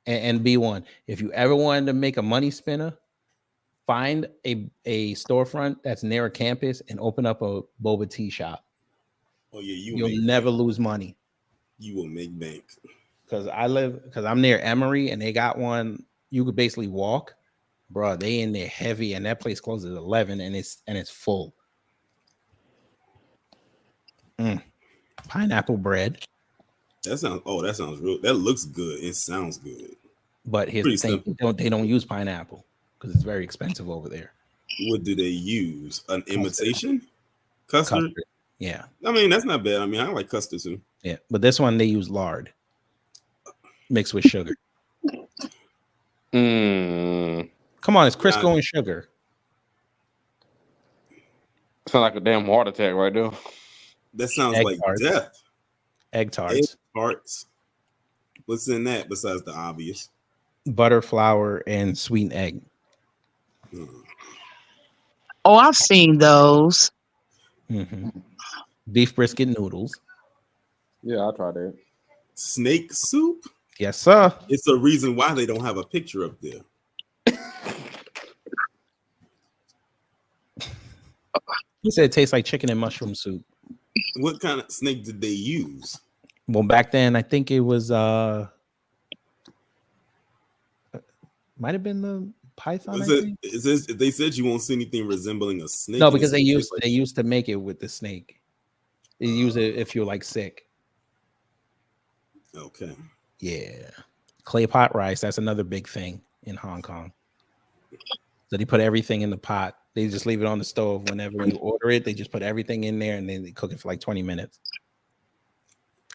and B1, if you ever wanted to make a money spinner, find a storefront that's near a campus and open up a boba tea shop. Oh yeah, you'll never lose money. You will make bank. Because I'm near Emory and they got one. You could basically walk, bro. They in there heavy, and that place closes at 11, and it's full. Pineapple bread. That sounds real. That looks good. It sounds good. But here's the thing: they don't use pineapple because it's very expensive over there. What do they use? An imitation custard? Yeah. I mean, that's not bad. I mean, I like custard too. Yeah, but this one they use lard mixed with sugar. Come on, it's Crisco and sugar. Sound like a damn heart attack right there. That sounds Egg like tarts. death. Egg tarts. Egg tarts. What's in that besides the obvious? Butter, flour, and sweetened egg. Oh, I've seen those. Beef brisket noodles. Yeah, I tried that. Snake soup? Yes, sir. It's a reason why they don't have a picture up there. He said it tastes like chicken and mushroom soup. What kind of snake did they use? Well, back then I think it was might have been the python. They said you won't see anything resembling a snake. No, because they used to make it with the snake. They use it if you're like sick. Okay. Yeah. Clay pot rice. That's another big thing in Hong Kong. So they put everything in the pot. They just leave it on the stove. Whenever you order it, they just put everything in there and then they cook it for like 20 minutes.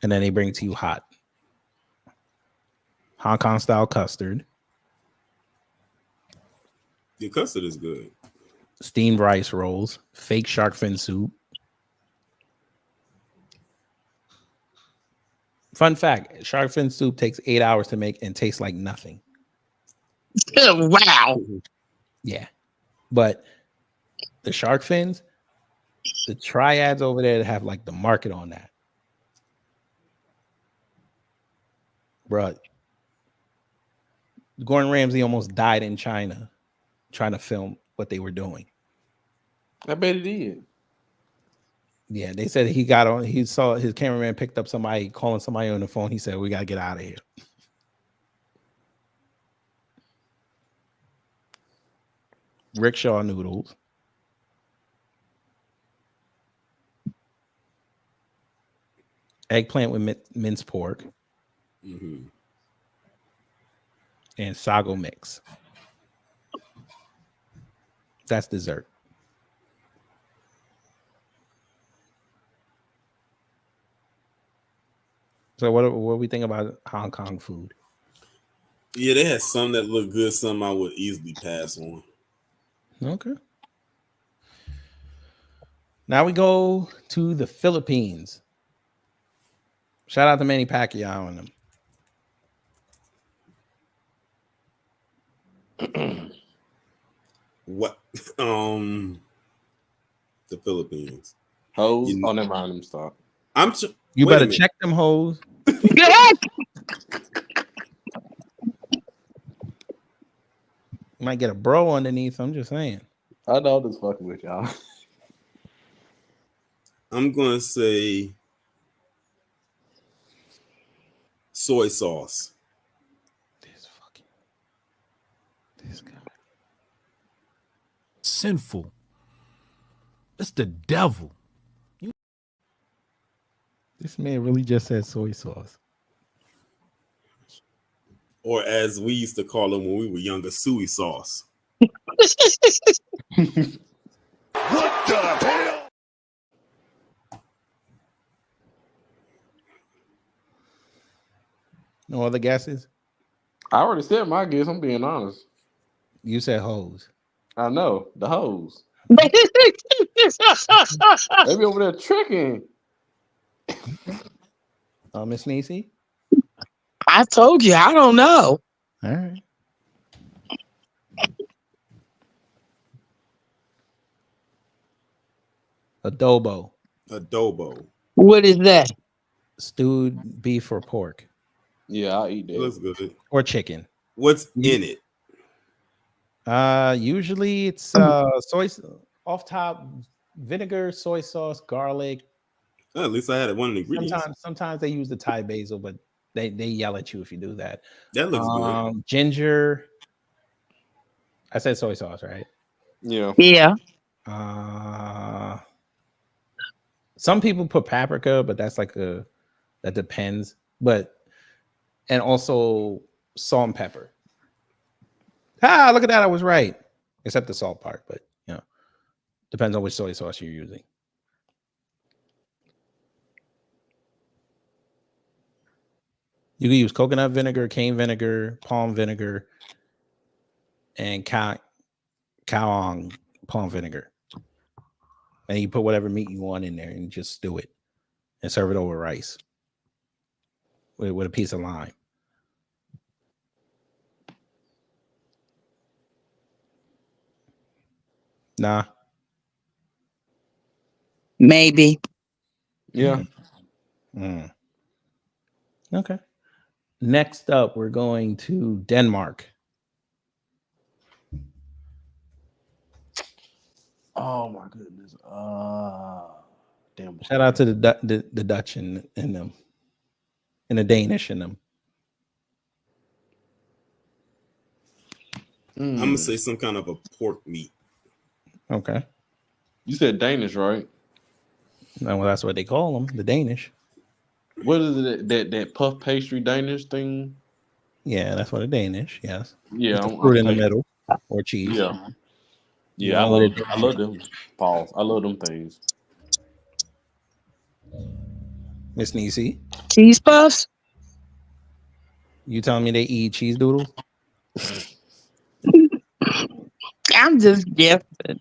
And then they bring it to you hot. Hong Kong style custard. Your custard is good. Steamed rice rolls. Fake shark fin soup. Fun fact, shark fin soup takes 8 hours to make and tastes like nothing. Wow. Yeah. But the shark fins, the triads over there have like the market on that. Bruh. Gordon Ramsay almost died in China trying to film what they were doing. I bet it did. Yeah, they said he saw his cameraman picked up somebody calling somebody on the phone. He said, "We got to get out of here." Rickshaw noodles. Eggplant with minced pork. And sago mix. That's dessert. So what do we think about Hong Kong food? Yeah, they had some that look good, some I would easily pass on. Okay. Now we go to the Philippines. Shout out to Manny Pacquiao and them. What? The Philippines. Hoes? Oh, never mind. Them stop. You better check them hoes. Might get a bro underneath. I'm just saying. I know I'm just fucking with y'all. I'm gonna say soy sauce. This guy. Sinful. It's the devil. This man really just said soy sauce. Or as we used to call them when we were younger, suey sauce. What the hell? No other guesses? I already said my guess. I'm being honest. You said hose. I know the hoes. They be over there tricking. Miss Niecy? I told you, I don't know. All right. Adobo. Adobo. What is that? Stewed beef or pork. Yeah, I'll eat that. It looks good. Or chicken. What's in it? Usually it's soy off top, vinegar, soy sauce, garlic. Oh, at least I had one of the ingredients. Sometimes they use the Thai basil, but they yell at you if you do that. That looks good. Ginger. I said soy sauce, right? Yeah. Yeah. Some people put paprika, but that's like that depends. And also salt and pepper. Look at that. I was right. Except the salt part, but depends on which soy sauce you're using. You can use coconut vinegar, cane vinegar, palm vinegar, and cowong palm vinegar. And you put whatever meat you want in there and just stew it and serve it over rice with a piece of lime. Nah. Maybe. Yeah. Okay. Next up, we're going to Denmark. Oh my goodness. Damn. Shout out to the Dutch in them, and the Danish in them. I'm gonna say some kind of a pork meat. Okay. You said Danish, right? No, well, that's what they call them, the Danish. What is it? That puff pastry Danish thing? Yeah, that's what a Danish. Yes. Yeah, With the fruit in the middle or cheese. Yeah. Yeah, I love them. Pause. I love them things. Miss Niecy, Cheese puffs? you telling me they eat cheese doodles? I'm just guessing.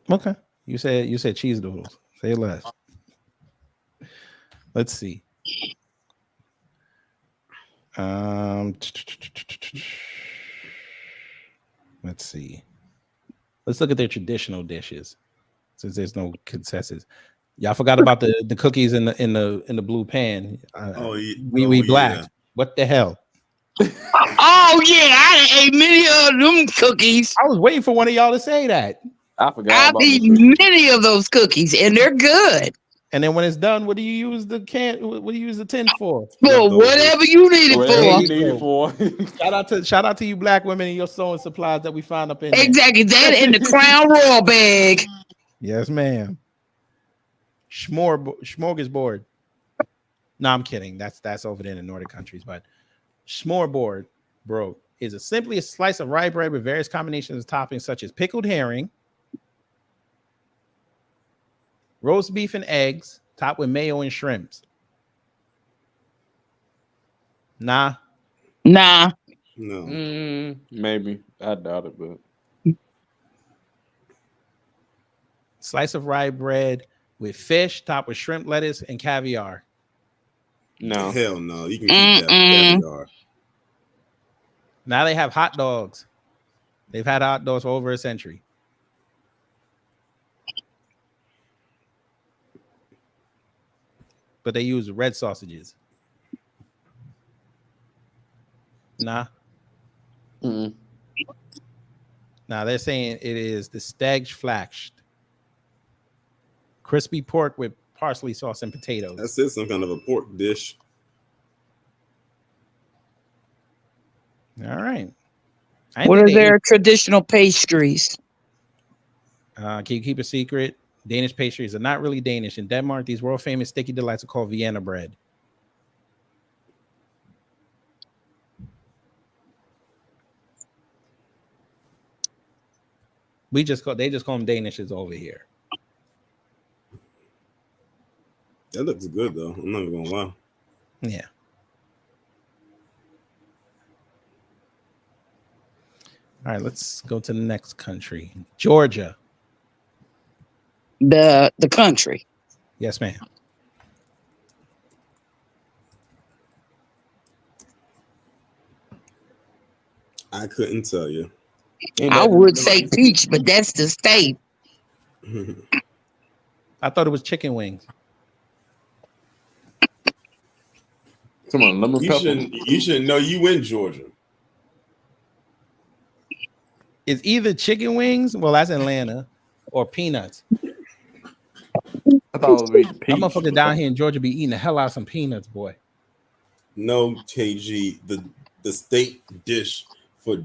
Okay. You said cheese doodles. Say less. Let's see. Let's see. Let's look at their traditional dishes, since there's no consensus. Y'all forgot about the cookies in the blue pan. We black. Yeah. What the hell? Oh yeah, I ate many of them cookies. I was waiting for one of y'all to say that. I forgot. I've eaten many of those cookies, and they're good. And then when it's done, what do you use the can? What do you use the tin for? For whatever you need it for. Shout out to you black women and your sewing supplies that we find up in exactly there. that in the Crown Royal bag. Yes, ma'am. Smorgasbord. No, I'm kidding. That's over there in the Nordic countries. But smorgasbord, bro, is simply a slice of rye bread with various combinations of toppings such as pickled herring, roast beef and eggs, topped with mayo and shrimps. Nah. No. Maybe. I doubt it, but Slice of rye bread with fish, topped with shrimp, lettuce, and caviar. No. Hell no. You can keep that caviar. Now they have hot dogs. They've had hot dogs for over a century. But they use red sausages. Nah. Now they're saying it is the Stagflashed. Crispy pork with parsley sauce and potatoes. That's it, some kind of a pork dish. All right. What are their traditional pastries? Can you keep a secret? Danish pastries are not really Danish. In Denmark, these world famous sticky delights are called Vienna bread. They just call them Danishes over here. That looks good though. I'm not even gonna lie. Yeah. All right, let's go to the next country. Georgia. The country. Yes, ma'am. I couldn't tell you. I would say peach, but that's the state. I thought it was chicken wings. Come on, lemon You pepper. shouldn't know you in Georgia. It's either chicken wings, well, that's Atlanta, or peanuts. I thought it would be peach. That motherfucker down here in Georgia be eating the hell out of some peanuts, boy. No, KG, the state dish for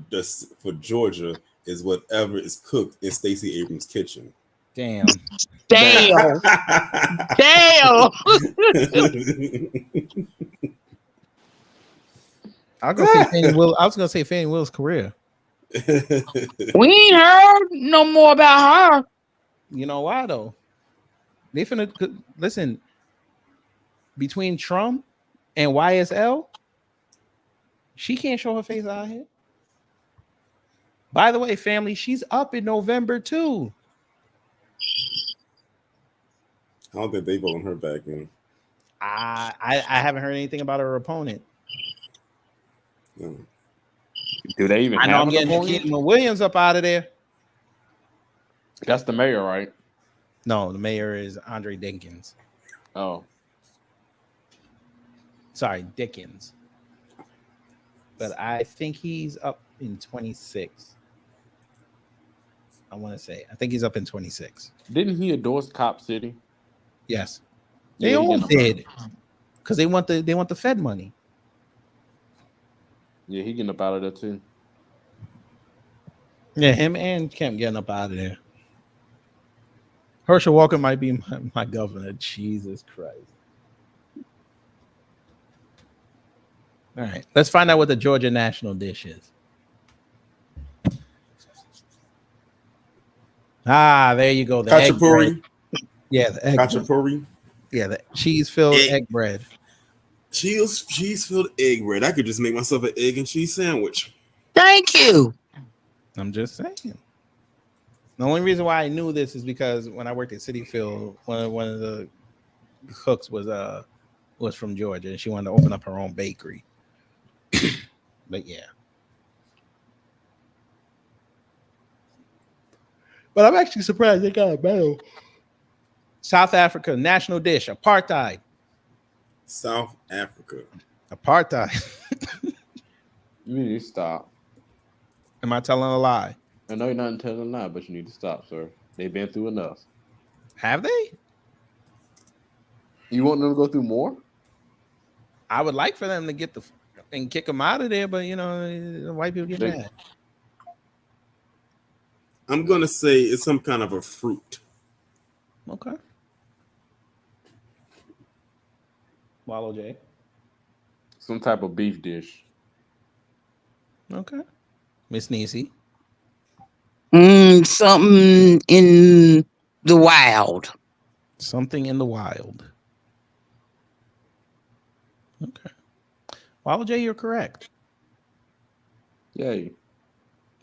Georgia is whatever is cooked in Stacey Abrams' kitchen. Damn. Damn. Damn. I was gonna say Fannie Will's career. We ain't heard no more about her. You know why though? They finna listen. Between Trump and YSL, she can't show her face out here. By the way, family, she's up in November too. I don't think they voting her back in. I haven't heard anything about her opponent. No. Do they even I know have I'm an getting opponent? Keaton Williams up out of there. That's the mayor, right? No, the mayor is Andre Dinkins. Oh. Sorry, Dickens. But I think he's up in 26. I want to say. I think he's up in 26. Didn't he endorse Cop City? Yes. They Yeah, all he did. Because they want the Fed money. Yeah, he getting up out of there too. Yeah, him and Kemp getting up out of there. Herschel Walker might be my governor. Jesus Christ. All right. Let's find out what the Georgia national dish is. Ah, there you go. The egg bread. Khachapuri. Yeah, the egg bread. Khachapuri. Yeah, the cheese-filled egg bread. Cheese-filled egg bread. I could just make myself an egg and cheese sandwich. Thank you. I'm just saying. The only reason why I knew this is because when I worked at City Field, one of the cooks was from Georgia, and she wanted to open up her own bakery. But yeah. But I'm actually surprised they got a medal. South Africa, national dish, apartheid. South Africa. Apartheid. You need to stop. Am I telling a lie? I know you're not telling a lie, but you need to stop, sir. They've been through enough. Have they? You want them to go through more? I would like for them to get and kick them out of there, but you know, the white people get mad. I'm gonna say it's some kind of a fruit. Okay. Wallow J. Some type of beef dish. Okay. Miss Niecy. Something in the wild. Something in the wild. Okay. Wallow J, you're correct. Yay.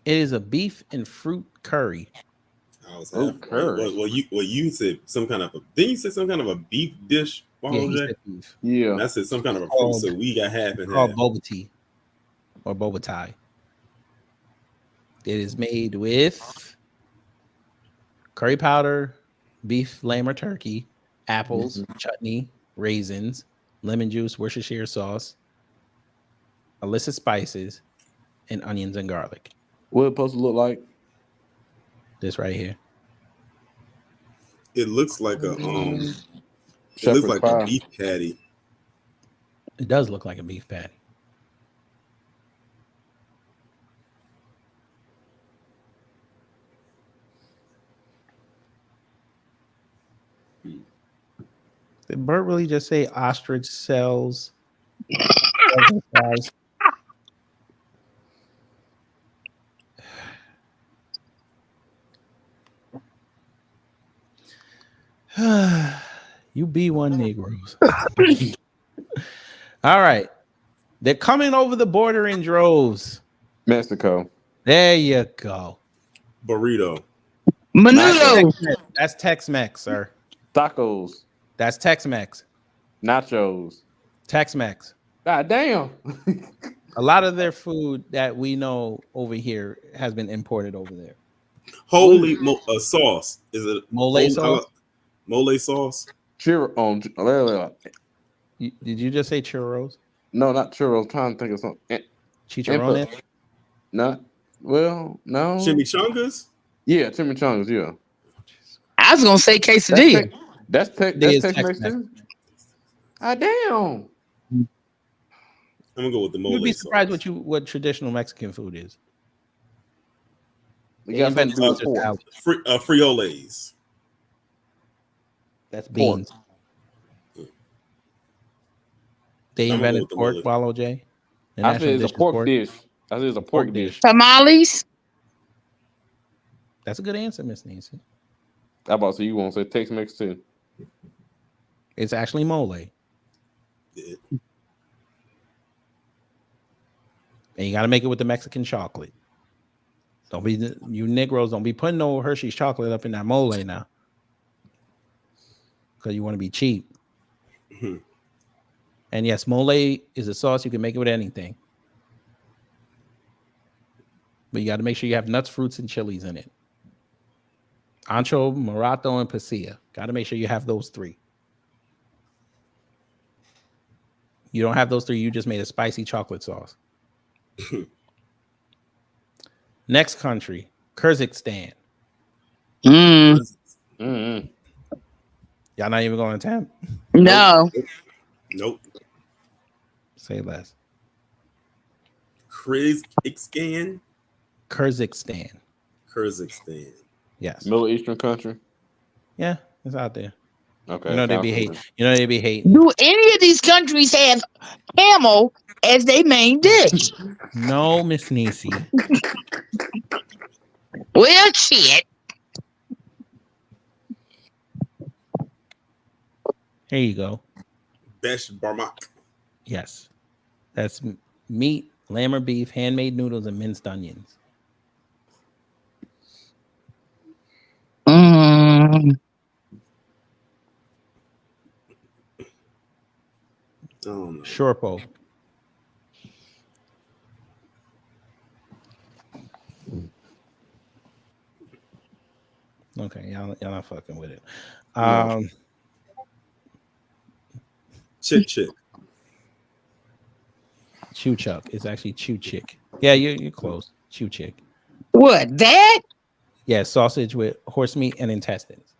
It is a beef and fruit curry. Curry. Well, you said some kind of a. Didn't you say some kind of a beef dish? Yeah, he said beef. Yeah. And I said some kind of a fruit. So we got half and half. Called boba tea or boba tie. It is made with curry powder, beef, lamb, or turkey, apples, chutney, raisins, lemon juice, Worcestershire sauce, illicit spices, and onions and garlic. What it supposed to look like? This right here. It looks like a it Shepherd's looks like pie. a beef patty. It does look like a beef patty. Did Bert really just say ostrich sells? You B1 Negroes. All right. They're coming over the border in droves. Mexico. There you go. Burrito. Menudo. That's Tex-Mex, sir. Tacos. That's Tex-Mex. Nachos. Tex-Mex. God damn. A lot of their food that we know over here has been imported over there. Holy sauce. Is it mole sauce? Mole sauce. Did you just say churros? No, not churros. I'm trying to think of something. Chicharrones? No. Chimichangas? Yeah, chimichangas, yeah. I was gonna say quesadilla. That's Tex-Mex too. Ah, damn. I'm gonna go with the mole. You'd be surprised what traditional Mexican food is. They got something to do with pork. Frioles. That's beans. They invented pork, Wallow J. I said it's a pork dish. I said it's a pork dish. Tamales. That's a good answer, Miss Nancy. How about so you won't say Tex-Mex too? It's actually mole. Yeah. And you got to make it with the Mexican chocolate. Don't be you Negroes. Don't be putting no Hershey's chocolate up in that mole now, because you want to be cheap. Mm-hmm. And yes, mole is a sauce. You can make it with anything, but you got to make sure you have nuts, fruits, and chilies in it. Ancho, Morato, and pasilla. Got to make sure you have those three. You don't have those three, you just made a spicy chocolate sauce. Next country, Kyrgyzstan. Mm. Mm-hmm. Y'all not even going to attempt? No. Nope. Say less. Kyrgyzstan. Kyrgyzstan. Kyrgyzstan. Yes. Middle Eastern country. Yeah, it's out there. Okay. You know they be hating. You know they be hating. Do any of these countries have camel as their main dish? No, Miss Nisi. Well, shit. Here you go. Besh Barmak. Yes. That's meat, lamb or beef, handmade noodles, and minced onions. Oh, no. Shorpo. Okay, y'all not fucking with it. Chick. Chew chuck. It's actually chew chick. Yeah, you're close. Chew chick. What, that? Yeah, sausage with horse meat and intestines.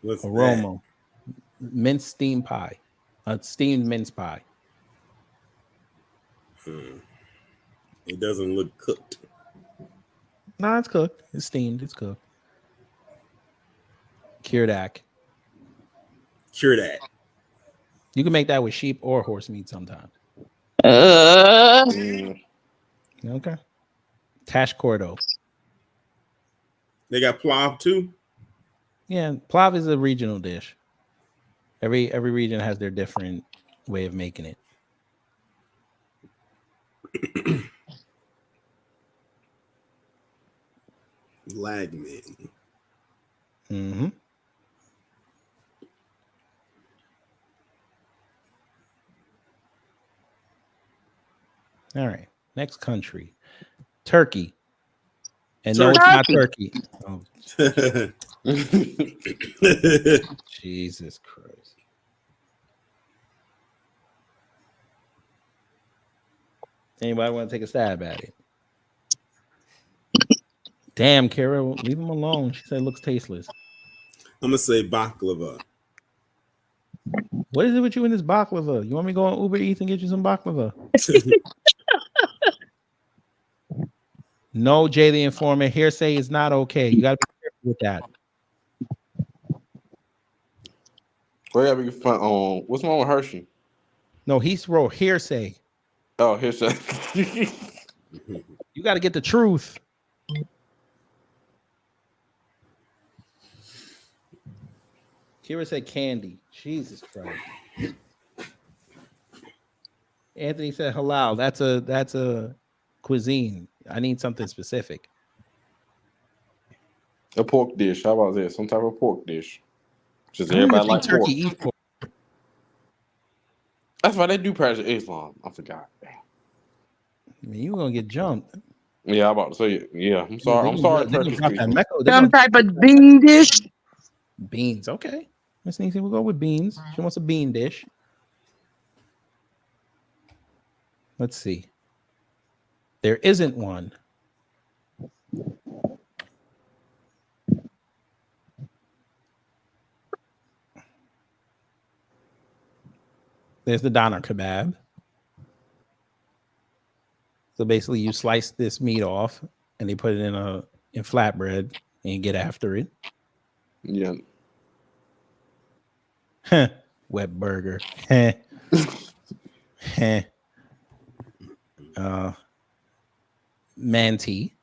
What's aroma? Minced steamed pie. Steamed mince pie. It doesn't look cooked. No, it's cooked. It's steamed. It's cooked. Kirdak. Kirdak. You can make that with sheep or horse meat sometimes. Okay. Tash Cordo. They got plav too. Yeah, plav is a regional dish. Every region has their different way of making it. Lagman. Mm-hmm. All right. Next country. Turkey. And no, it's not Turkey. Oh. Jesus Christ. Anybody want to take a stab at it? Damn, Kara, leave him alone. She said it looks tasteless. I'm gonna say baklava. What is it with you in this baklava? You want me to go on Uber Eats and get you some baklava? No, Jay the Informant. Hearsay is not okay. You got to be careful with that. Where gotta be fun on? What's wrong with Hershey? No, he's wrote hearsay. Oh, hearsay. You got to get the truth. Kira said candy. Jesus Christ. Anthony said halal. That's a cuisine. I need something specific. A pork dish. How about this? Some type of pork dish. Just I don't even everybody think like turkey pork. eats pork. That's why they do practice Islam. I forgot. I mean, you gonna get jumped. Yeah, I'm about to say it. Yeah, I'm sorry. I'm sorry, precious people. Some type of bean dish. Beans, okay. Miss Niecy, we'll go with beans. She wants a bean dish. Let's see. There isn't one. There's the doner kebab. So basically, you slice this meat off, and they put it in flatbread, and you get after it. Yeah. Wet burger. Manti.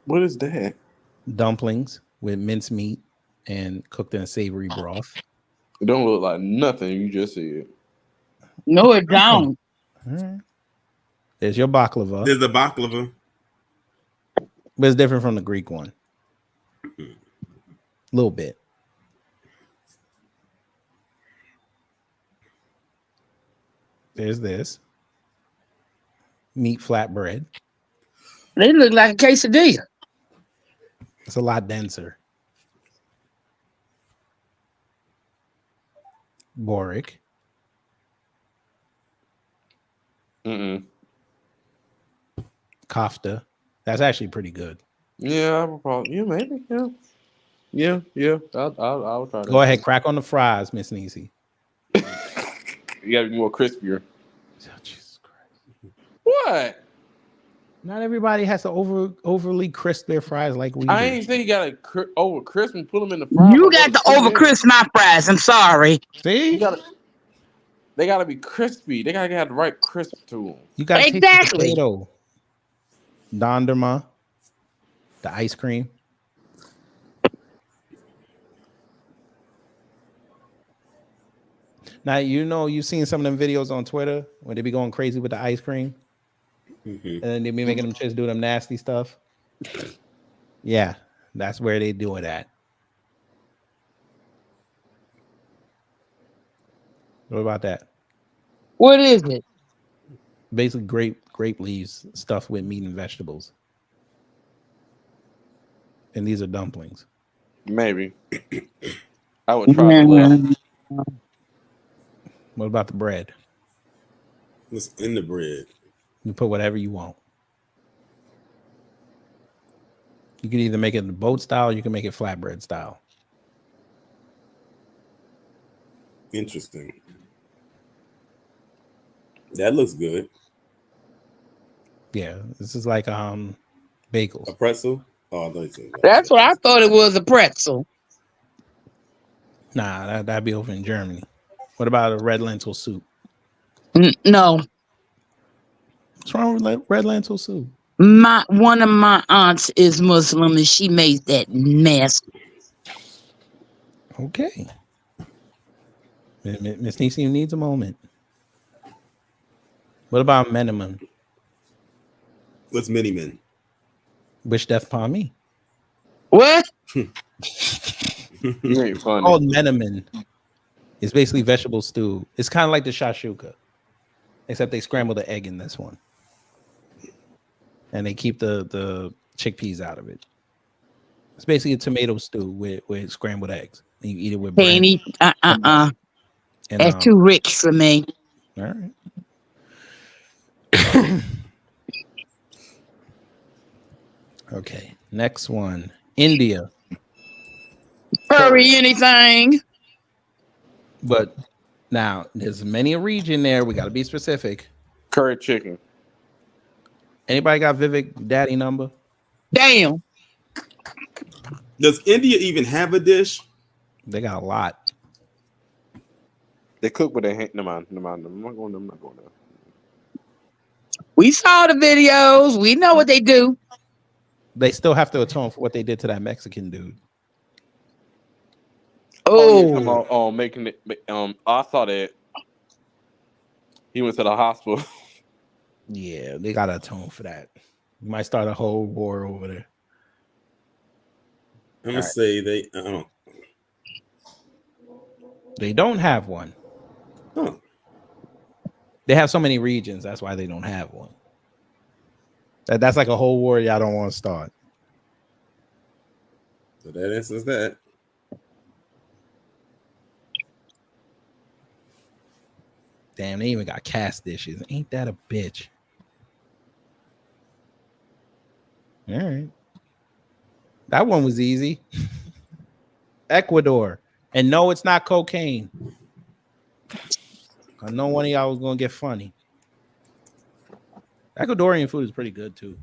What is that? Dumplings with minced meat and cooked in a savory broth. It don't look like nothing you just said. No, it don't. Right. There's your baklava. There's the baklava. But it's different from the Greek one. A little bit. There's this. Meat flatbread. They look like a quesadilla. It's a lot denser. Boric. Kofta. That's actually pretty good. Yeah, I would probably. Yeah, maybe. Yeah. I'll try that. Go ahead, crack on the fries, Miss Niecy. You gotta be more crispier. Oh, Jesus Christ. What? Not everybody has to overly crisp their fries like we I do. ain't say you gotta over crisp and put them in the fry. You got to over crisp my fries. I'm sorry. See? They gotta be crispy. They gotta have the right crisp to them. You gotta taste the Exactly. potato. Dondurma. The ice cream. Now, you've seen some of them videos on Twitter where they be going crazy with the ice cream. And then they be making them just do them nasty stuff. Yeah, that's where they do it at. What about that? What is it? Basically grape leaves stuffed with meat and vegetables. And these are dumplings. Maybe. I would try the What about the bread? What's in the bread? You put whatever you want. You can either make it the boat style or you can make it flatbread style. Interesting. That looks good. Yeah, this is like bagels. A pretzel? Oh, I thought you said That's what I thought it was, a pretzel. Nah, that'd be over in Germany. What about a red lentil soup? No. What's wrong with red lentil soup? One of my aunts is Muslim and she made that mess. Okay. Miss Niecy needs a moment. What about Menemen? What's Miniman? Wish death upon me. What? You ain't funny. Called Menemen. It's basically vegetable stew. It's kind of like the shashuka, except they scramble the egg in this one. And they keep the chickpeas out of it. It's basically a tomato stew with scrambled eggs. And you eat it with bread. Can't eat. And, That's too rich for me. All right. Okay, next one. India. Curry anything. But now there's many a region there. We got to be specific. Curry chicken. Anybody got Vivek daddy number? Damn. Does India even have a dish? They got a lot. They cook with their hand. Never mind. I'm not going there. We saw the videos. We know what they do. They still have to atone for what they did to that Mexican dude. Oh, yeah, come on, making it. I saw that. He went to the hospital. Yeah, they gotta atone for that. You might start a whole war over there. I'm gonna say they. I don't. They don't have one. Huh. They have so many regions. That's why they don't have one. That's like a whole war y'all don't want to start. So that answers that. Damn, they even got cast dishes. Ain't that a bitch? All right. That one was easy. Ecuador. And no, it's not cocaine. I know one of y'all was going to get funny. Ecuadorian food is pretty good, too.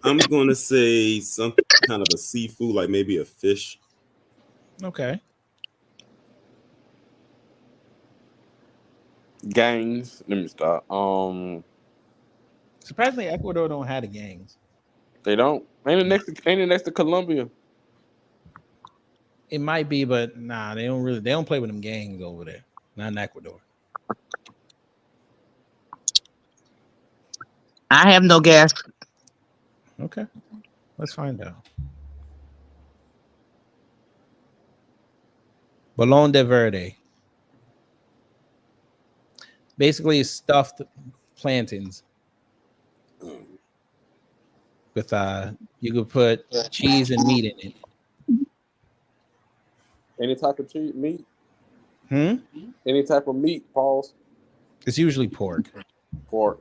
I'm going to say some kind of a seafood, like maybe a fish. Okay. Gangs. Let me stop. Surprisingly, Ecuador don't have the gangs. They don't. Ain't it next to Colombia? It might be, but nah, they don't play with them gangs over there. Not in Ecuador. I have no gas. Okay. Let's find out. Ballon de Verde. Basically, it's stuffed plantains. With you could put cheese and meat in it. Any type of meat? Any type of meat, Pauls? It's usually pork. Pork.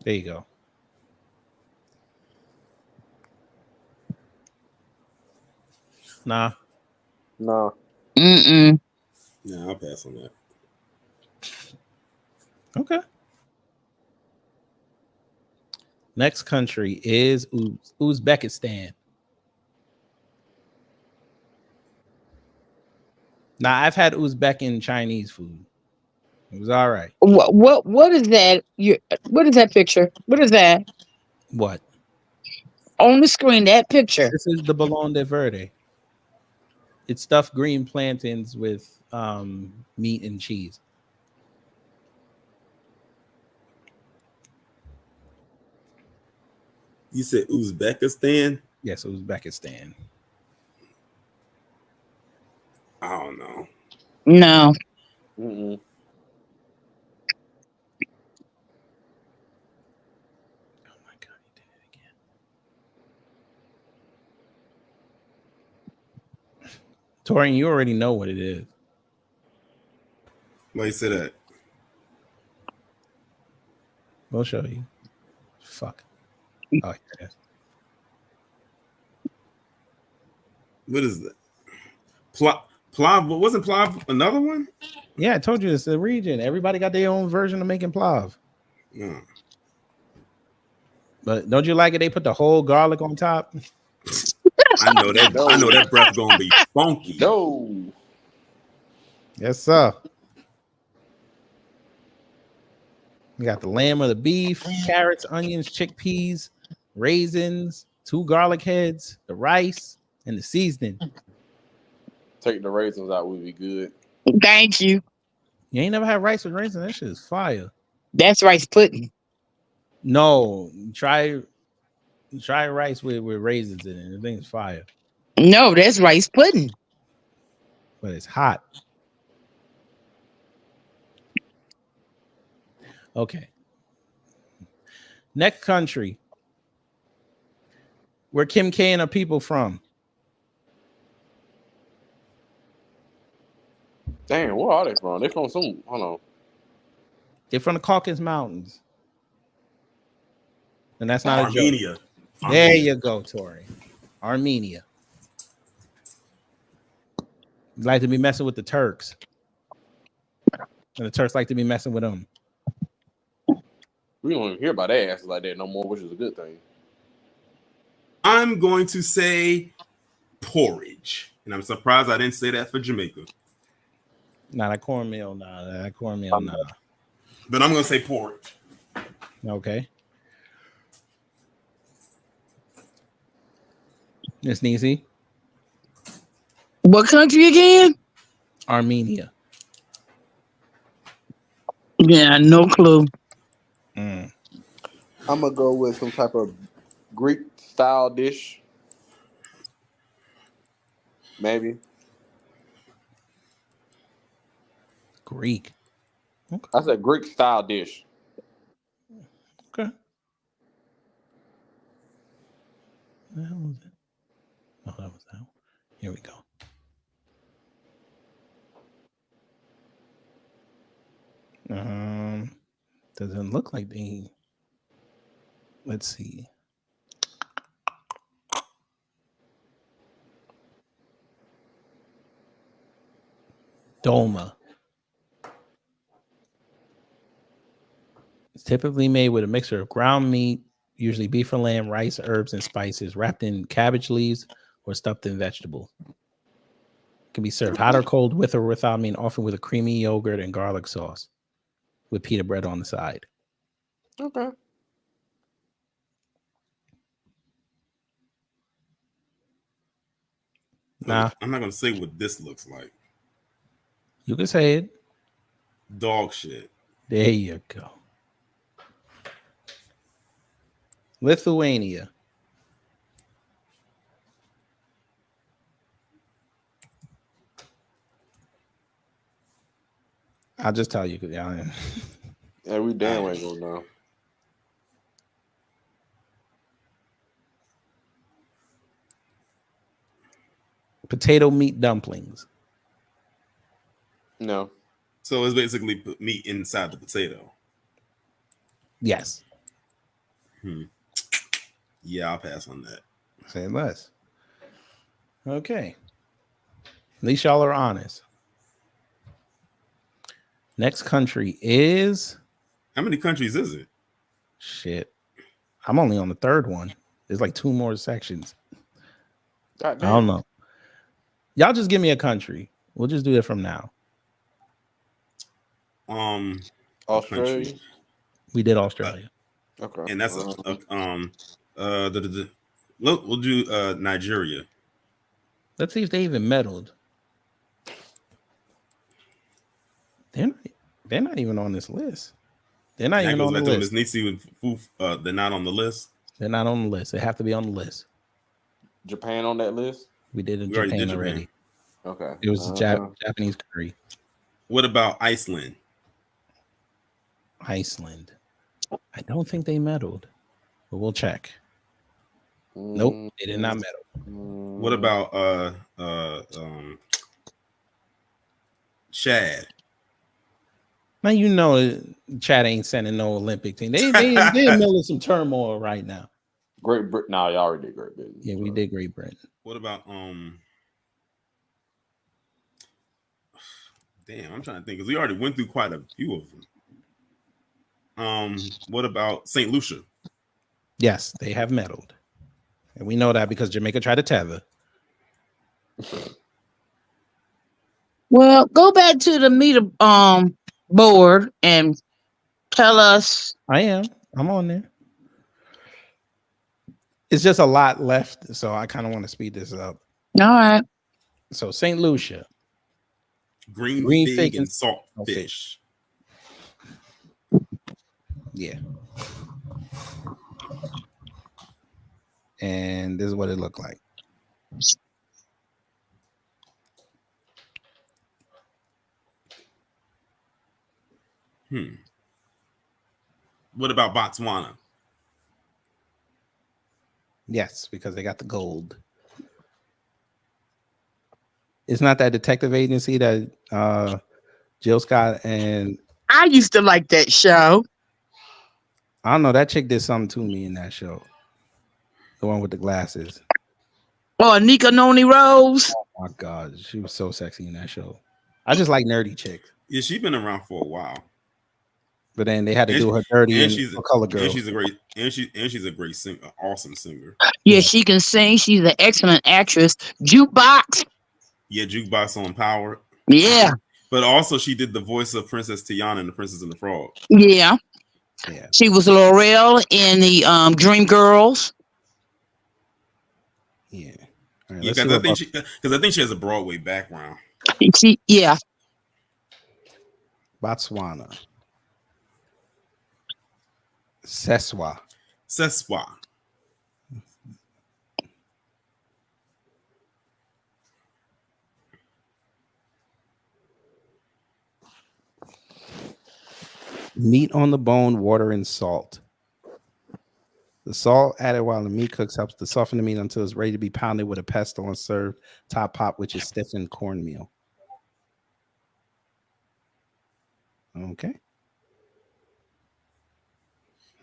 There you go. Nah. Nah. Mm-mm. Nah, I'll pass on that. Okay. Next country is Uzbekistan. Now, I've had Uzbek Chinese food. It was all right. What is that? What is that picture? What is that? What? On the screen, that picture. This is the Ballon de Verde. It's stuffed green plantains with meat and cheese. You said Uzbekistan? Yes, Uzbekistan. I don't know. No. Mm-mm. Oh my God, he did it again. Torian, you already know what it is. Why you say that? We'll show you. Fuck. Oh, here it is. What is that? Plav? Wasn't Plav another one? Yeah, I told you it's a region. Everybody got their own version of making plav. No. But don't you like it? They put the whole garlic on top. I know that. No. I know that breath gonna be funky. No. Yes, sir. You got the lamb or the beef, carrots, onions, chickpeas, raisins, 2 garlic heads, the rice, and the seasoning. Take the raisins out would be good. Thank you. You ain't never had rice with raisins? That shit is fire. That's rice pudding. No, try rice with raisins in it. The thing's fire. No, that's rice pudding. But it's hot. Okay. Next country. Where Kim K and her people from? Damn, where are they from? They from some. Hold on. They're from the Caucasus Mountains. And that's not a joke. Armenia. There you go, Tori. Armenia. You like to be messing with the Turks. And the Turks like to be messing with them. We don't even hear about their asses like that no more, which is a good thing. I'm going to say porridge. And I'm surprised I didn't say that for Jamaica. Nah, that cornmeal, nah. But I'm going to say porridge. Okay. Miss Neezy. What country again? Armenia. Yeah, no clue. I'm gonna go with some type of Greek style dish. Maybe. Greek. Okay. I said Greek style dish. Okay. What the hell was it? Oh, that was that one. Here we go. Doesn't look like they. Let's see. Dolma. It's typically made with a mixture of ground meat, usually beef or lamb, rice, herbs, and spices, wrapped in cabbage leaves or stuffed in vegetables. It can be served hot or cold, with or without meat, often with a creamy yogurt and garlic sauce, with pita bread on the side. Okay. Nah. I'm not going to say what this looks like. You can say it. Dog shit. There you go. Lithuania. I'll just tell you. Yeah, we damn way go now. Potato meat dumplings. No. So it's basically put meat inside the potato. Yes. Yeah, I'll pass on that. Say less. Okay. At least y'all are honest. Next country is. How many countries is it? Shit. I'm only on the third one. There's like 2 more sections. I don't know. Y'all just give me a country. We'll just do it from now. Australia. We did Australia. Okay. And that's we'll do Nigeria. Let's see if they even meddled. They're not even on this list. They're not even on the list. They're not on the list. They're not on the list. They have to be on the list. Japan on that list? We did in We already Japan did Japan. already. Okay. It was Japanese curry. What about Iceland? Iceland. I don't think they meddled, but we'll check. Nope, they did not meddle. What about Chad? Now you know Chad ain't sending no Olympic team. They're in the middle of some turmoil right now. Great Britain. No, y'all already did Great Britain. Yeah, we did Great Britain. What about damn, I'm trying to think because we already went through quite a few of them. What about St. Lucia? Yes, they have meddled. And we know that because Jamaica tried to tether. Well, go back to the meter board and tell us. I'm on there. It's just a lot left, so I kind of want to speed this up. All right. So St. Lucia. Green fig and salt fish. Yeah. And this is what it looked like. What about Botswana? Yes, because they got the gold. It's not that detective agency that Jill Scott and I used to like that show. I don't know. That chick did something to me in that show. The one with the glasses. Oh, Anika Noni Rose. Oh my god, she was so sexy in that show. I just like nerdy chicks. Yeah, she's been around for a while. But then they had to do her dirty and she's Color Girl. And she's a great singer, awesome singer. Yeah, she can sing. She's an excellent actress. Jukebox. Yeah, Jukebox on Power. Yeah. But also she did the voice of Princess Tiana in The Princess and the Frog. Yeah. Yeah. She was L'Oreal in the Dream Girls. Yeah. Right, yeah, because I think she has a Broadway background. Yeah. Botswana. Seswa. Meat on the bone, water and salt. The salt added while the meat cooks helps to soften the meat until it's ready to be pounded with a pestle and served top pot, which is stiffened cornmeal. Okay.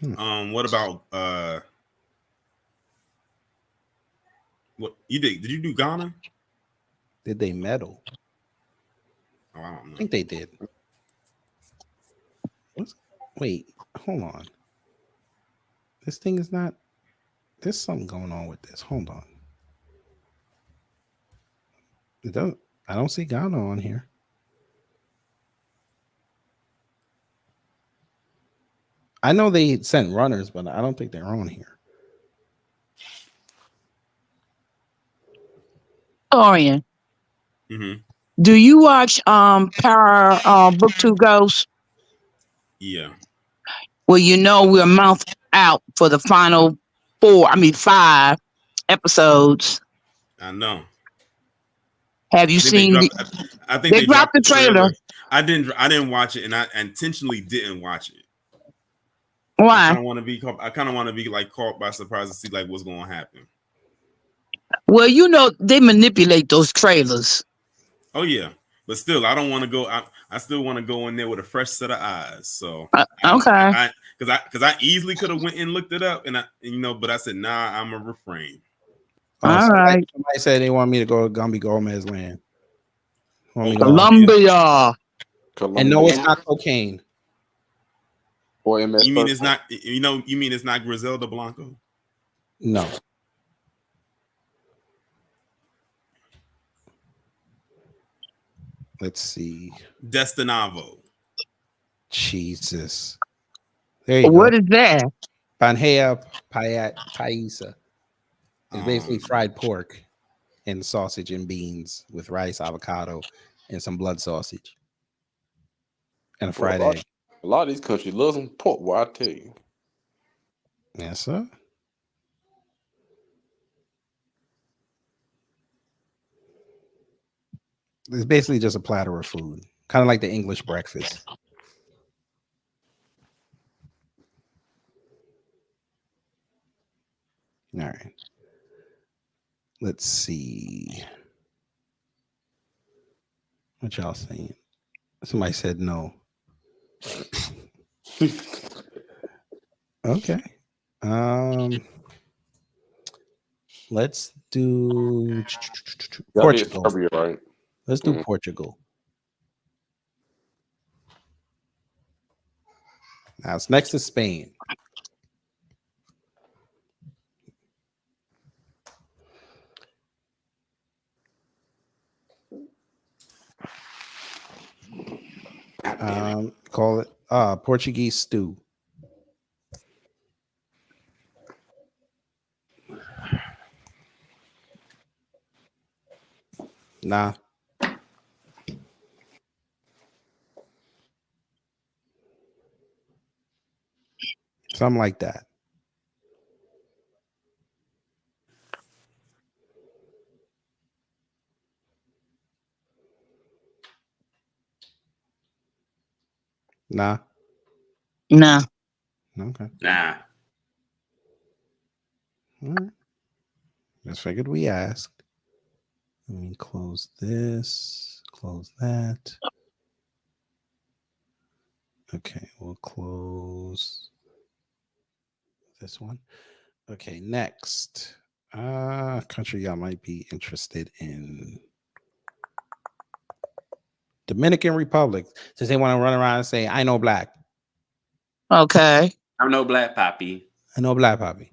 What about what you did? Did you do Ghana? Did they medal? Oh, I don't know. I think they did. Wait, hold on. This thing is not. There's something going on with this. Hold on. It doesn't. I don't see Ghana on here. I know they sent runners, but I don't think they're on here. Orion. Mm-hmm. Do you watch Power Book 2 Ghosts? Yeah. Well, you know we're a month out for the final 5 episodes. I know. Have you seen? I think they dropped the trailer. I didn't watch it, and I intentionally didn't watch it. Why? I kind of want to be like caught by surprise to see like what's going to happen. Well, you know they manipulate those trailers. Oh yeah, but still, I don't want to go. I still want to go in there with a fresh set of eyes. So okay, because I easily could have went and looked it up, and but I said nah, I'm a refrain. All right. Somebody said they want me to go to Gumby Gomez land. Colombia. And no, it's not cocaine. You mean it's not? You mean it's not Griselda Blanco? No. Let's see. Destinavo. Jesus. There you go. What is that? Bandeja paisa. It's basically fried pork and sausage and beans with rice, avocado, and some blood sausage. And a fried egg. A lot of these countries love some pork, boy, I tell you. Yes, sir. It's basically just a platter of food, kind of like the English breakfast. All right. Let's see. What y'all saying? Somebody said no. Okay. Let's do Portugal. Right? Let's do Portugal. Now it's next to Spain. Call it Portuguese stew. Nah. Something like that. Nah. Nah. Okay. Nah. All right. Just figured we asked. Let me close this, close that. Okay, we'll close this one. Okay, next. Country y'all might be interested in. Dominican Republic. Since they want to run around and say, I know black. Okay. I'm no black poppy. I know black poppy.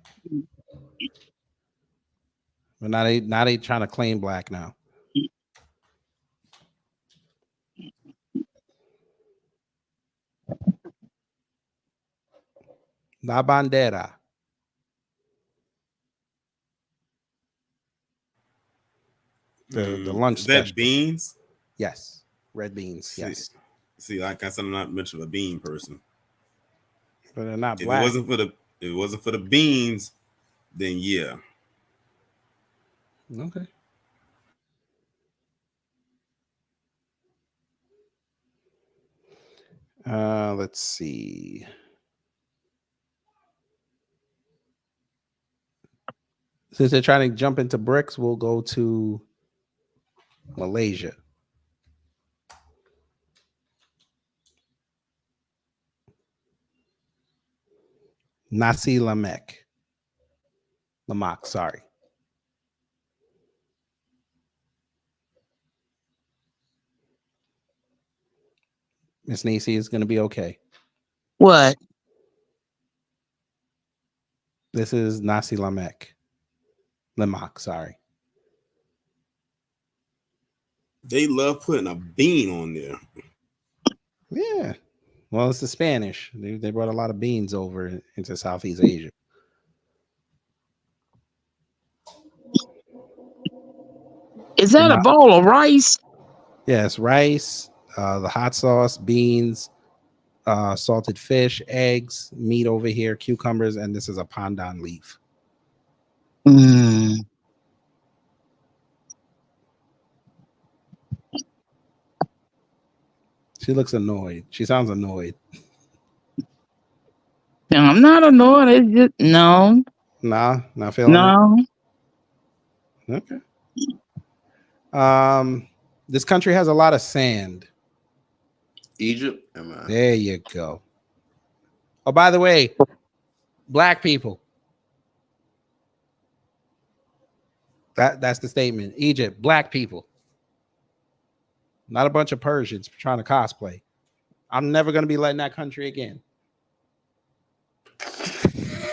But now they trying to claim black now. La bandera. The lunch Is that special. beans? Yes. Red beans. Yes. See, like I said, I'm not much of a bean person. But they're not If black. it wasn't for the beans, then yeah. Okay. Let's see. Since they're trying to jump into BRICS, we'll go to Malaysia. Nasi Lemak. Lemak, sorry. Miss Nisi is going to be okay. What? This is Nasi Lemak. Lemak, sorry. They love putting a bean on there. Yeah. Well, it's the Spanish. They brought a lot of beans over into Southeast Asia. Is that a bowl of rice? Yes, rice, the hot sauce, beans, salted fish, eggs, meat over here, cucumbers, and this is a pandan leaf. She looks annoyed. She sounds annoyed. No, I'm not annoyed. It's just no. Nah, not feeling it. Okay. This country has a lot of sand. Egypt. There you go. Oh, by the way, black people. That's the statement. Egypt, black people. Not a bunch of Persians trying to cosplay. I'm never going to be letting that country again.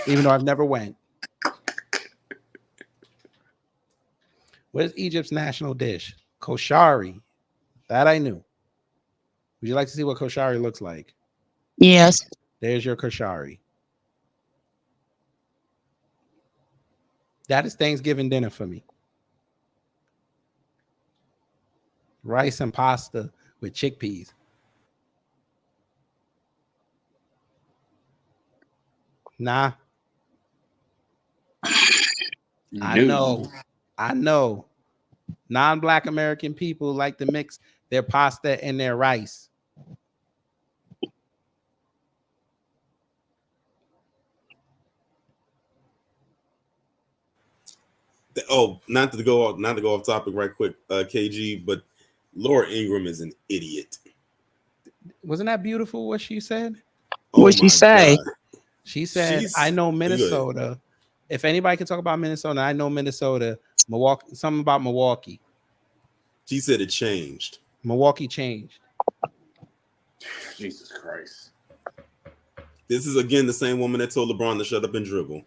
Even though I've never went. Where's Egypt's national dish? Koshari. That I knew. Would you like to see what koshari looks like? Yes. There's your koshari. That is Thanksgiving dinner for me. Rice and pasta with chickpeas. Nah. I know. Non-black American people like to mix their pasta and their rice. Not to go off topic right quick, KG, but Laura Ingraham is an idiot. Wasn't that beautiful what she said? What'd she say? God. She said, I know Minnesota. If anybody can talk about Minnesota, I know Minnesota. Milwaukee, something about Milwaukee. She said it changed. Milwaukee changed. Jesus Christ. This is again the same woman that told LeBron to shut up and dribble.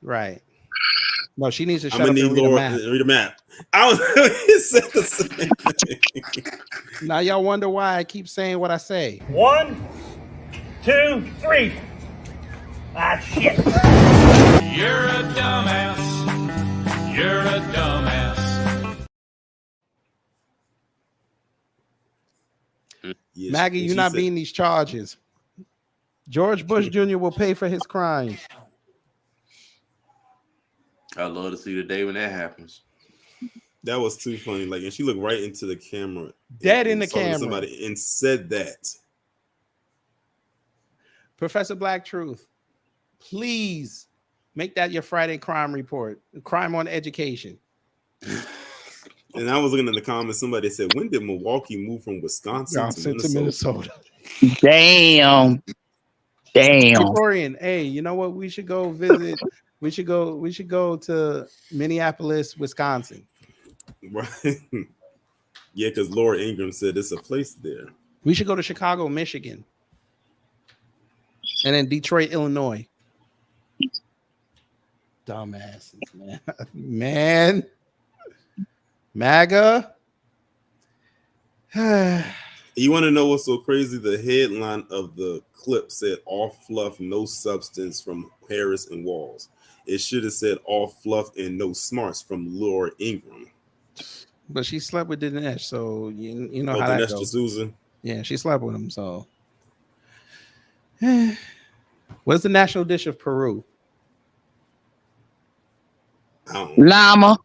Right. No, she needs to shut I'm up gonna and need Laura read a map. I was said the same thing. Now y'all wonder why I keep saying what I say. 1, 2, 3. Ah, shit. You're a dumbass. You're a dumbass. Yes, Maggie, you're not beating these charges. George Bush Jr. will pay for his crimes. I'd love to see the day when that happens. That was too funny. Like, and she looked right into the camera, dead in the camera, somebody, and said that. Professor Black Truth, please make that your Friday crime report. Crime on education. And I was looking in the comments. Somebody said, "When did Milwaukee move from Wisconsin to Minnesota?" Damn. Victorian, hey, you know what? We should go visit. We should go to Minneapolis, Wisconsin. Right. Yeah, because Laura Ingram said it's a place there. We should go to Chicago, Michigan. And then Detroit, Illinois. Dumbasses, man. Man. MAGA. You want to know what's so crazy? The headline of the clip said "all fluff, no substance" from Harris and Walls. It should have said "all fluff and no smarts" from Laura Ingram. But she slept with Dinesh, so you know Oh, how that Dinesh goes. D'Souza? Yeah, she slept with him. So, what's the national dish of Peru? Llama.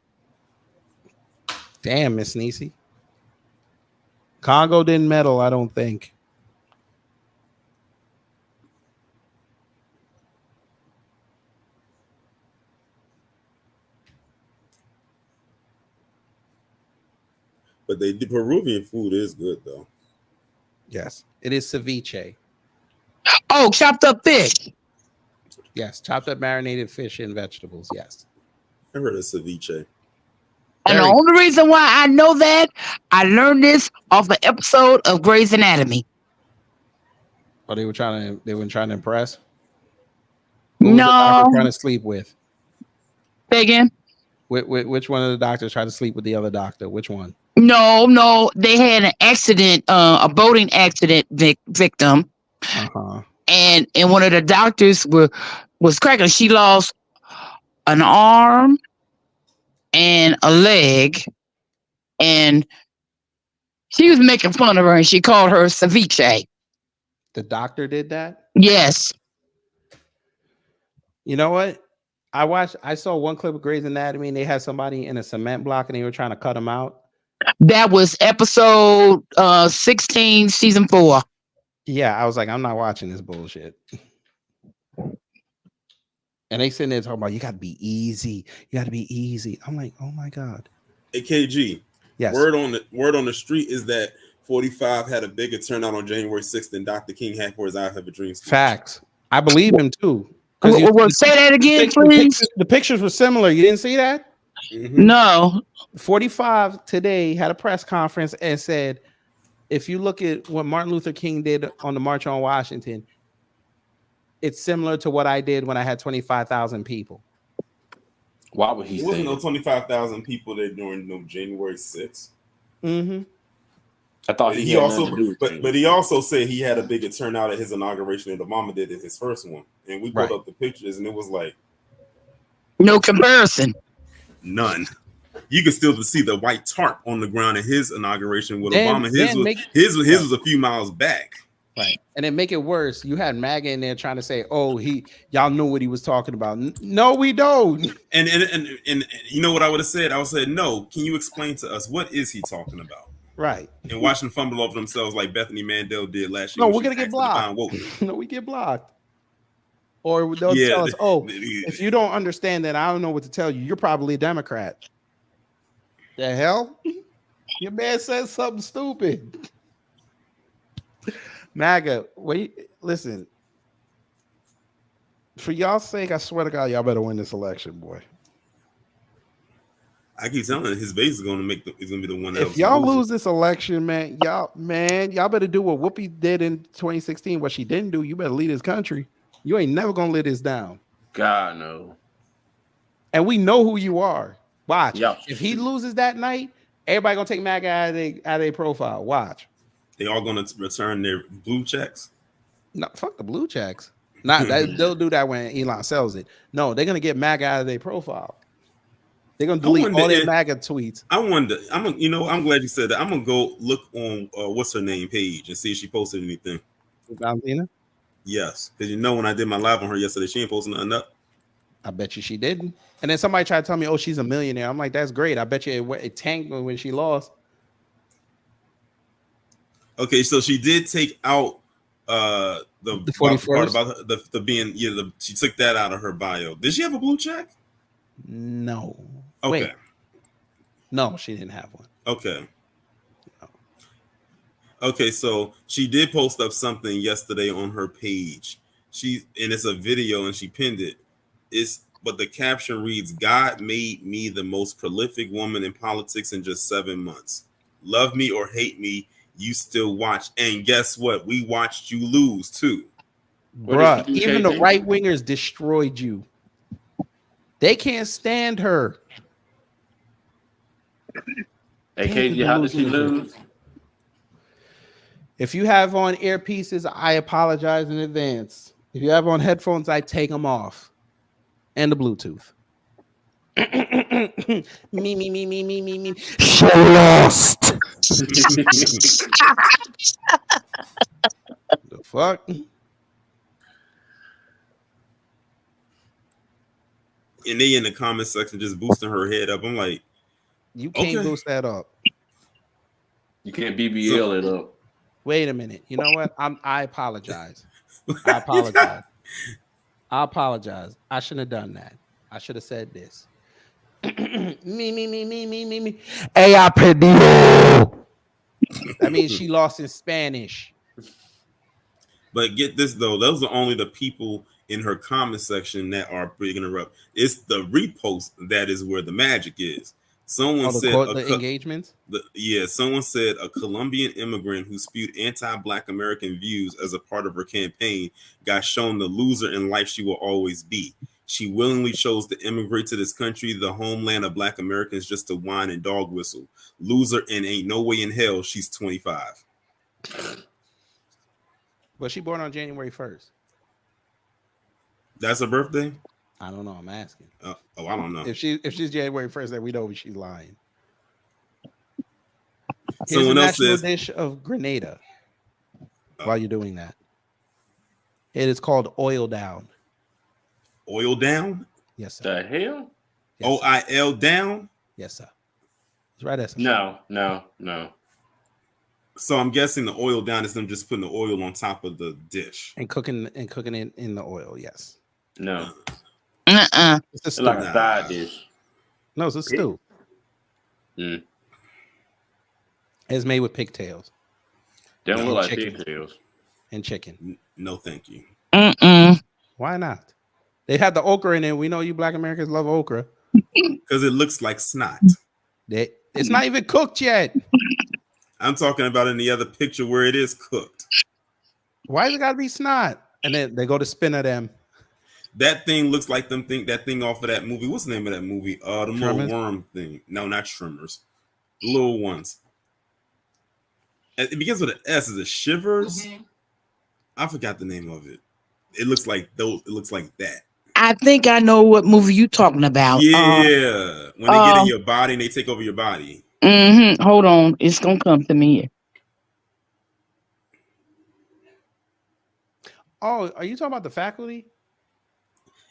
Damn, Miss Nisi. Congo didn't medal, I don't think. But the Peruvian food is good though. Yes, it is ceviche. Oh, chopped up fish. Yes, chopped up marinated fish and vegetables. Yes. I heard of ceviche. And the only reason why I know that, I learned this off an episode of Grey's Anatomy. Oh, they were trying to impress? Who was No. the doctor trying to sleep with? Say again? Which one of the doctors tried to sleep with the other doctor? Which one? No, they had an accident, a boating accident victim, and one of the doctors was cracking. She lost an arm and a leg, and she was making fun of her, and she called her ceviche. The doctor did that? Yes. You know what? I saw one clip of Grey's Anatomy, and they had somebody in a cement block, and they were trying to cut him out. That was episode 16, season 4. Yeah, I was like, I'm not watching this bullshit. And they sitting there talking about, you got to be easy. You got to be easy. I'm like, oh my God. AKG. Yes. Word on the street is that 45 had a bigger turnout on January 6th than Dr. King had for his I Have a Dream speech. Facts. I believe him too. Say that again, please. The pictures were similar. You didn't see that? Mm-hmm. No. 45 today had a press conference and said, if you look at what Martin Luther King did on the March on Washington, it's similar to what I did when I had 25,000 people. Why would he There say wasn't no that? 25,000 people there during January 6th. Mm-hmm. I thought he had also, nothing to do with it. but he also said he had a bigger turnout at his inauguration than Obama did at his first one. And we pulled up the pictures, and it was like no comparison. None. You could still see the white tarp on the ground at his inauguration with Then- Obama. then His was a few miles back. Right. And then make it worse. You had MAGA in there trying to say, oh, y'all knew what he was talking about. No, we don't. And you know what I would have said? I would have said, no, can you explain to us what is he talking about? Right. And watching them fumble over themselves like Bethany Mandel did last year. No, when we're she gonna get asked them to find blocked. woke. No, we get blocked. Or they'll Yeah, tell us, oh, if you don't understand that, I don't know what to tell you. You're probably a Democrat. The hell? Your man said something stupid. MAGA, wait, listen. For y'all's sake, I swear to God, y'all better win this election, boy. I keep telling you, his base is going to is going to be the one that If y'all lose this election, man, y'all better do what Whoopi did in 2016. What she didn't do, you better lead this country. You ain't never gonna let this down. God no. And we know who you are. Watch. Yeah. If he loses that night, everybody gonna take MAGA out of their profile. Watch. They all going to return their blue checks. No, fuck the blue checks. Not that they'll do that when Elon sells it. No, they're gonna get MAGA out of their profile. They're gonna delete all their MAGA tweets. I wonder. I'm glad you said that. I'm gonna go look on what's her name page and see if she posted anything. Valentina? Yes, because when I did my live on her yesterday, she ain't posting nothing up. I bet you she didn't. And then somebody tried to tell me, "Oh, she's a millionaire." I'm like, "That's great." I bet you it tanked when she lost. Okay, so she did take out the 41st part about the being she took that out of her bio. Did she have a blue check? No. Okay. Wait. No, she didn't have one. Okay. Okay, so she did post up something yesterday on her page. And it's a video and she pinned it. But the caption reads, "God made me the most prolific woman in politics in just 7 months. Love me or hate me, you still watch. And guess what? We watched you lose too." Bruh, even the right wingers destroyed you. They can't stand her. Hey, KG, how did she lose? If you have on earpieces, I apologize in advance. If you have on headphones, I take them off. And the Bluetooth. me. She lost. The fuck? And they in the comment section just boosting her head up. I'm like, you can't boost that up. You can't BBL it up. Wait a minute. You know what? I apologize. I apologize. I apologize. I shouldn't have done that. I should have said this. me. Ella perdió. That means she lost in Spanish. But get this though, those are only the people in her comment section that are bringing her up. It's the repost that is where the magic is. Someone said the engagements. Someone said a Colombian immigrant who spewed anti-Black American views as a part of her campaign got shown the loser in life she will always be. She willingly chose to immigrate to this country, the homeland of Black Americans, just to whine and dog whistle. Loser, and ain't no way in hell she's 25. Was she born on January 1st? That's her birthday? I don't know. I'm asking. I don't know. If she's January 1st, then we know she's lying. Someone else says dish of Grenada. While you're doing that, it is called oil down. Oil down? Yes, sir. The hell? Yes, OIL down? Yes, sir. That's right. That's No. So I'm guessing the oil down is them just putting the oil on top of the dish and cooking it in the oil. Yes. No. It's a stew. Like a side dish. No, it's a stew. It's made with pigtails. They don't look like pigtails. And chicken. No, thank you. Why not? They had the okra in it. We know you Black Americans love okra. Because it looks like snot. It's not even cooked yet. I'm talking about in the other picture where it is cooked. Why does it gotta be snot? And then they go to spin at them. That thing looks like that thing off of that movie. What's the name of that movie? The little worm thing. No, not Tremors. The little ones. It begins with an S. Is it Shivers? I forgot the name of it. It looks like those. It looks like that. I think I know what movie you talking about. Yeah, when they get in your body and they take over your body. Hold on, it's gonna come to me. Oh, are you talking about The Faculty?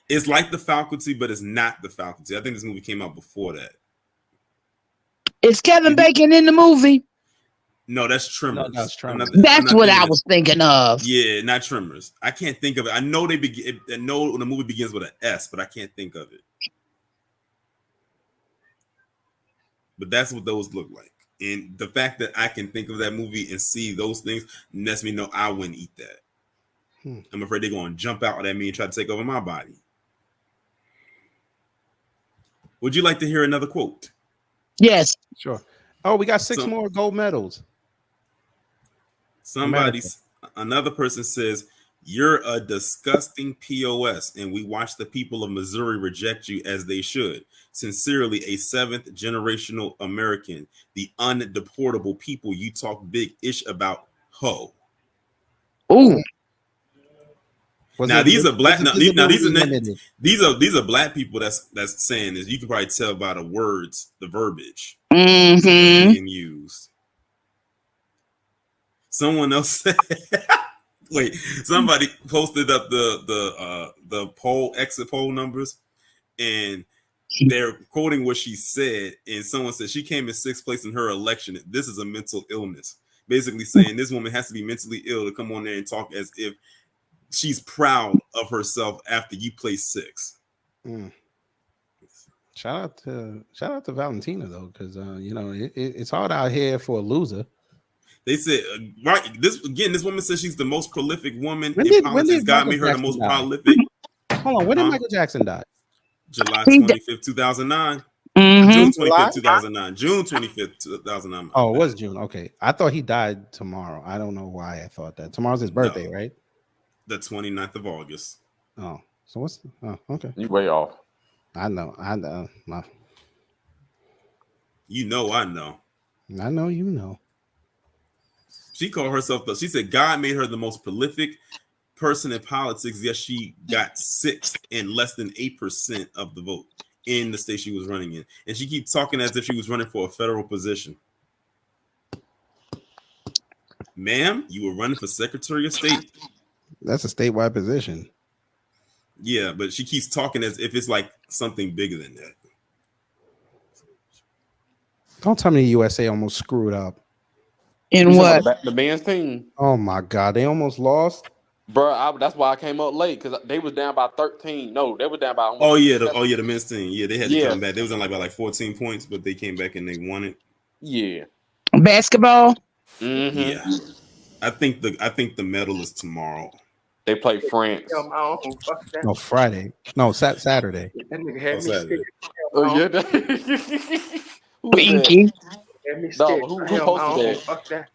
It's like The Faculty, but it's not The Faculty. I think this movie came out before that. Is Kevin Bacon in the movie? No, that's Tremors. No, that's Tremors. That's what I was thinking of. Yeah, not Tremors. I can't think of it. I know I know the movie begins with an S, but I can't think of it. But that's what those look like. And the fact that I can think of that movie and see those things lets me know I wouldn't eat that. I'm afraid they're going to jump out at me and try to take over my body. Would you like to hear another quote? Yes. Sure. Oh, we got 6 more gold medals. Another person says, "You're a disgusting POS, and we watch the people of Missouri reject you as they should. Sincerely, a 7th generational American, the undeportable people you talk big ish about, ho." Ooh. Now these are black. These are black people that's saying this. You can probably tell by the words, the verbiage being used. Someone else said, "Wait." Somebody posted up the exit poll numbers, and they're quoting what she said. And someone said she came in 6th place in her election. This is a mental illness. Basically saying this woman has to be mentally ill to come on there and talk as if she's proud of herself after you place 6th. Shout out to Valentina though, because it's hard out here for a loser. They said this woman says she's the most prolific woman When in did politics. God Michael made her the Jackson most die? prolific. Hold on, when did Michael Jackson die? July 25th, 2009. June 25th, 2009. June 25th, 2009. Oh, it was June. Okay. I thought he died tomorrow. I don't know why I thought that. Tomorrow's his birthday, right? The 29th of August. Oh, so okay. You way off. I know. You know, I know. I know you know. She called herself, she said God made her the most prolific person in politics, yet she got 6th and less than 8% of the vote in the state she was running in. And she keeps talking as if she was running for a federal position. Ma'am, you were running for Secretary of State. That's a statewide position. Yeah, but she keeps talking as if it's like something bigger than that. Don't tell me the USA almost screwed up. In what? The men's team. Oh my God, they almost lost. Bro, that's why I came up late because they was down by 13. No, they were down by almost. Oh yeah, the men's team. Yeah, they had to come back. They was on by 14 points, but they came back and they won it. Yeah. Basketball. Mm-hmm. Yeah, I think the medal is tomorrow. They play France. No, Friday. No, Saturday. That nigga had me Saturday. Oh yeah. Pinky. No, who posted that?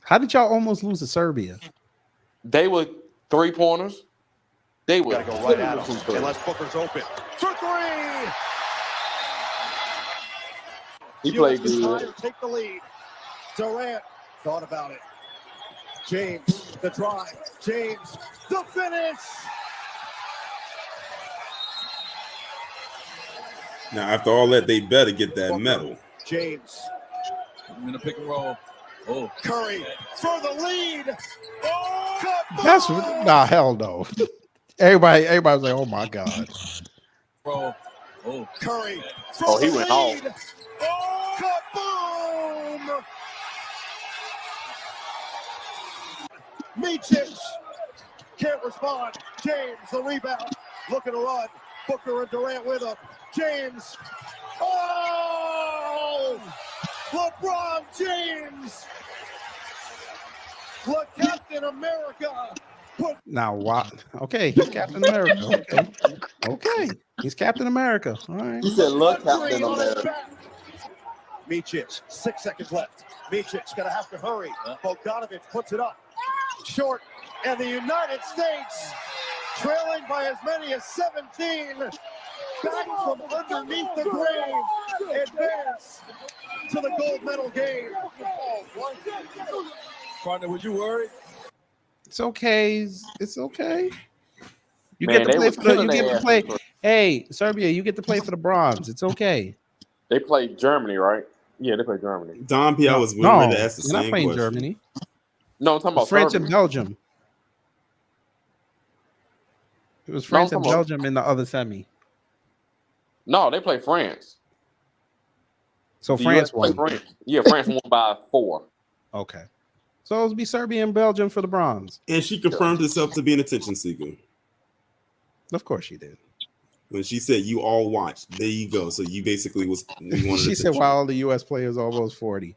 How did y'all almost lose to Serbia? They were 3-pointers. They were Gotta go right at him unless Booker's open. For 3. He played good. Take the lead. Durant thought about it. James, the drive. James, the finish. Now, after all that, they better get that medal. James. I'm gonna pick and roll. Oh, Curry for the lead. Oh, That's hell no. Everybody was like, oh my God. roll. Oh, Curry for he the went lead. off. Oh, kaboom! Mičić can't respond. James, the rebound, looking to run. Booker and Durant with him. James. Oh! LeBron James, the Captain America. Now what? Okay, he's Captain America. Okay, he's Captain America. All right. He said, "Look, Captain America." Mičić, 6 seconds left. Mičić gonna have to hurry. Bogdanović puts it up. Short, and the United States trailing by as many as 17. Back from underneath the grave. Advance to the gold medal game. partner, were you worried? It's okay. It's okay. You Man, get to they play was for the. You killing get their to play. asses. Hey, Serbia, you get to play for the bronze. It's okay. They played Germany, right? Yeah, they played Germany. Don P. I was No, ready to ask the you're not same playing question. Germany. No, I'm talking about France Serbia. and Belgium. It was France and Belgium in the other semi. No, they played France. So The France US played won. France. Yeah, France won by 4. Okay. So it'll be Serbia and Belgium for the bronze. And she confirmed herself to be an attention seeker. Of course she did. When she said you all watched, there you go. So you basically was. You She said, "Wow, all the U.S. players are almost 40.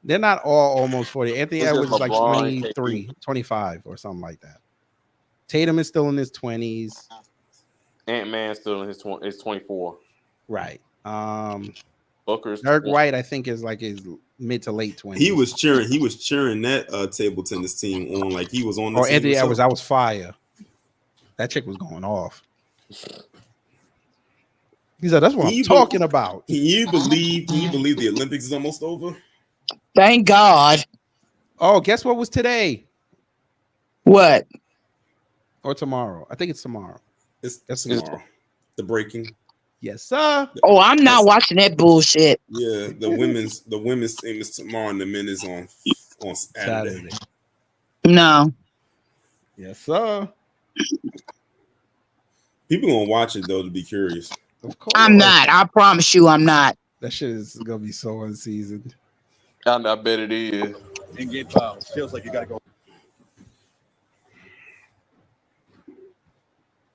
They're not all almost 40. Anthony It's just Edwards is like LeBron, 23, 25 or something like that. Tatum is still in his 20s. Ant-Man still in his 24. Right. Booker's Dirk 20. White, I think, is like his mid to late 20s. He was cheering that table tennis team on like he was on the Or team Anthony himself. Edwards, I was fire. That chick was going off. He said, "That's what I'm talking about." Can you believe the Olympics is almost over? Thank God. Oh, guess what was today? What? Or tomorrow? I think it's tomorrow. It's tomorrow. The breaking. Yes, sir. Oh, I'm not watching that bullshit. Yeah, the women's team is tomorrow and the men is on Saturday. No. Yes, sir. People gonna watch it though to be curious. Of course. I'm not. I promise you I'm not. That shit is gonna be so unseasoned. I bet it is. And get fouled. Feels like you gotta go.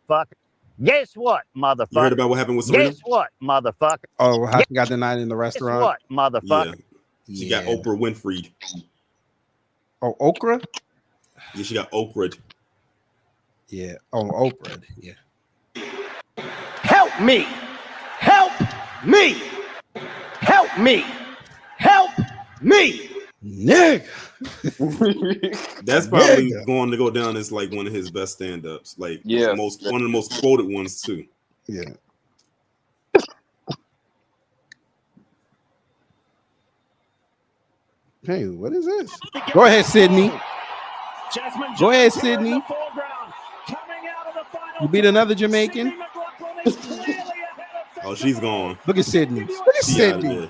Fuck. Guess what, motherfucker? You heard about what happened with Serena? Guess what, motherfucker? Oh, how she got denied in the Guess restaurant? what, motherfucker? Yeah. She got Oprah Winfrey. Oh, okra? Yeah, she got Oprah. Yeah. Oh, Oprah. Yeah. Help me! Help me! Help me! Help me! Nigga. That's probably going to go down as like one of his best stand-ups. Like one of the most quoted ones too. Yeah. Hey, what is this? Go ahead, Sydney. Go ahead, Sydney. You beat another Jamaican. Oh, she's gone. Look at Sydney. Look at Sydney.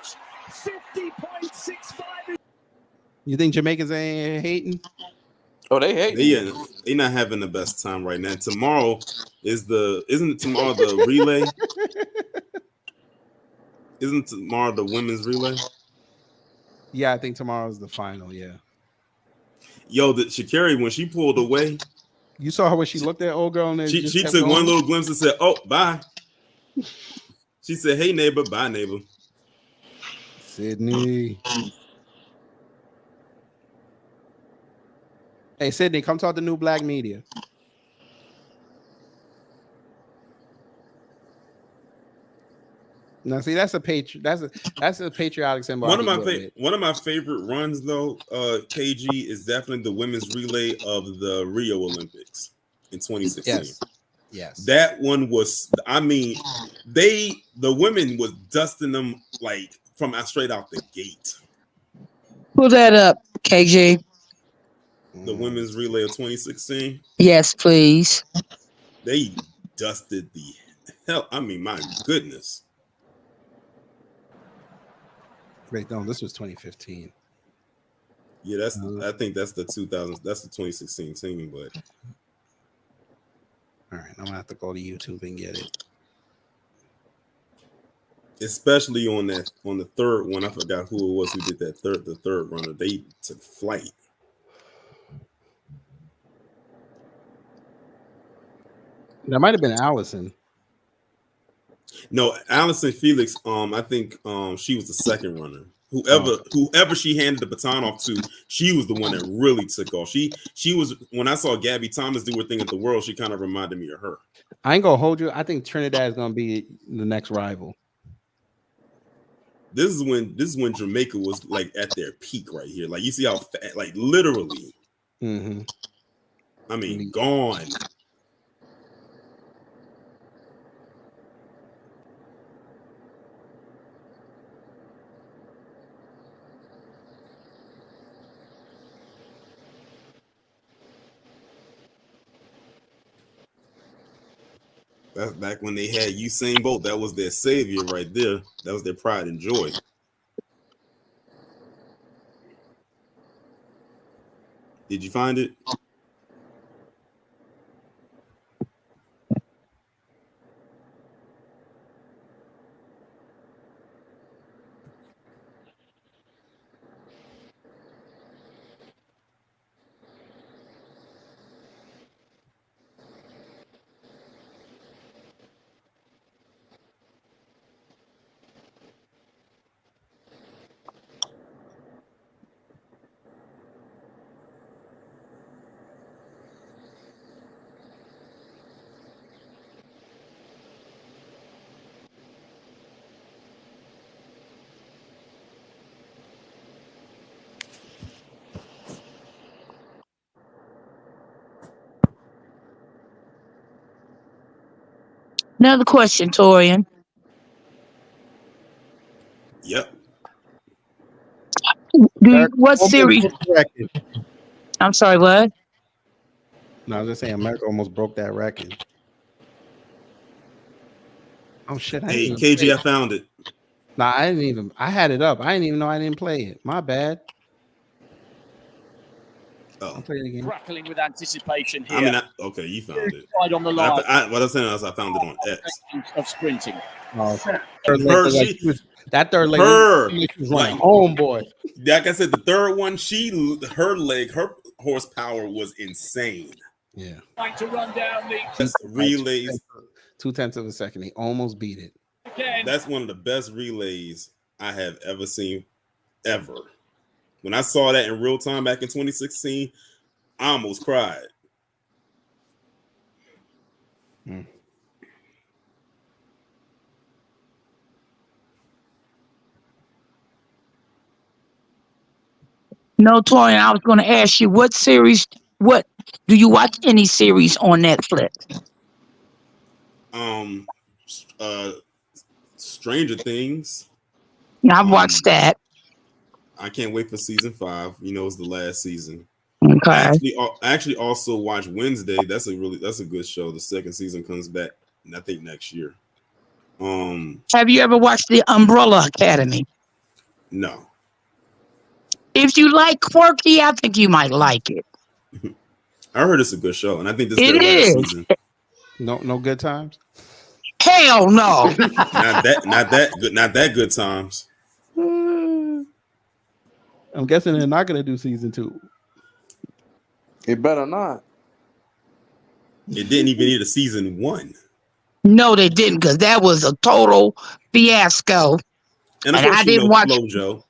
You think Jamaicans ain't hating? Oh, they hate. They not having the best time right now. Tomorrow isn't it tomorrow the relay? Isn't tomorrow the women's relay? Yeah, I think tomorrow's the final. Yeah. Yo, the Sha'Carri, when she pulled away, you saw her when she looked at old girl and she took going. One little glimpse and said, "Oh, bye." She said, "Hey neighbor, bye neighbor." Sydney. Hey Sydney, come talk to New Black Media. Now, see, that's a patriotic symbol. One of my favorite runs, though, KG, is definitely the women's relay of the Rio Olympics in 2016. Yes. That one was, I mean, the women was dusting them like from straight out the gate. Pull that up, KG. The women's relay of 2016. Yes, please. They dusted the hell. I mean, my goodness. Wait, no, this was 2015. Yeah, that's. I think that's the 2000. That's the 2016 team. But all right, I'm gonna have to go to YouTube and get it. Especially on the third one, I forgot who it was who did that the third runner. They took flight. That might have been Allison. No, Allison Felix. I think she was the second runner. Whoever she handed the baton off to, she was the one that really took off. She was, when I saw Gabby Thomas do her thing at the World, she kind of reminded me of her. I ain't gonna hold you. I think Trinidad is gonna be the next rival. This is when Jamaica was like at their peak right here. Like you see how like literally. Mm-hmm. I mean, gone. That's back when they had Usain Bolt. That was their savior right there. That was their pride and joy. Did you find it? Another question, Torian. Yep. What series? I'm sorry, what? No, I was just saying America almost broke that record. Oh shit! Hey, KG, I found it. Nah, I didn't even. I had it up. I didn't even know I didn't play it. My bad. I'll play it again. Crackling with anticipation here. I mean, okay, you found it. On the line. What I'm saying is, I found it on X. Of sprinting. Oh, that third leg was running home, boy. Like I said, the third one, her horsepower was insane. Yeah. Like to run down the relays. 2/10 of a second. He almost beat it. That's one of the best relays I have ever seen, ever. When I saw that in real time back in 2016, I almost cried. No, Torian, I was going to ask you what do you watch any series on Netflix? Stranger Things. Yeah, I've watched that. I can't wait for season 5. You know, it's the last season. Okay. I actually also watched Wednesday. That's a good show. The second season comes back, I think, next year. Have you ever watched The Umbrella Academy? No. If you like quirky, I think you might like it. I heard it's a good show, and I think this is It their last is. season. No good times. Hell no. Not that good times. I'm guessing they're not going to do season 2. It better not. It didn't even need a season 1. No, they didn't, because that was a total fiasco. And of course, I didn't watch FloJo.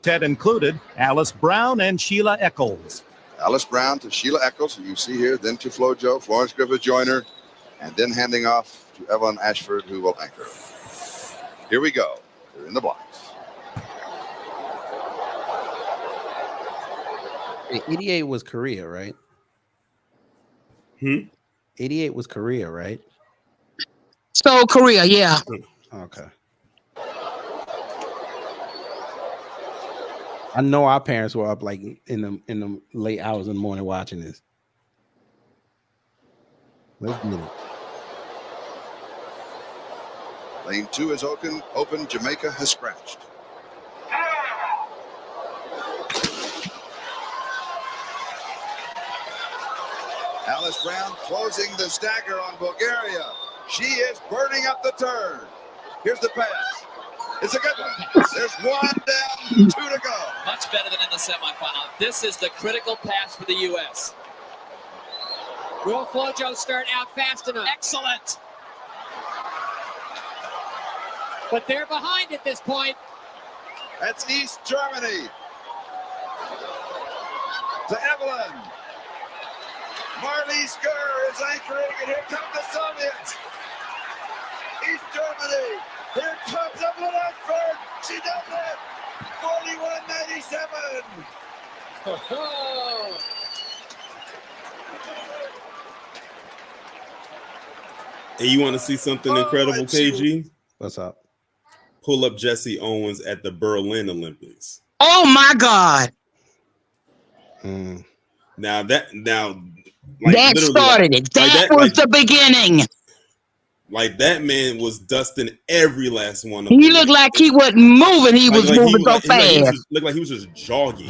Ted included Alice Brown and Sheila Eccles. Alice Brown to Sheila Eccles, who you see here, then to FloJo, Florence Griffith Joyner, and then handing off to Evelyn Ashford, who will anchor. Here we go. They're in the blocks. 88 was Korea, right? 88 was Korea, right? So Korea, yeah. Okay. I know our parents were up like in the late hours in the morning watching this. Let's get it. Lane 2 is open. Jamaica has scratched. Alice Brown closing the stagger on Bulgaria. She is burning up the turn. Here's the pass. It's a good one. There's one down, 2 to go. Much better than in the semifinal. This is the critical pass for the U.S. Will FloJo start out fast enough? Excellent. But they're behind at this point. That's East Germany. To Evelyn. Marley Skur is anchoring, and here come the Soviets. East Germany. Here comes Evelyn Ashford. She does it. 41-97. And you want to see something incredible, KG? What's up? Pull up Jesse Owens at the Berlin Olympics. Oh my God. Now that started it. That was the beginning. Like that man was dusting every last one of He them. looked like he wasn't moving. He was moving so fast. Looked like he was just jogging.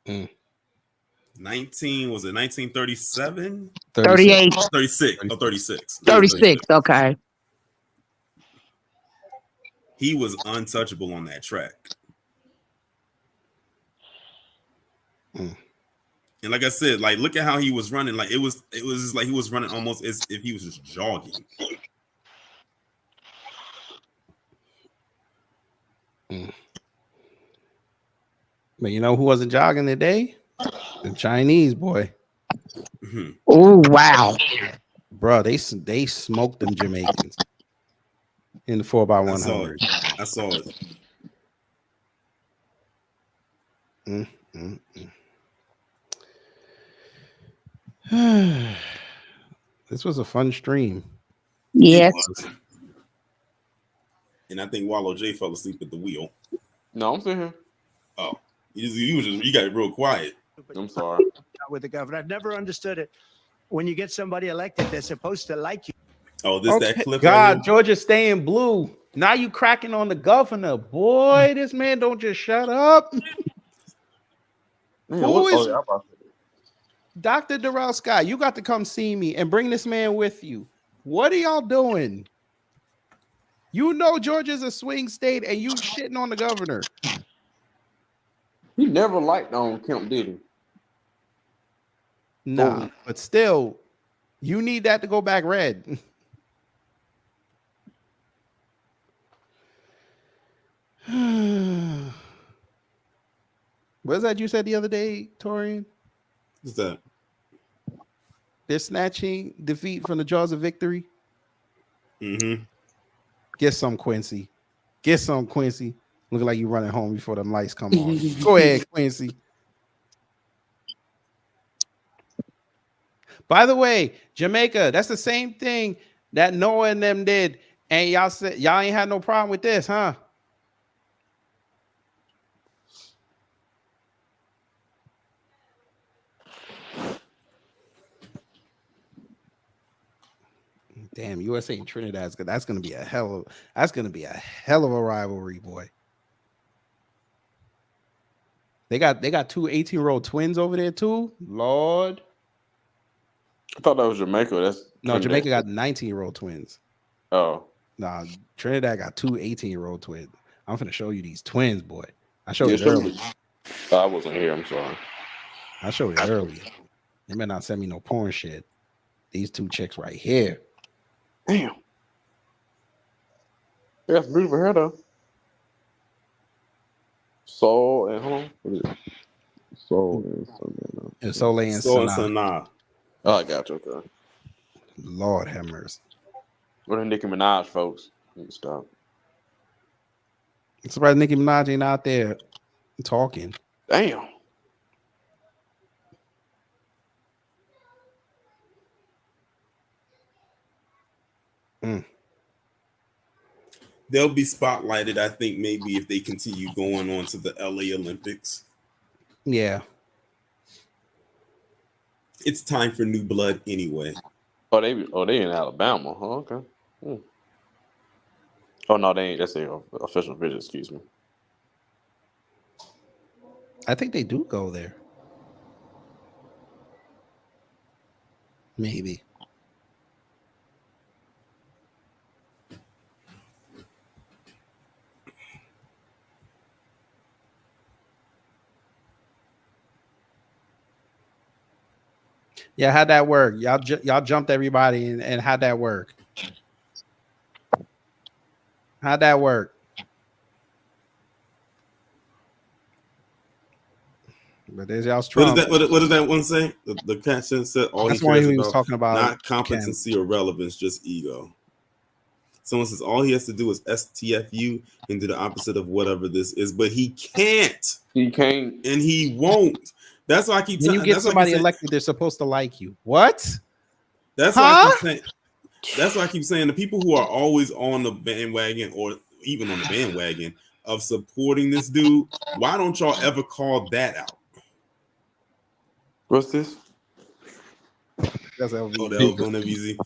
Mm. 1937? 38. 36. Oh, 36. 36. Okay. He was untouchable on that track. And like I said, like look at how he was running. Like it was just like he was running almost as if he was just jogging. But you know who wasn't jogging today? The Chinese boy. Oh wow, bro! They smoked them Jamaicans in the 4x100. I saw it. This was a fun stream. Yes. And I think Wallow J fell asleep at the wheel. No, I'm still here. Oh, you got it real quiet. I'm sorry. With the governor, I've never understood it. When you get somebody elected, they're supposed to like you. Oh, that clip. God, right Georgia staying blue. Now you cracking on the governor, boy. This man don't just shut up. Who is Dr. Darrell Scott? You got to come see me and bring this man with you. What are y'all doing? You know Georgia's a swing state and you shitting on the governor. He never liked on Kemp, did he? Nah, but still, you need that to go back red. What's that you said the other day, Torian? What's that? They're snatching defeat from the jaws of victory. Mm-hmm. Get some, Quincy. Get some, Quincy. Looking like you running home before them lights come on. Go ahead, Quincy. By the way, Jamaica, that's the same thing that Noah and them did. And y'all said y'all ain't had no problem with this, huh? Damn, USA and Trinidad's good. That's gonna be a hell of a rivalry, boy. They got two 18-year-old twins over there too. Lord. I thought that was Jamaica. That's No, Trinidad. Jamaica got 19-year-old twins. Oh. Nah, Trinidad got two 18-year-old twins. I'm finna show you these twins, boy. I showed it earlier. I wasn't here. I'm sorry. I showed it earlier. They better not send me no porn shit. These two chicks right here. Damn. That's beautiful hair though. Soul and hold on. What is it? Soul and something. And Soleil and Soul and Sanaa. Sanaa. Oh, I got you. Okay. Lord have mercy. What are Nicki Minaj, folks? Stop. I'm surprised Nicki Minaj ain't out there talking. Damn. They'll be spotlighted, I think, maybe if they continue going on to the LA Olympics. Yeah. It's time for new blood anyway. Oh, they in Alabama. Huh? Okay. Oh no, they ain't. That's their official visit. Excuse me. I think they do go there. Maybe. Yeah, how'd that work? Y'all jumped everybody and how'd that work? How'd that work? But there's y'all's Trump. What does that one say? The caption said all That's he why cares he about, was talking about not competency or relevance, just ego. Someone says all he has to do is STFU and do the opposite of whatever this is, but he can't. He can't, and he won't. That's why I keep when you get somebody elected, they're supposed to like you. What? That's why I keep saying. That's why I keep saying the people who are always on the bandwagon or even on the bandwagon of supporting this dude. Why don't y'all ever call that out? What's this? That's LV. Oh, the Elvis on MVZ.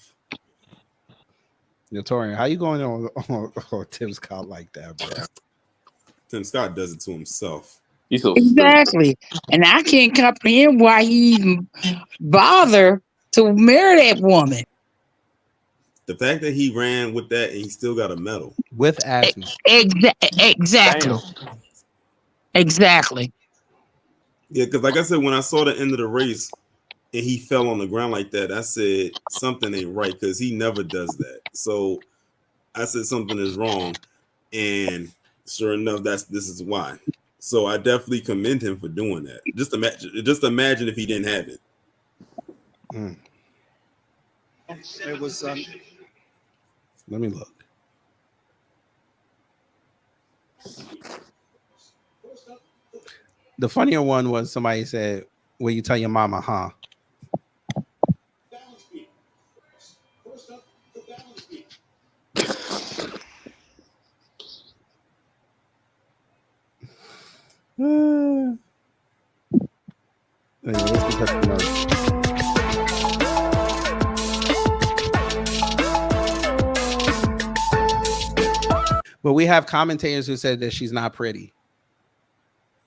Torian, how you going on Tim Scott like that, bro? Tim Scott does it to himself. He's so Exactly. And I can't comprehend why he even bother to marry that woman. The fact that he ran with that and he still got a medal. With asthma. Exactly. Damn. Exactly. Yeah, because like I said, when I saw the end of the race and he fell on the ground like that, I said something ain't right because he never does that. So I said something is wrong. And sure enough, this is why. So I definitely commend him for doing that. Just imagine if he didn't have it. It was. Let me look. The funnier one was somebody said, "Will you tell your mama, huh?" Anyway, let's get back to notes. But we have commentators who said that she's not pretty.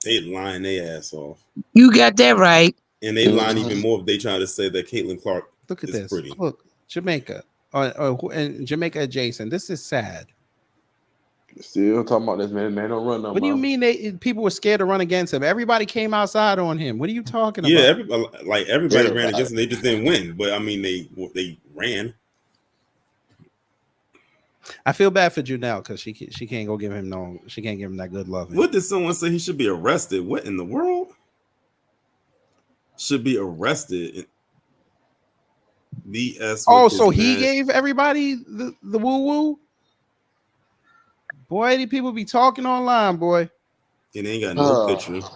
They lying their ass off. You got that right. And they lying even more if they try to say that Caitlin Clark Look at is this. pretty. Look, Jamaica. And Jamaica adjacent. This is sad. Still talking about this man. Man, don't run no What do you more. mean people were scared to run against him? Everybody came outside on him. What are you talking Yeah, about? everybody ran against him. They just didn't win. But I mean, they ran. I feel bad for Janelle because she can't go give him she can't give him that good love. What did someone say? He should be arrested? What in the world? Should be arrested. BS. Oh, so he gave everybody the woo woo. Boy, these people be talking online, boy. And they ain't got no picture.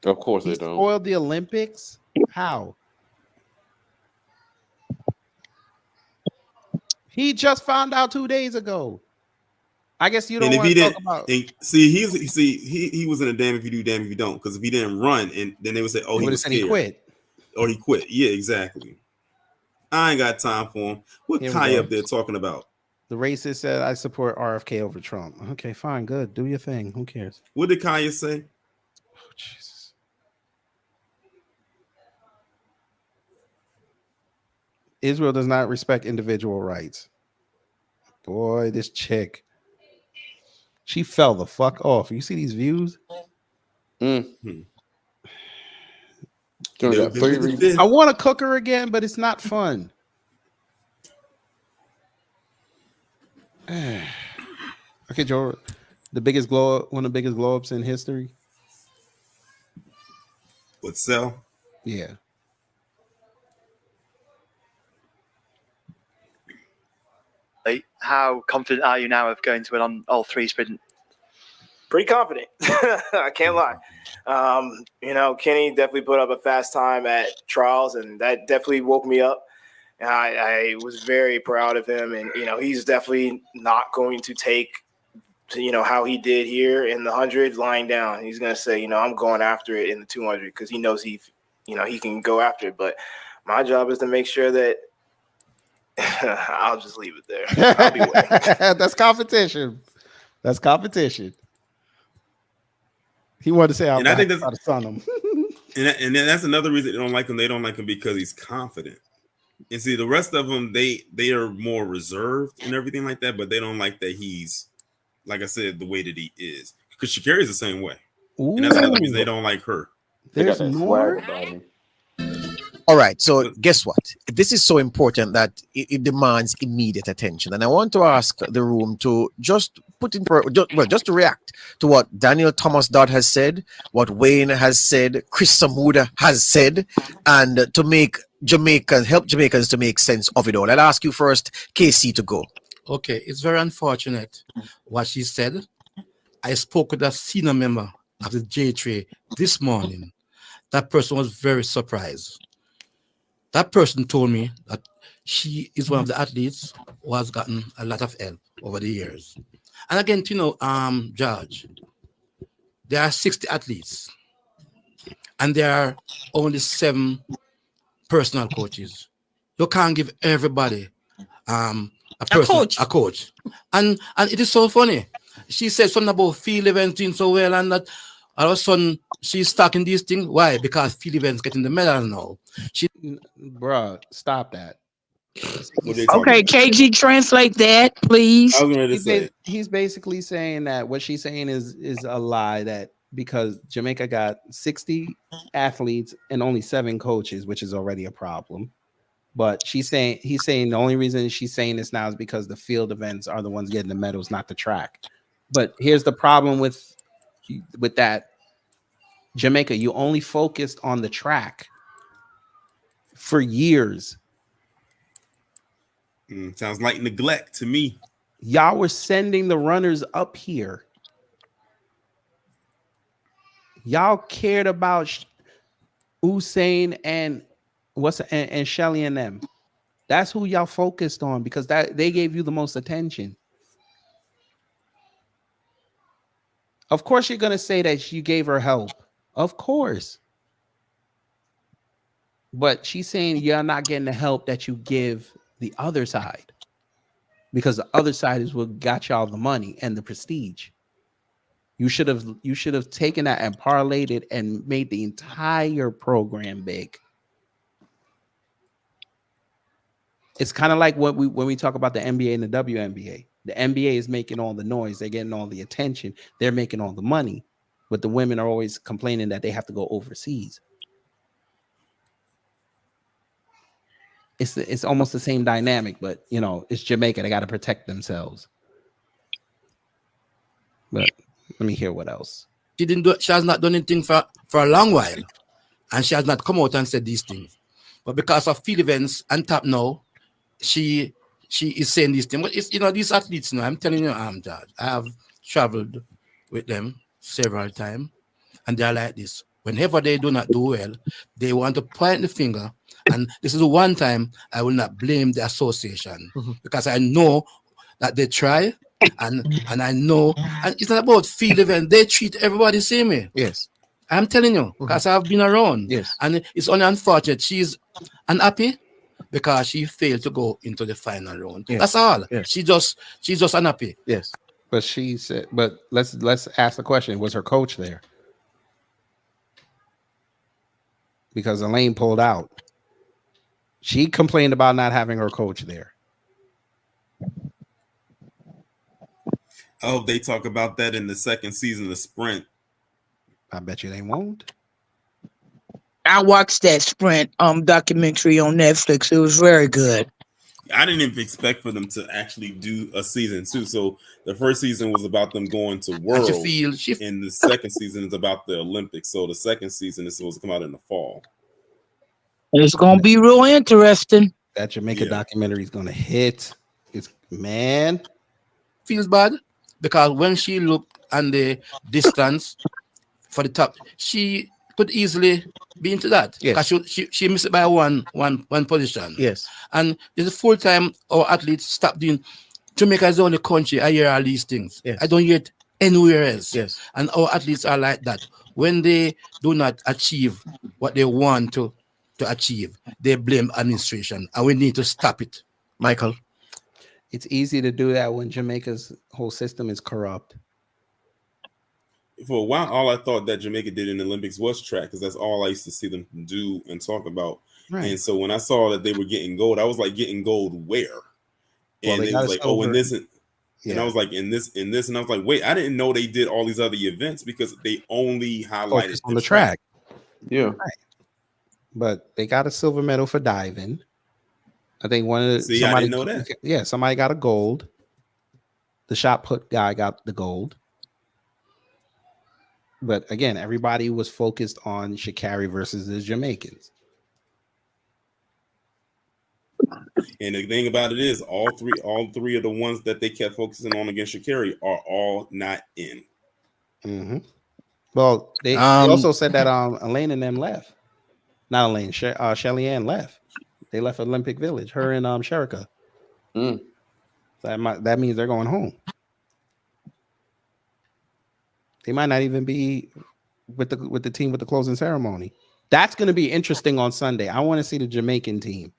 Of course they don't. Spoiled the Olympics. How? He just found out 2 days ago. I guess you don't want to talk about. He was in a damn if you do, damn if you don't. Because if he didn't run, and then they would say, "Oh, he was scared." He quit. Or he quit. Yeah, exactly. I ain't got time for him. What Kai up there talking about? The racist said, "I support RFK over Trump." Okay, fine, good. Do your thing. Who cares? What did Kaya say? Oh, Jesus. Israel does not respect individual rights. Boy, this chick. She fell the fuck off. You see these views? Mm-hmm. I want to cook her again, but it's not fun. Okay, Joe. One of the biggest glow ups in history. With Cell? Yeah. How confident are you now of going to win on all three sprint? Pretty confident. I can't lie. Kenny definitely put up a fast time at trials, and that definitely woke me up. And I was very proud of him, and he's definitely not going to take how he did here in the 100 lying down. He's going to say, I'm going after it in the 200 because he knows he can go after it. But my job is to make sure that I'll just leave it there. I'll be waiting. That's competition. That's competition. He wanted to say, I think that's to son him. and then that's another reason they don't like him. They don't like him because he's confident. And see, the rest of them, they are more reserved and everything like that, but they don't like that he's, like I said, the way that he is. Because Sha'Carri's the same way. Ooh. And that's another reason they don't like her. There's more. All right. So guess what? This is so important that it demands immediate attention. And I want to ask the room to just just to react to what Daniel Thomas Dodd has said, what Wayne has said, Chris Samuda has said, and to make help Jamaicans to make sense of it all. I'll ask you first, KC, to go. Okay, it's very unfortunate what she said. I spoke with a senior member of the J3 this morning. That person was very surprised. That person told me that she is one of the athletes who has gotten a lot of help over the years. And again, George, there are 60 athletes, and there are only 7 personal coaches. You can't give everybody a coach. And it is so funny. She said something about field events doing so well, and that all of a sudden she's stuck in these things. Why? Because field events getting the medal now. Bruh, stop that. Okay, KG, translate that, please. I was going to say. He's basically saying that what she's saying is a lie, that because Jamaica got 60 athletes and only 7 coaches, which is already a problem. But he's saying the only reason she's saying this now is because the field events are the ones getting the medals, not the track. But here's the problem with that. Jamaica, you only focused on the track for years. Sounds like neglect to me. Y'all were sending the runners up here. Y'all cared about Usain and and Shelly and them. That's who y'all focused on because they gave you the most attention. Of course, you're gonna say that you gave her help. Of course. But she's saying you're not getting the help that you give the other side, because the other side is what got y'all the money and the prestige. You should have taken that and parlayed it and made the entire program big. It's kind of like when we talk about the NBA and the WNBA. The NBA is making all the noise. They're getting all the attention. They're making all the money. But the women are always complaining that they have to go overseas. It's almost the same dynamic, but you know, it's Jamaica. They got to protect themselves. But let me hear what else. She has not done anything for a long while, and she has not come out and said these things. But because of field events and tap now, she is saying these things. But it's, you know, these athletes now, I'm telling you, George, I have traveled with them several times, and they're like this. Whenever they do not do well, they want to point the finger. And this is the one time I will not blame the association because I know that they try, and I know, and it's not about field event. They treat everybody the same way. Yes. I'm telling you, because I've been around. Yes. And it's only unfortunate she's unhappy because she failed to go into the final round. Yes. That's all. Yes. She's just unhappy. Yes. But she said, but let's ask the question: was her coach there? Because Elaine pulled out. She complained about not having her coach there. I hope they talk about that in the second season of Sprint. I bet you they won't. I watched that Sprint documentary on Netflix. It was very good. I didn't even expect for them to actually do a season 2. So the first season was about them going to World, and the second season is about the Olympics. So the second season is supposed to come out in the fall. It's gonna be real interesting. That Jamaica documentary is gonna hit. It's man feels bad because when she looked on the distance for the top, she could easily be into that. Yes. Because she missed it by one position. Yes. And it's a full time our athletes stop doing. Jamaica is the only country I hear all these things. Yes. I don't hear it anywhere else. Yes. And our athletes are like that. When they do not achieve what they want to achieve, they blame administration, and we need to stop it. Michael, it's easy to do that when Jamaica's whole system is corrupt. For a while, all I thought that Jamaica did in the Olympics was track, because that's all I used to see them do and talk about. Right. And so when I saw that they were getting gold, I was like, getting gold where? Well, And they it got was a like, silver. oh, in this, and Yeah. I was like, in this, and I was like, wait, I didn't know they did all these other events because they only highlighted Focus on the track. Yeah. Right. But they got a silver medal for diving. I think one of the See, I didn't know that. Yeah, somebody got a gold. The shot put guy got the gold. But again, everybody was focused on Sha'Carri versus the Jamaicans. And the thing about it is, all three of the ones that they kept focusing on against Sha'Carri are all not in. Mm-hmm. Well, they also said that Elaine and them left. Not Elaine, Shelly Ann left. They left Olympic Village. Her and Sherika. Mm. That means they're going home. They might not even be with the team with the closing ceremony. That's going to be interesting on Sunday. I want to see the Jamaican team.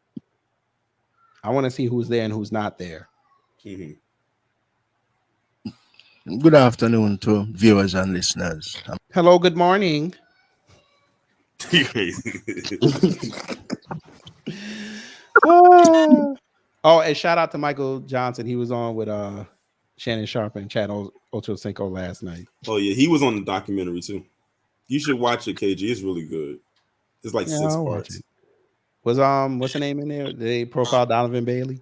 I want to see who's there and who's not there. Mm-hmm. Good afternoon to viewers and listeners. Hello, good morning. Oh, and shout out to Michael Johnson. He was on with Shannon Sharp and Chad Ochocinco last night. Oh yeah, he was on the documentary too. You should watch it, KG. It's really good. It's like 6 I'll watch parts. it. Was what's the name in there? Did they profile Donovan Bailey?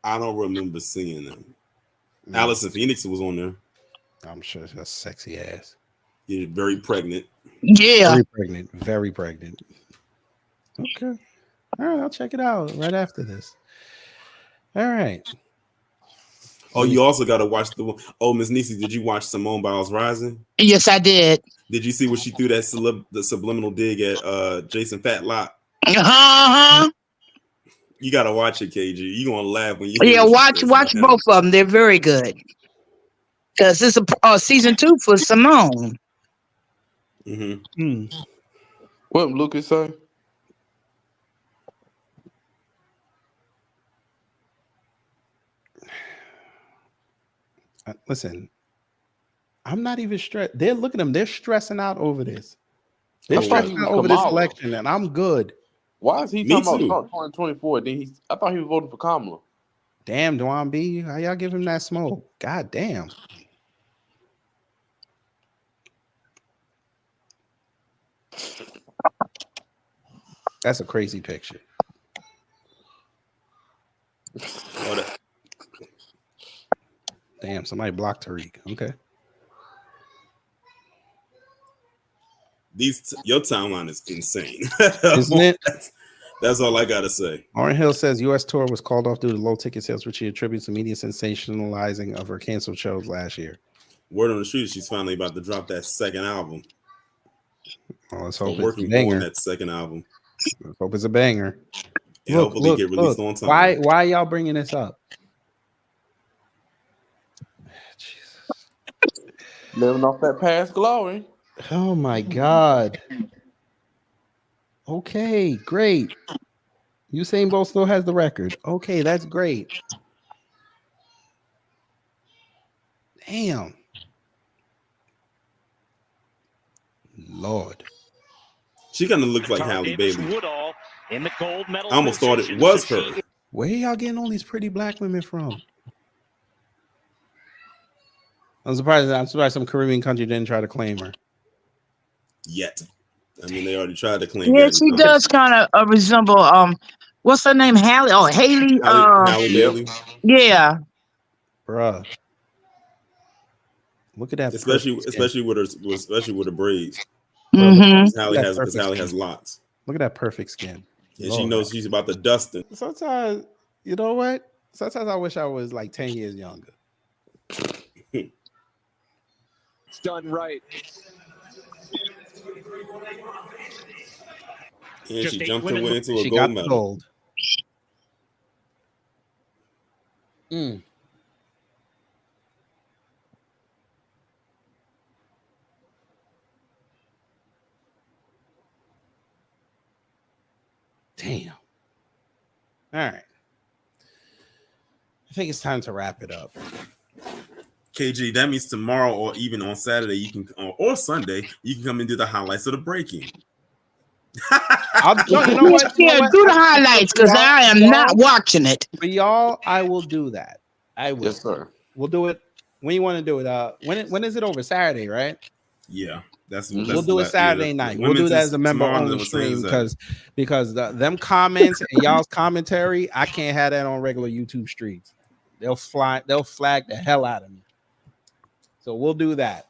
I don't remember seeing them. Allison Phoenix was on there. I'm sure she's a sexy ass. Yeah, very pregnant. Yeah. Very pregnant. Very pregnant. Okay. All right, I'll check it out right after this. All right. Oh, you also got to watch the one. Oh, Miss Nisi, did you watch Simone Biles Rising? Yes, I did. Did you see what she threw that the subliminal dig at Jason Fatlock? Uh-huh. You got to watch it, KG. You're going to laugh when you Yeah, watch both of them. They're very good. Because it's a season 2 for Simone. Mm-hmm. What Lucas say? Listen, I'm not even stressed. They're looking at them. They're stressing out over this. They're stressing out over this election, and I'm good. Why is he Me talking too. about Trump 2024? I thought he was voting for Kamala. Damn, Dwan B. How y'all give him that smoke? God damn. That's a crazy picture. Damn, somebody blocked Tariq. Okay. Your timeline is insane. Isn't it? That's all I gotta say. Lauren Hill says U.S. tour was called off due to low ticket sales, which she attributes to media sensationalizing of her canceled shows last year. Word on the street, she's finally about to drop that second album. Well, let's hope working it's a banger. on that second album. Let's hope it's a banger. And hopefully get released on time. Why y'all bringing this up? Living off that past glory. Oh my God. Okay, great. Usain Bolt still has the record. Okay, that's great. Damn. Lord. She kind of looks like Halle Bailey. Woodall in the gold medal I almost thought it was her. Where y'all getting all these pretty black women from? I'm surprised some Caribbean country didn't try to claim her. Yet. I mean, they already tried to claim Yeah, that. she does kind of resemble what's her name? Haley. Oh, Haley. Halle Bailey. Yeah. Bruh. Look at that. Especially with her braids. Mm-hmm. Because Halle has locks. Look at that perfect skin. And Lord. she knows she's about to dust it. Sometimes, you know what? Sometimes I wish I was like 10 years younger. It's done right. And she jumped and went into a gold medal. Gold. Damn. All right. I think it's time to wrap it up. KG, that means tomorrow or even on Saturday, you can or Sunday, you can come and do the highlights of the breaking. You know what? Do the highlights because I am not watching it. For y'all, I will do that. I will. Yes, sir. We'll do it. When you want to do it? When is it over? Saturday, right? Yeah, we'll do it Saturday night. We'll do that as a member only stream because them comments and y'all's commentary, I can't have that on regular YouTube streams. They'll flag the hell out of me. So we'll do that.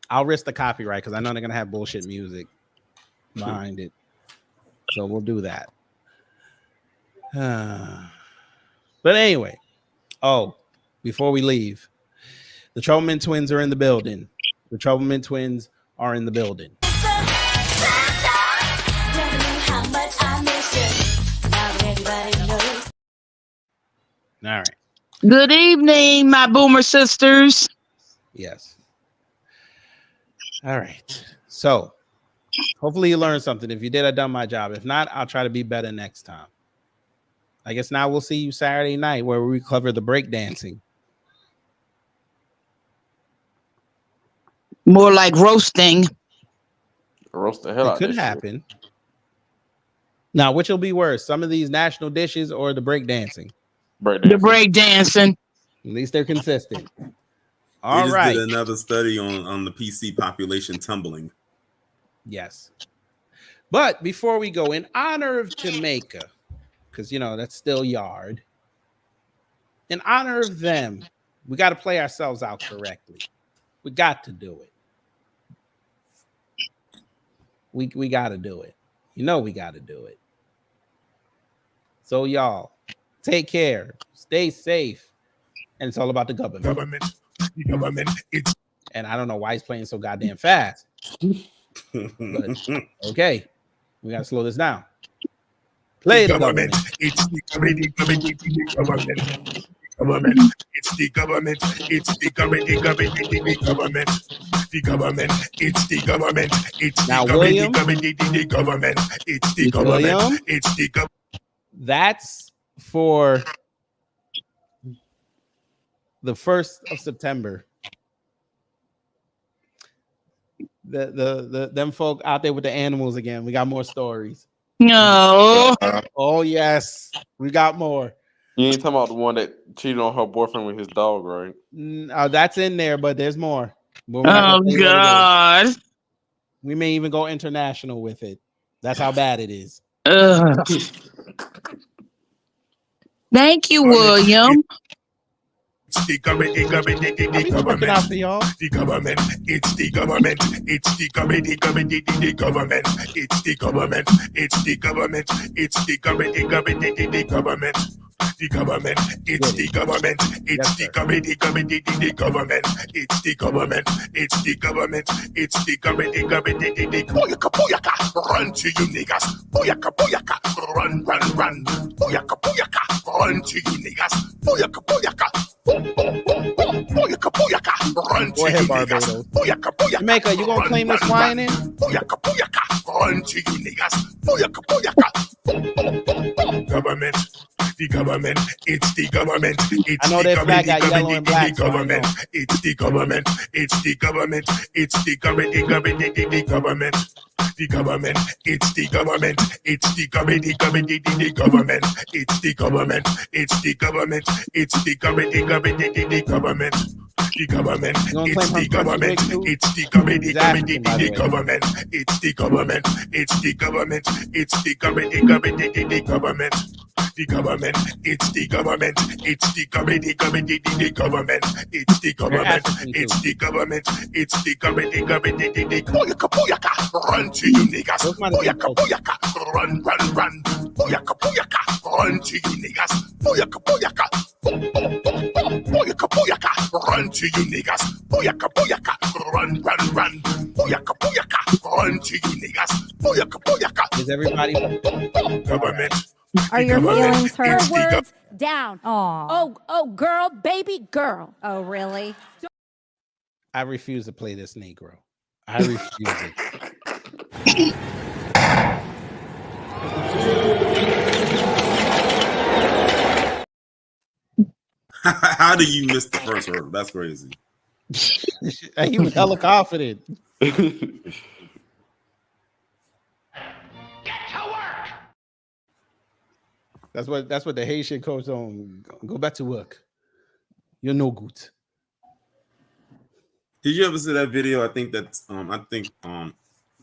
I'll risk the copyright because I know they're gonna have bullshit music behind it. So we'll do that. But anyway, before we leave, the Troubleman twins are in the building. The Troubleman twins are in the building. All right. Good evening, my boomer sisters. Yes. All right. So hopefully you learned something. If you did, I done my job. If not, I'll try to be better next time. I guess now we'll see you Saturday night where we cover the breakdancing. More like roasting. Roast the hell out of it. Could happen. Now, which will be worse? Some of these national dishes or the breakdancing? The breakdancing. At least they're consistent. They just did another study on the PC population tumbling. Yes. But before we go, in honor of Jamaica, because, that's still yard. In honor of them, we got to play ourselves out correctly. We got to do it. We got to do it. We got to do it. So, y'all, take care. Stay safe. And it's all about the government. The government. And I don't know why he's playing so goddamn fast. But, okay. We got to slow this down. Play the government. It's the government. It's the government. It's the government. The government. The government. It's the government. It's now, the William, the government. It's the government. William, it's the government. That's for the 1st of September. The them folk out there with the animals again. We got more stories. No. Oh yes, we got more. You ain't talking about the one that cheated on her boyfriend with his dog, right? That's in there, but there's more. But we're not Oh gonna say what it is. God. We may even go international with it. That's how bad it is. Thank you, William. The government, the government, the government, the government, it's the government, it's the government, the government, the government, it's the government, it's the government, it's the government, the government, the government. The government, it's the government, it's the government, the government, the government, it's the government, it's the government, it's the government, the government, the booyaka, booyaka, run to you niggas, booyaka, booyaka, run, run, run, booyaka, booyaka, run to you niggas, booyaka, booyaka. Booyaka, booyaka, run to Go ahead, you Barbados. niggas. Booyaka, booyaka, Jamaica, you gonna claim this wine in? Booyaka, booyaka, run to you niggas. Booyaka, booyaka. Government, the government, it's the government, it's I know the that government, flag got the yellow government, and black, the so I government, know. it's the government, it's the government, it's the government, the government, the government. The government, it's the government, it's the government, the government, the government, it's the government, it's the government, it's the government, the government, the government. The government, it's the government, it's the government, the government, the government, it's the government, it's the government, it's the government, the government, the government. The government, it's the government, it's the government, the government, the government, it's the government, it's the government, it's the government, the government, the booyaka, booyaka, run to you niggas, booyaka, booyaka, run, run, run, booyaka, booyaka, run to you niggas, booyaka, booyaka, booyaka, booyaka, run to you niggas, booyaka, booyaka, run, run, run, booyaka, booyaka, run to you niggas, booyaka, booyaka. Is everybody government? Are your feelings hurt? It's the Words down. Oh, girl, baby girl. Oh, really? I refuse to play this Negro. I refuse it. How do you miss the first word? That's crazy. He was hella confident. That's what the Haitian coach on. Go back to work. You're no good. Did you ever see that video? I think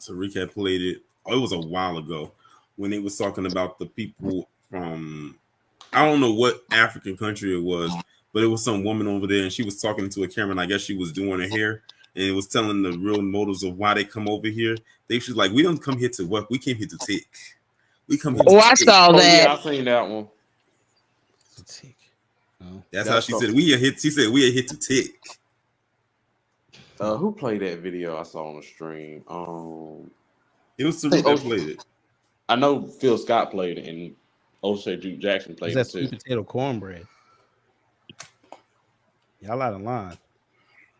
Tariq played it. Oh, it was a while ago when it was talking about the people from, I don't know what African country it was, but it was some woman over there and she was talking to a camera and I guess she was doing her hair and it was telling the real motives of why they come over here. They was like, we don't come here to work. We came here to take. We come here to I saw that. Yeah, I seen that one. That's how she said we are here. She said we are here to take. Who played that video I saw on the stream? It was Tariq that played it. I know Phil Scott played it, and O'Shea Duke Jackson played That's it too. sweet potato cornbread. Y'all out of line.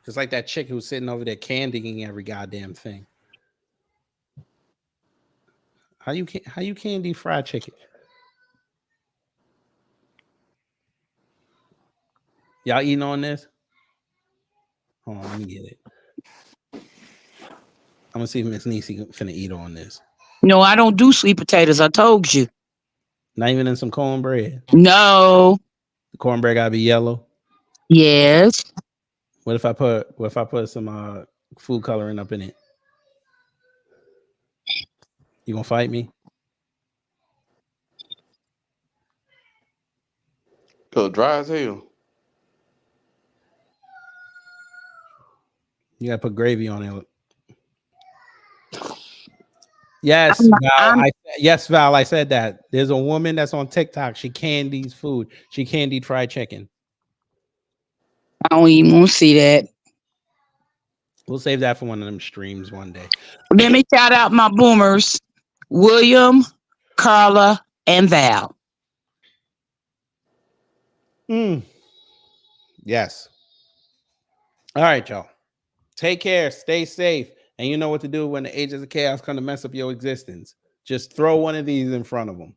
Just like that chick who's sitting over there candying every goddamn thing. How you candy fried chicken? Y'all eating on this? Hold on, let me get it. I'm gonna see if Miss Niecy finna eat on this. No, I don't do sweet potatoes. I told you. Not even in some cornbread. No. The cornbread gotta be yellow. Yes. What if I put some food coloring up in it? You gonna fight me? Cause dry as hell. You gotta put gravy on it. Yes, Val, I said that. There's a woman that's on TikTok. She candies food. She candied fried chicken. I don't even want to see that. We'll save that for one of them streams one day. Let me shout out my boomers, William, Carla, and Val. Yes. All right, y'all. Take care. Stay safe. And you know what to do when the agents of chaos come to mess up your existence. Just throw one of these in front of them.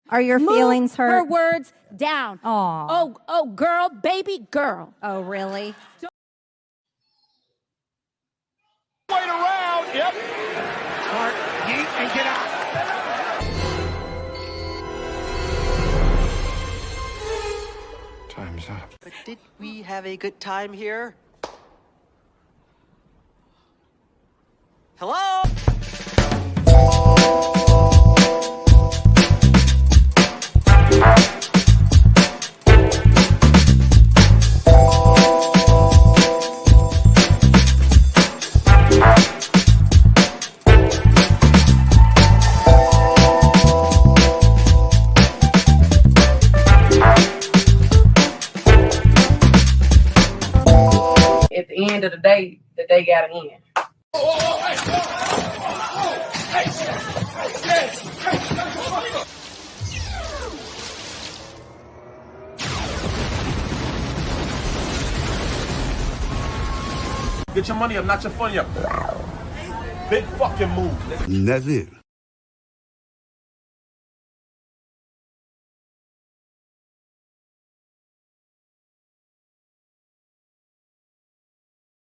Are your feelings hurt? Her words down. Oh, girl, baby girl. Oh, really? wait around. Yep. Smart, yeet, and get out. Time's up. But did we have a good time here? Hello? At the end of the day gotta end. Get your money up, not your funny up. Big fucking move. That's it.